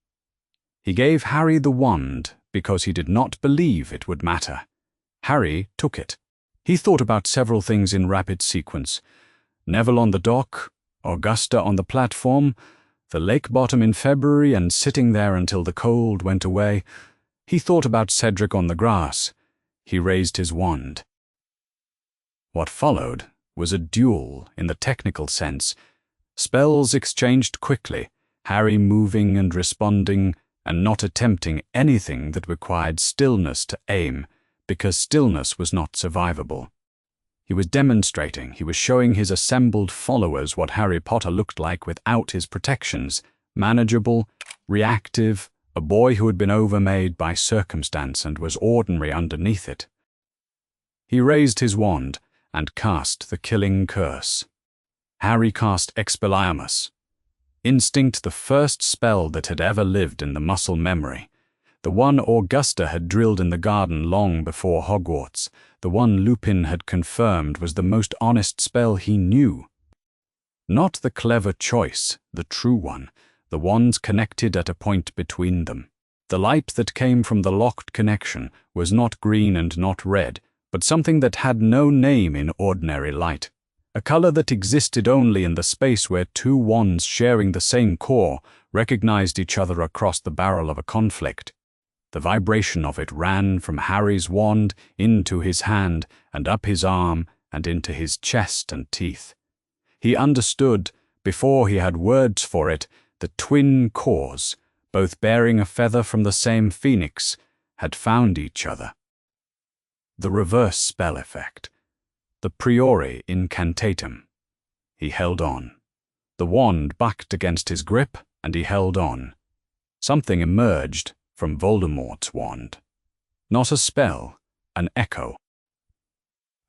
He gave Harry the wand because he did not believe it would matter. Harry took it. He thought about several things in rapid sequence. Neville on the dock, Augusta on the platform, the lake bottom in February and sitting there until the cold went away. He thought about Cedric on the grass. He raised his wand. What followed was a duel in the technical sense. Spells exchanged quickly, Harry moving and responding and not attempting anything that required stillness to aim, because stillness was not survivable. He was demonstrating, he was showing his assembled followers what Harry Potter looked like without his protections, manageable, reactive, a boy who had been overmade by circumstance and was ordinary underneath it. He raised his wand and cast the killing curse. Harry cast Expelliarmus. Instinct, the first spell that had ever lived in the muscle memory. The one Augusta had drilled in the garden long before Hogwarts. The one Lupin had confirmed was the most honest spell he knew. Not the clever choice, the true one, the wands connected at a point between them. The light that came from the locked connection was not green and not red, but something that had no name in ordinary light. A color that existed only in the space where two wands sharing the same core recognized each other across the barrel of a conflict. The vibration of it ran from Harry's wand into his hand and up his arm and into his chest and teeth. He understood, before he had words for it, the twin cores, both bearing a feather from the same phoenix, had found each other. The reverse spell effect. The priori incantatum. He held on. The wand bucked against his grip, and he held on. Something emerged from Voldemort's wand. Not a spell, an echo.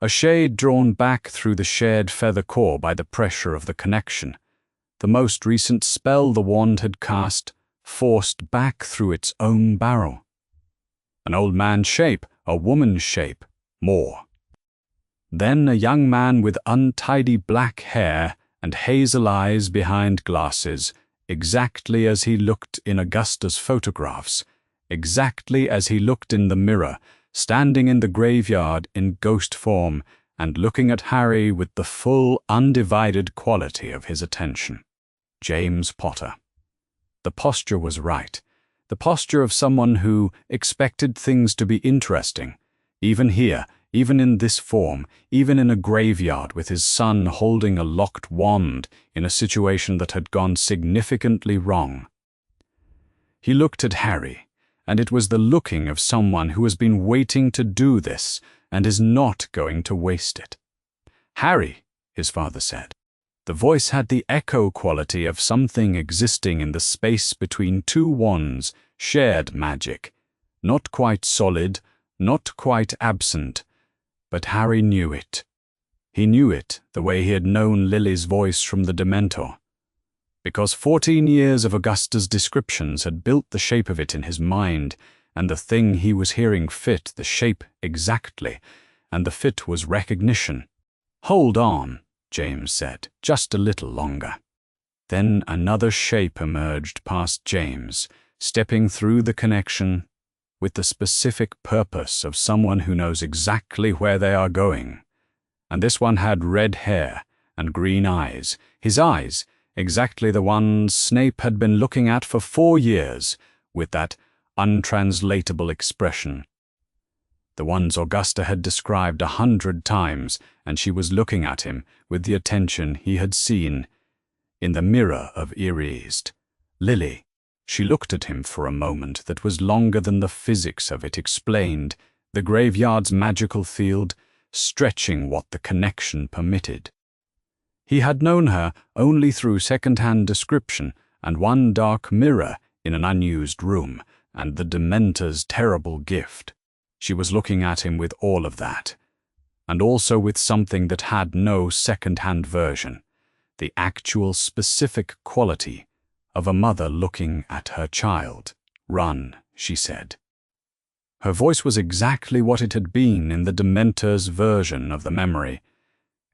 A shade drawn back through the shared feather core by the pressure of the connection. The most recent spell the wand had cast, forced back through its own barrel. An old man's shape, a woman's shape, more. Then a young man with untidy black hair and hazel eyes behind glasses, exactly as he looked in Augusta's photographs, exactly as he looked in the mirror, standing in the graveyard in ghost form and looking at Harry with the full, undivided quality of his attention. James Potter. The posture was right, the posture of someone who expected things to be interesting, even here, even in this form, even in a graveyard with his son holding a locked wand in a situation that had gone significantly wrong. He looked at Harry, and it was the looking of someone who has been waiting to do this and is not going to waste it. "Harry," his father said. The voice had the echo quality of something existing in the space between two wands, shared magic, not quite solid, not quite absent, but Harry knew it. He knew it the way he had known Lily's voice from the Dementor. Because 14 years of Augusta's descriptions had built the shape of it in his mind, and the thing he was hearing fit the shape exactly, and the fit was recognition. "Hold on," James said, "just a little longer." Then another shape emerged past James, stepping through the connection, with the specific purpose of someone who knows exactly where they are going. And this one had red hair and green eyes. His eyes, exactly the ones Snape had been looking at for 4 years, with that untranslatable expression. The ones Augusta had described 100 times, and she was looking at him with the attention he had seen. In the mirror of Erased, Lily, she looked at him for a moment that was longer than the physics of it explained, the graveyard's magical field stretching what the connection permitted. He had known her only through second-hand description and one dark mirror in an unused room, and the Dementor's terrible gift. She was looking at him with all of that, and also with something that had no second-hand version, the actual specific quality of a mother looking at her child. "Run," she said. Her voice was exactly what it had been in the Dementor's version of the memory,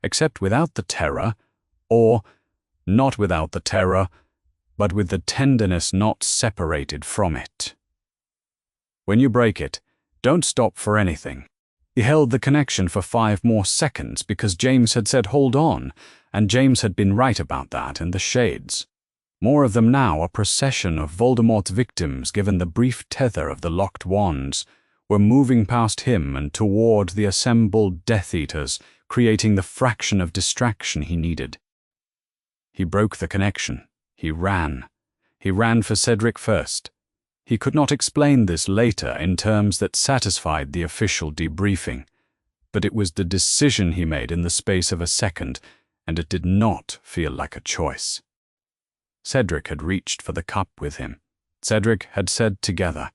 except without the terror, or not without the terror, but with the tenderness not separated from it. "When you break it, don't stop for anything." He held the connection for 5 more seconds because James had said hold on, and James had been right about that in the shades. More of them now, a procession of Voldemort's victims given the brief tether of the locked wands, were moving past him and toward the assembled Death Eaters, creating the fraction of distraction he needed. He broke the connection. He ran. He ran for Cedric first. He could not explain this later in terms that satisfied the official debriefing, but it was the decision he made in the space of a second, and it did not feel like a choice. Cedric had reached for the cup with him. Cedric had said together.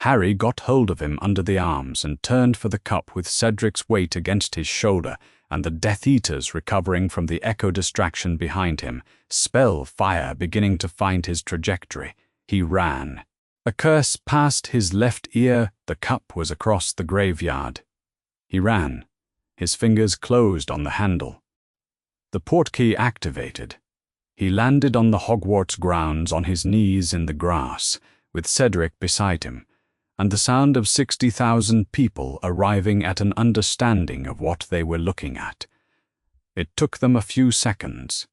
Harry got hold of him under the arms and turned for the cup with Cedric's weight against his shoulder and the Death Eaters recovering from the echo distraction behind him, spell fire beginning to find his trajectory. He ran. A curse past his left ear, the cup was across the graveyard. He ran. His fingers closed on the handle. The portkey activated. He landed on the Hogwarts grounds on his knees in the grass, with Cedric beside him, and the sound of 60,000 people arriving at an understanding of what they were looking at. It took them a few seconds.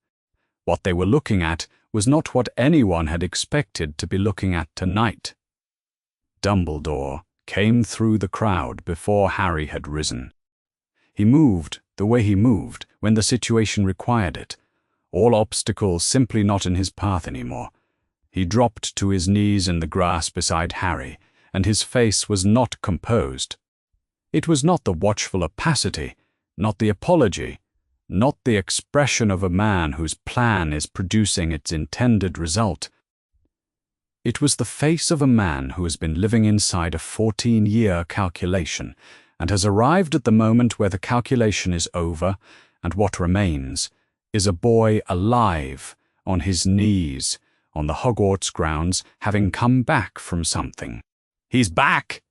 What they were looking at was not what anyone had expected to be looking at tonight. Dumbledore came through the crowd before Harry had risen. He moved the way he moved when the situation required it, all obstacles simply not in his path anymore. He dropped to his knees in the grass beside Harry, and his face was not composed. It was not the watchful opacity, not the apology, not the expression of a man whose plan is producing its intended result. It was the face of a man who has been living inside a 14-year calculation and has arrived at the moment where the calculation is over and what remains is a boy alive, on his knees, on the Hogwarts grounds, having come back from something. "He's back,"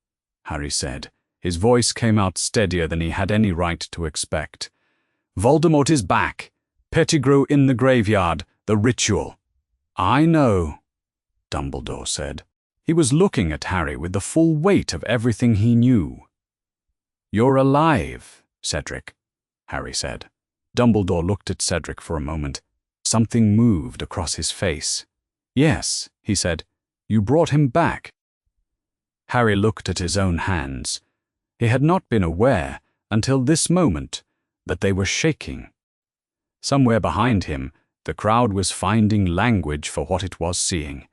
Harry said. His voice came out steadier than he had any right to expect. "Voldemort is back. Pettigrew in the graveyard. The ritual." "I know," Dumbledore said. He was looking at Harry with the full weight of everything he knew. "You're alive, Cedric," Harry said. Dumbledore looked at Cedric for a moment. Something moved across his face. "Yes," he said. "You brought him back." Harry looked at his own hands. He had not been aware, until this moment, that they were shaking. Somewhere behind him, the crowd was finding language for what it was seeing,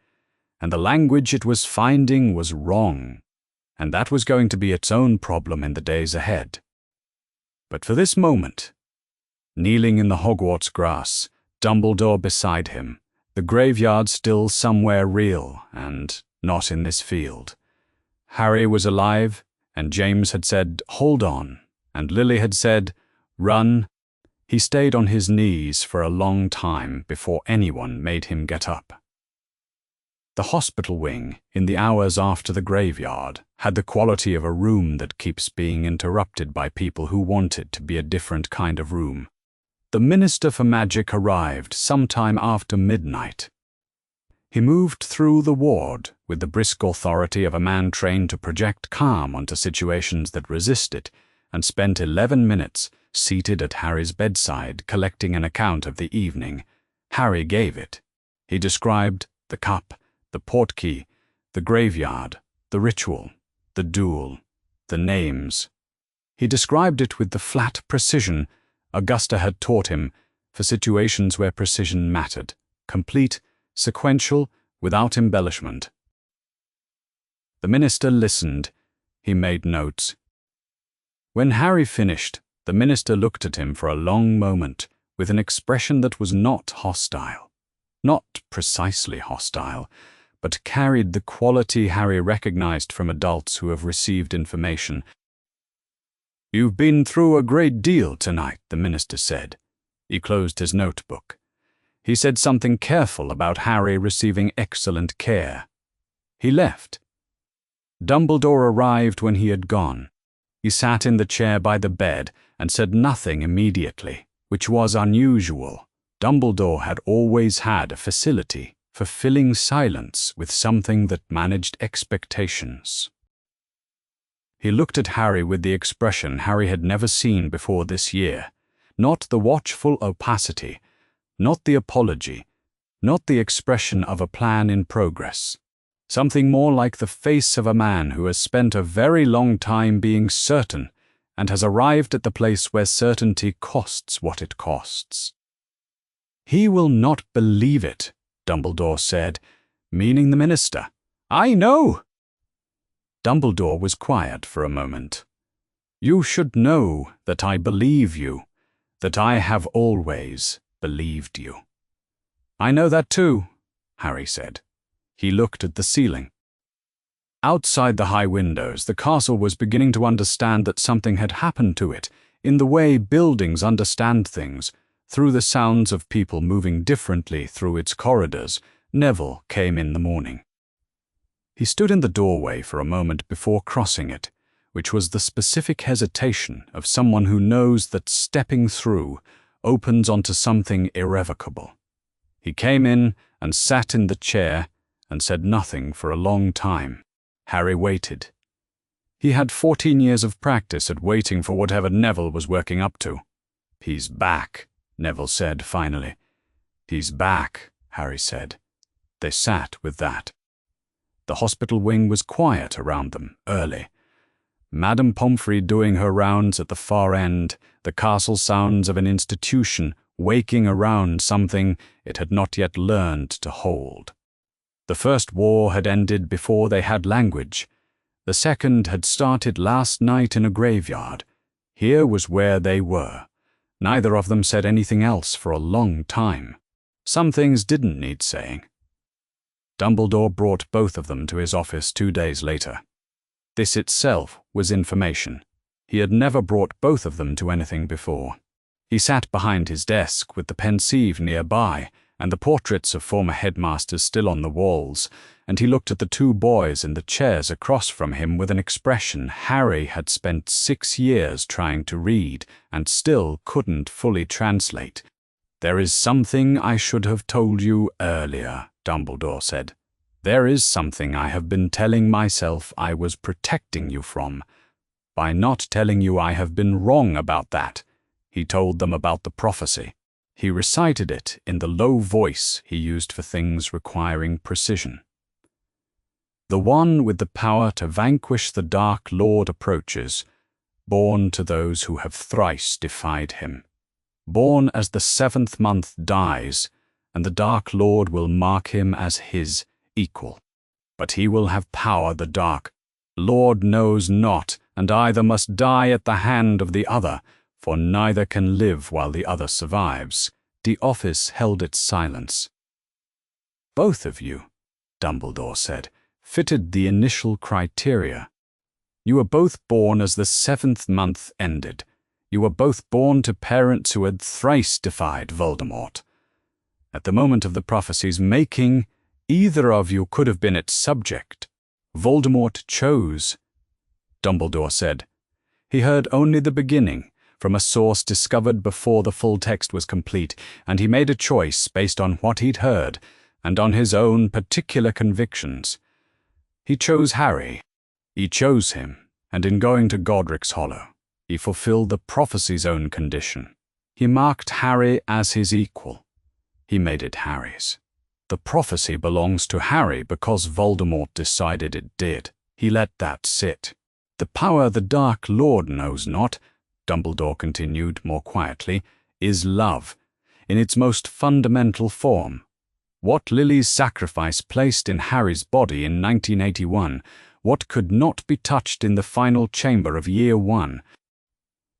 and the language it was finding was wrong, and that was going to be its own problem in the days ahead. But for this moment, kneeling in the Hogwarts grass, Dumbledore beside him, the graveyard still somewhere real and not in this field. Harry was alive, and James had said, "Hold on," and Lily had said, "Run." He stayed on his knees for a long time before anyone made him get up. The hospital wing, in the hours after the graveyard, had the quality of a room that keeps being interrupted by people who want it to be a different kind of room. The Minister for Magic arrived sometime after midnight. He moved through the ward with the brisk authority of a man trained to project calm onto situations that resist it, and spent 11 minutes seated at Harry's bedside collecting an account of the evening. Harry gave it. He described the cup, the portkey, the graveyard, the ritual, the duel, the names. He described it with the flat precision Augusta had taught him for situations where precision mattered, complete, sequential, without embellishment. The minister listened. He made notes. When Harry finished, the minister looked at him for a long moment with an expression that was not hostile. Not precisely hostile, but carried the quality Harry recognized from adults who have received information. "You've been through a great deal tonight," the minister said. He closed his notebook. He said something careful about Harry receiving excellent care. He left. Dumbledore arrived when he had gone. He sat in the chair by the bed and said nothing immediately, which was unusual. Dumbledore had always had a facility for filling silence with something that managed expectations. He looked at Harry with the expression Harry had never seen before this year. Not the watchful opacity, not the apology, not the expression of a plan in progress. Something more like the face of a man who has spent a very long time being certain and has arrived at the place where certainty costs what it costs. "He will not believe it," Dumbledore said, meaning the minister. "I know." Dumbledore was quiet for a moment. "You should know that I believe you, that I have always believed you." "I know that too," Harry said. He looked at the ceiling. Outside the high windows, the castle was beginning to understand that something had happened to it, in the way buildings understand things. Through the sounds of people moving differently through its corridors, Neville came in the morning. He stood in the doorway for a moment before crossing it, which was the specific hesitation of someone who knows that stepping through opens onto something irrevocable. He came in and sat in the chair and said nothing for a long time. Harry waited. He had 14 years of practice at waiting for whatever Neville was working up to. "He's back," Neville said finally. "He's back," Harry said. They sat with that. The hospital wing was quiet around them, early. Madame Pomfrey doing her rounds at the far end, the castle sounds of an institution waking around something it had not yet learned to hold. The First War had ended before they had language. The Second had started last night in a graveyard. Here was where they were. Neither of them said anything else for a long time. Some things didn't need saying. Dumbledore brought both of them to his office 2 days later. This itself was information. He had never brought both of them to anything before. He sat behind his desk with the pensieve nearby and the portraits of former headmasters still on the walls, and he looked at the 2 boys in the chairs across from him with an expression Harry had spent 6 years trying to read and still couldn't fully translate. "There is something I should have told you earlier," Dumbledore said. "There is something I have been telling myself I was protecting you from. By not telling you I have been wrong about that." He told them about the prophecy. He recited it in the low voice he used for things requiring precision. "The one with the power to vanquish the Dark Lord approaches, born to those who have thrice defied him. Born as the 7th month dies, and the Dark Lord will mark him as his equal. But he will have power the Dark Lord knows not, and either must die at the hand of the other, for neither can live while the other survives." The office held its silence. "Both of you," Dumbledore said, "fitted the initial criteria. You were both born as the 7th month ended. You were both born to parents who had thrice defied Voldemort. At the moment of the prophecy's making, either of you could have been its subject. Voldemort chose." Dumbledore said. He heard only the beginning, from a source discovered before the full text was complete, and he made a choice based on what he'd heard and on his own particular convictions. He chose Harry. He chose him, and in going to Godric's Hollow, he fulfilled the prophecy's own condition. He marked Harry as his equal. he made it Harry's. The prophecy belongs to Harry because Voldemort decided it did. He let that sit. The power the Dark Lord knows not, Dumbledore continued more quietly, is love, in its most fundamental form. What Lily's sacrifice placed in Harry's body in 1981, what could not be touched in the final chamber of Year One,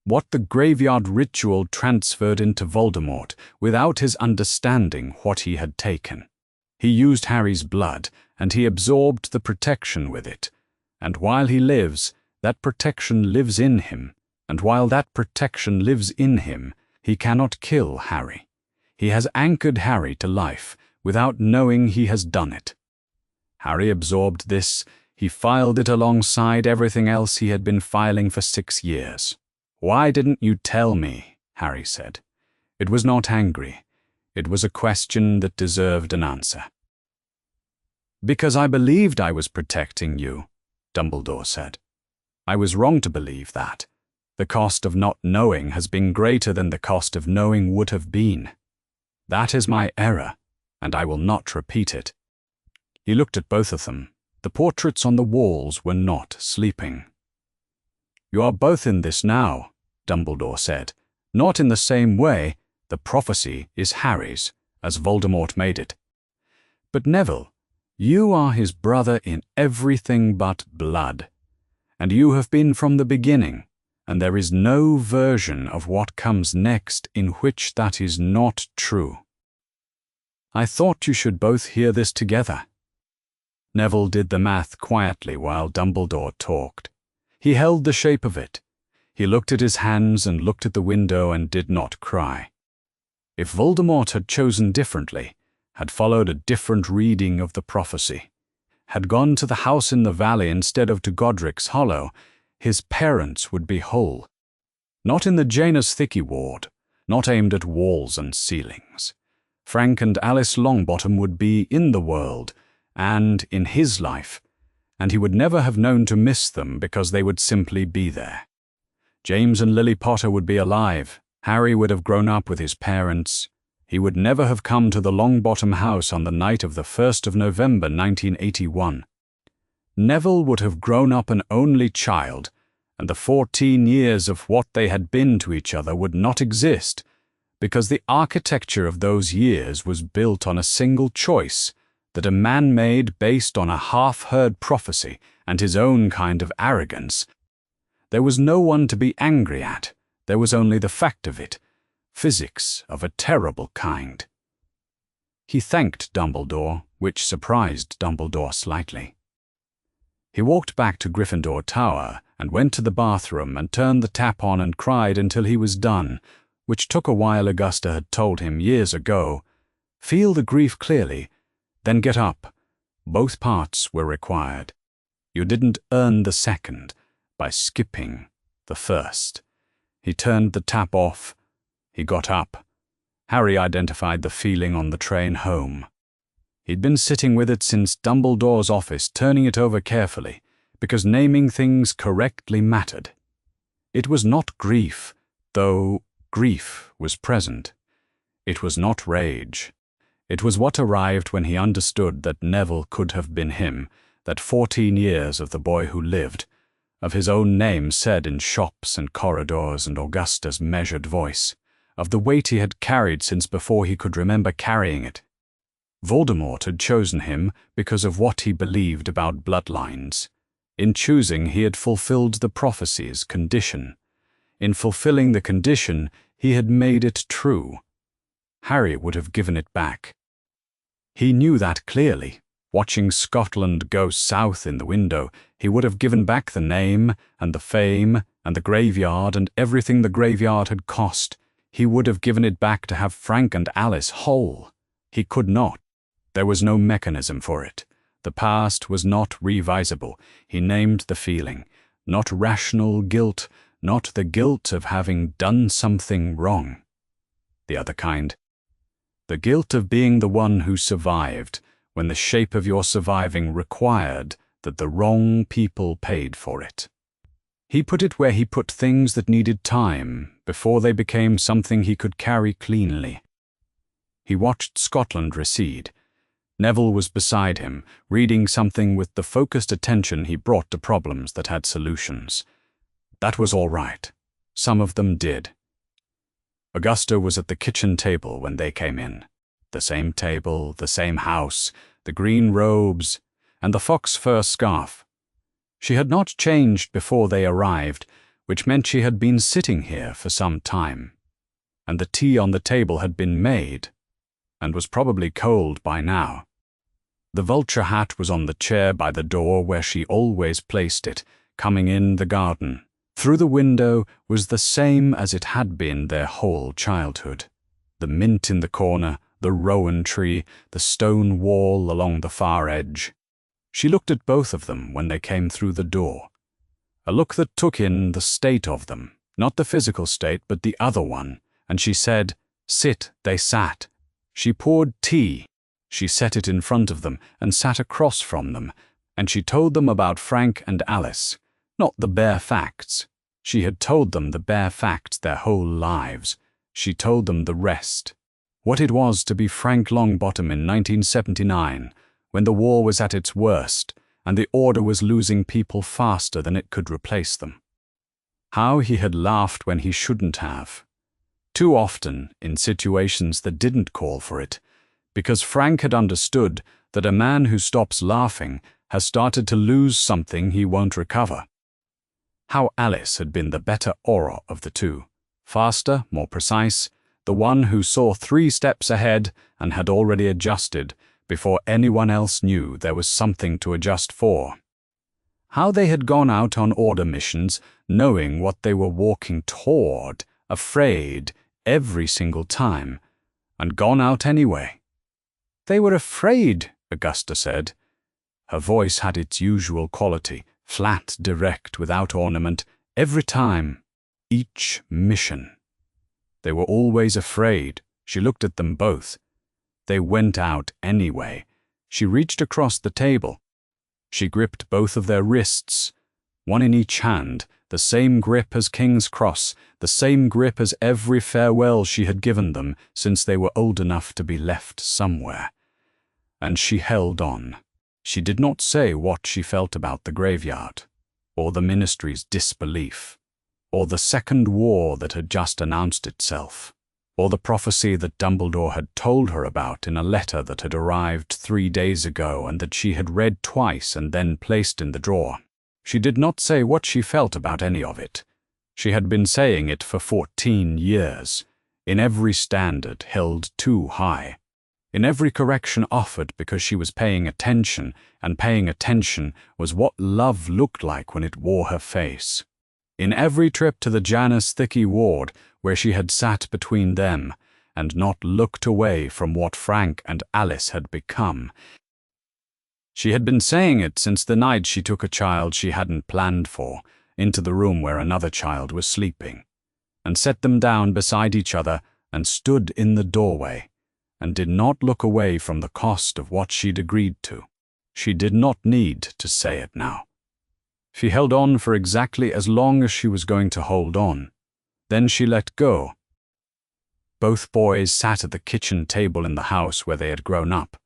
what the graveyard ritual transferred into Voldemort without his understanding what he had taken. He used Harry's blood, and he absorbed the protection with it. And while he lives, that protection lives in him. And while that protection lives in him, he cannot kill Harry. He has anchored Harry to life, without knowing he has done it. Harry absorbed this. He filed it alongside everything else he had been filing for 6 years. "Why didn't you tell me?" Harry said. It was not angry. It was a question that deserved an answer. "Because I believed I was protecting you," Dumbledore said. "I was wrong to believe that. The cost of not knowing has been greater than the cost of knowing would have been. That is my error, and I will not repeat it." He looked at both of them. The portraits on the walls were not sleeping. "You are both in this now," Dumbledore said. "Not in the same way. The prophecy is Harry's, as Voldemort made it. But Neville, you are his brother in everything but blood. And you have been from the beginning, and there is no version of what comes next in which that is not true. I thought you should both hear this together." Neville did the math quietly while Dumbledore talked. He held the shape of it. He looked at his hands and looked at the window and did not cry. If Voldemort had chosen differently, had followed a different reading of the prophecy, had gone to the house in the valley instead of to Godric's Hollow, his parents would be whole. Not in the Janus Thicky ward, not aimed at walls and ceilings. Frank and Alice Longbottom would be in the world, and in his life, and he would never have known to miss them because they would simply be there. James and Lily Potter would be alive. Harry would have grown up with his parents. He would never have come to the Longbottom house on the night of the 1st of November 1981. Neville would have grown up an only child, and the 14 years of what they had been to each other would not exist, because the architecture of those years was built on a single choice that a man made based on a half-heard prophecy and his own kind of arrogance. There was no one to be angry at. There was only the fact of it, physics of a terrible kind. He thanked Dumbledore, which surprised Dumbledore slightly. He walked back to Gryffindor Tower and went to the bathroom and turned the tap on and cried until he was done, which took a while. Augusta had told him years ago, "Feel the grief clearly, then get up." Both parts were required. You didn't earn the second by skipping the first. He turned the tap off. He got up. Harry identified the feeling on the train home. He'd been sitting with it since Dumbledore's office, turning it over carefully, because naming things correctly mattered. It was not grief, though grief was present. It was not rage. It was what arrived when he understood that Neville could have been him, that 14 years of the boy who lived, of his own name said in shops and corridors and Augusta's measured voice, of the weight he had carried since before he could remember carrying it. Voldemort had chosen him because of what he believed about bloodlines. In choosing, he had fulfilled the prophecy's condition. In fulfilling the condition, he had made it true. Harry would have given it back. He knew that clearly. Watching Scotland go south in the window, he would have given back the name and the fame and the graveyard and everything the graveyard had cost. He would have given it back to have Frank and Alice whole. He could not. There was no mechanism for it. The past was not revisable. He named the feeling. Not rational guilt, not the guilt of having done something wrong. The other kind. The guilt of being the one who survived, when the shape of your surviving required that the wrong people paid for it. He put it where he put things that needed time before they became something he could carry cleanly. He watched Scotland recede. Neville was beside him, reading something with the focused attention he brought to problems that had solutions. That was all right. Some of them did. Augusta was at the kitchen table when they came in. The same table, the same house, the green robes, and the fox fur scarf. She had not changed before they arrived, which meant she had been sitting here for some time. And the tea on the table had been made, and was probably cold by now. The vulture hat was on the chair by the door where she always placed it, coming in the garden. Through the window was the same as it had been their whole childhood. The mint in the corner, the rowan tree, the stone wall along the far edge. She looked at both of them when they came through the door. A look that took in the state of them, not the physical state, but the other one, and she said, "Sit." They sat. She poured tea. She set it in front of them and sat across from them, and she told them about Frank and Alice. Not the bare facts. She had told them the bare facts their whole lives. She told them the rest. What it was to be Frank Longbottom in 1979, when the war was at its worst, and the order was losing people faster than it could replace them. How he had laughed when he shouldn't have. Too often in situations that didn't call for it, because Frank had understood that a man who stops laughing has started to lose something he won't recover. How Alice had been the better aura of the two, faster, more precise, the one who saw 3 steps ahead and had already adjusted before anyone else knew there was something to adjust for. How they had gone out on order missions, knowing what they were walking toward, afraid every single time, and gone out anyway. They were afraid, Augusta said. Her voice had its usual quality, flat, direct, without ornament, every time, each mission. They were always afraid. She looked at them both. They went out anyway. She reached across the table. She gripped both of their wrists, one in each hand, the same grip as King's Cross, the same grip as every farewell she had given them since they were old enough to be left somewhere. And she held on. She did not say what she felt about the graveyard, or the ministry's disbelief, or the second war that had just announced itself, or the prophecy that Dumbledore had told her about in a letter that had arrived 3 days ago and that she had read twice and then placed in the drawer. She did not say what she felt about any of it. She had been saying it for 14 years, in every standard held too high, in every correction offered because she was paying attention, and paying attention was what love looked like when it wore her face. In every trip to the Janus Thickey ward, where she had sat between them and not looked away from what Frank and Alice had become. She had been saying it since the night she took a child she hadn't planned for into the room where another child was sleeping, and set them down beside each other and stood in the doorway, and did not look away from the cost of what she'd agreed to. She did not need to say it now. She held on for exactly as long as she was going to hold on. Then she let go. Both boys sat at the kitchen table in the house where they had grown up,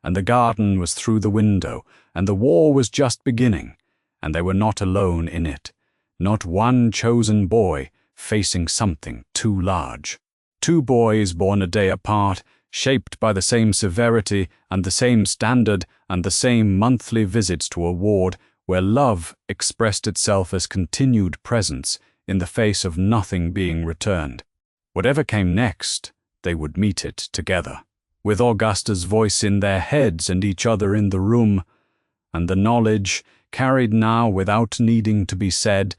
and the garden was through the window, and the war was just beginning, and they were not alone in it. Not one chosen boy facing something too large. 2 boys born a day apart, shaped by the same severity and the same standard and the same monthly visits to a ward where love expressed itself as continued presence in the face of nothing being returned. Whatever came next, they would meet it together, with Augusta's voice in their heads and each other in the room, and the knowledge, carried now without needing to be said,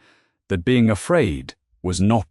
that being afraid was not